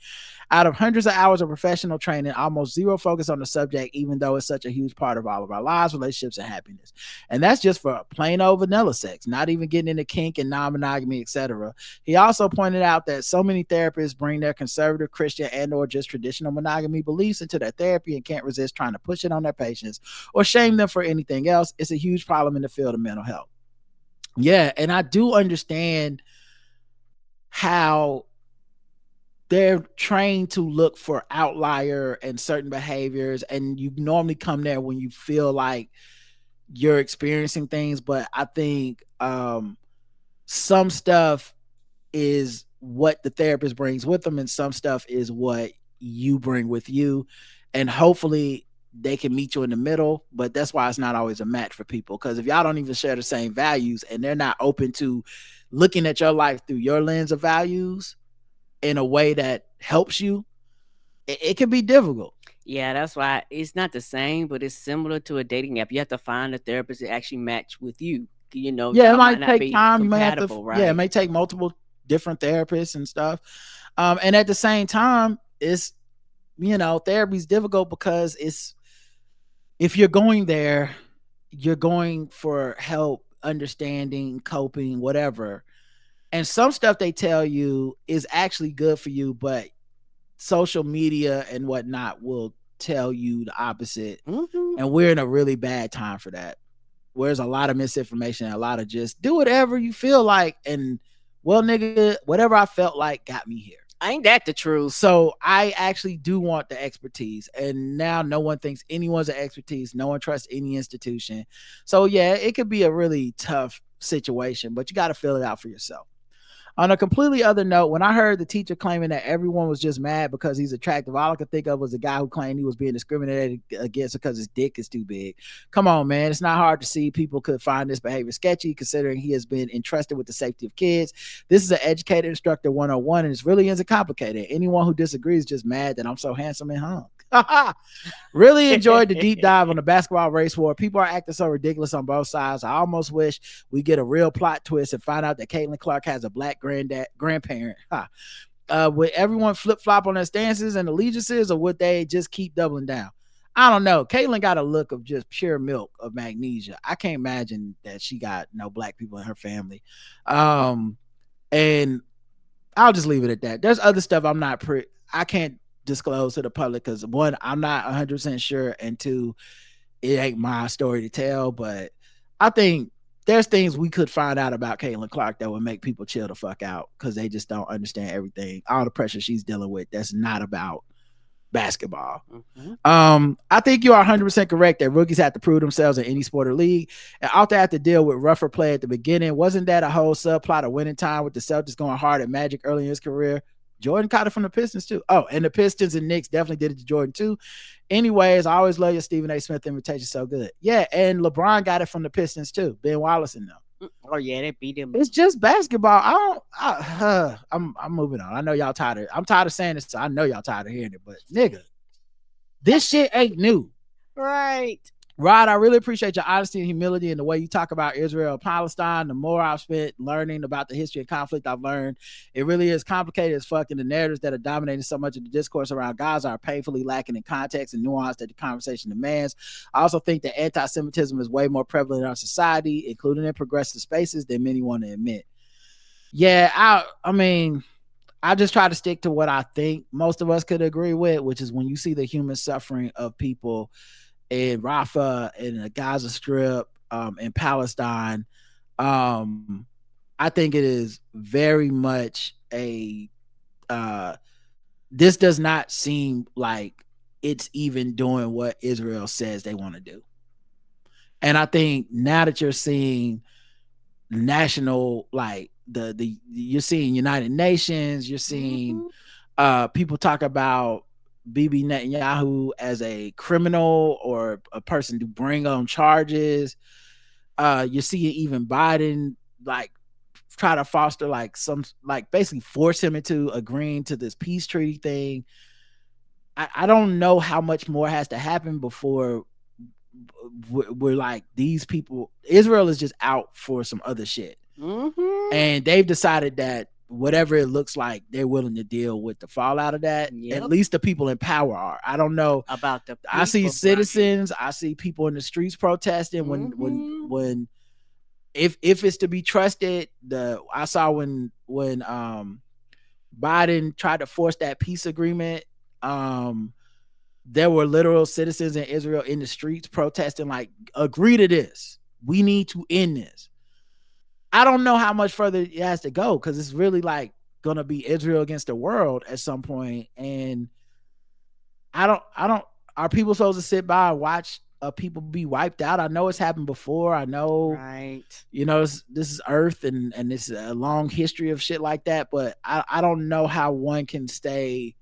Out of hundreds of hours of professional training, almost zero focus on the subject, even though it's such a huge part of all of our lives, relationships, and happiness. And that's just for plain old vanilla sex, not even getting into kink and non-monogamy, etc. He also pointed out that so many therapists bring their conservative, Christian, and or just traditional monogamy beliefs into their therapy and can't resist trying to push it on their patients or shame them for anything else. It's a huge problem in the field of mental health. Yeah, and I do understand how they're trained to look for outlier and certain behaviors, and you normally come there when you feel like you're experiencing things. But I think some stuff is what the therapist brings with them, and some stuff is what you bring with you, and hopefully they can meet you in the middle. But that's why it's not always a match for people, because if y'all don't even share the same values and they're not open to looking at your life through your lens of values in a way that helps you, it can be difficult. Yeah, that's why it's not the same, but it's similar to a dating app. You have to find a therapist that actually match with you. You know, yeah, it might take time. You may have to, right? Yeah, it may take multiple different therapists and stuff. And at the same time, it's, you know, therapy is difficult because it's, if you're going there, you're going for help understanding, coping, whatever. And some stuff they tell you is actually good for you, but social media and whatnot will tell you the opposite. And we're in a really bad time for that. Where's a lot of misinformation, a lot of just do whatever you feel like. And well, nigga, whatever I felt like got me here. Ain't that the truth? So I actually do want the expertise. And now no one thinks anyone's an expertise. No one trusts any institution. So yeah, it could be a really tough situation, but you got to fill it out for yourself. On a completely other note, when I heard the teacher claiming that everyone was just mad because he's attractive, all I could think of was a guy who claimed he was being discriminated against because his dick is too big. Come on, man. It's not hard to see people could find this behavior sketchy, considering he has been entrusted with the safety of kids. This is an educated instructor 101, and it really isn't complicated. Anyone who disagrees is just mad that I'm so handsome and hung. Really enjoyed the deep dive on the basketball race war. People are acting so ridiculous on both sides. I almost wish we get a real plot twist and find out that Caitlin Clark has a black grandparent. Would everyone flip-flop on their stances and allegiances, or would they just keep doubling down? I don't know. Caitlin got a look of just pure milk of magnesia. I can't imagine that she got no black people in her family. And I'll just leave it at that. There's other stuff I can't disclose to the public because one, I'm not 100% sure, and two, it ain't my story to tell. But I think there's things we could find out about Caitlin Clark that would make people chill the fuck out because they just don't understand everything, all the pressure she's dealing with. That's not about basketball. I think you are 100% correct that rookies have to prove themselves in any sport or league, and often have to deal with rougher play at the beginning. Wasn't that a whole subplot of Winning Time with the Celtics going hard at Magic early in his career? Jordan caught it from the Pistons too. Oh, and the Pistons and Knicks definitely did it to Jordan too. Anyways, I always love your Stephen A. Smith invitation. So good. Yeah, and LeBron got it from the Pistons too. Ben Wallace and them. Oh yeah, they beat him. It's just basketball. I'm moving on. I know y'all tired. I'm tired of saying this. So I know y'all tired of hearing it. But nigga, this shit ain't new. Right. Rod, I really appreciate your honesty and humility and the way you talk about Israel and Palestine. The more I've spent learning about the history of conflict, I've learned it really is complicated as fuck, and the narratives that are dominating so much of the discourse around Gaza are painfully lacking in context and nuance that the conversation demands. I also think that anti-Semitism is way more prevalent in our society, including in progressive spaces, than many want to admit. Yeah, I mean, I just try to stick to what I think most of us could agree with, which is when you see the human suffering of people in Rafah, in the Gaza Strip, in Palestine, I think it is very much this does not seem like it's even doing what Israel says they want to do. And I think now that you're seeing national, like you're seeing United Nations, you're seeing people talk about Bibi Netanyahu as a criminal or a person to bring on charges. You see even Biden like try to foster basically force him into agreeing to this peace treaty thing. I don't know how much more has to happen before we're like, these people, Israel is just out for some other shit. And they've decided that whatever it looks like, they're willing to deal with the fallout of that. At least the people in power are. I don't know about the people, I see citizens, I see people in the streets protesting when if it's to be trusted. I saw when Biden tried to force that peace agreement, there were literal citizens in Israel in the streets protesting, like, agree to this, we need to end this. I don't know how much further it has to go, because it's really like gonna be Israel against the world at some point. And I don't are people supposed to sit by and watch people be wiped out? I know it's happened before. I know, right? This is Earth, and this is a long history of shit like that. But I don't know how one can stay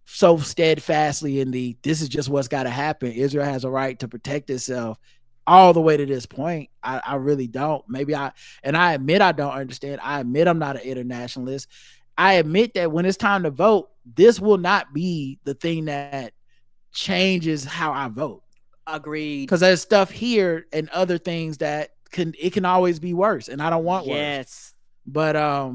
so steadfastly in this is just what's got to happen. Israel has a right to protect itself all the way to this point. I really don't. I admit I don't understand. I admit I'm not an internationalist. I admit that when it's time to vote, this will not be the thing that changes how I vote. Agreed. Because there's stuff here and other things that can always be worse, and I don't want worse. But I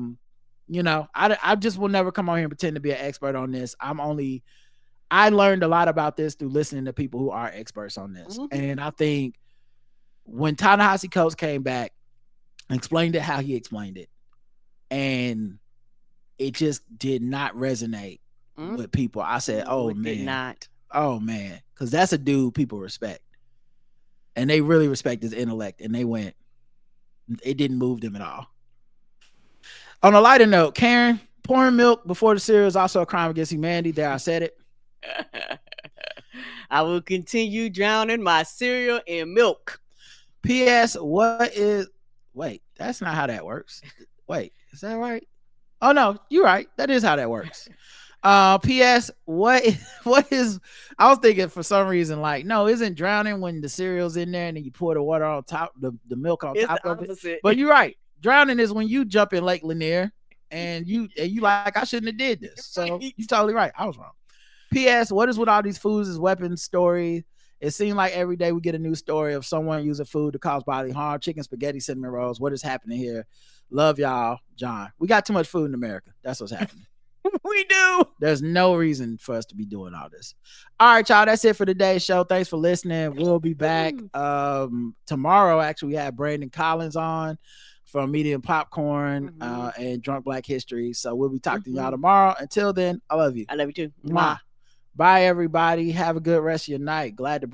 just will never come on here and pretend to be an expert on this. I learned a lot about this through listening to people who are experts on this. And I think when Ta-Nehisi Coates came back and explained it how he explained it, and it just did not resonate with people. I said, "Oh It man, did not. oh man," because that's a dude people respect, and they really respect his intellect. And they went, it didn't move them at all. On a lighter note, Karen, pouring milk before the cereal is also a crime against humanity. There, I said it. I will continue drowning my cereal in milk. P.S. What is? Wait, that's not how that works. Wait, is that right? Oh no, you're right. That is how that works. P.S. What is? I was thinking for some reason like, no, isn't drowning when the cereal's in there and then you pour the water on top, the milk on It's top the of it. opposite. But you're right. Drowning is when you jump in Lake Lanier and you like, I shouldn't have did this. So you're totally right. I was wrong. P.S. What is with all these foods as weapons story? It seems like every day we get a new story of someone using food to cause bodily harm. Chicken, spaghetti, cinnamon rolls. What is happening here? Love y'all, John. We got too much food in America. That's what's happening. We do. There's no reason for us to be doing all this. All right, y'all. That's it for today's show. Thanks for listening. We'll be back tomorrow. Actually, we have Brandon Collins on from Medium Popcorn and Drunk Black History. So we'll be talking to y'all tomorrow. Until then, I love you. I love you too. Mwah. Bye, everybody. Have a good rest of your night. Glad to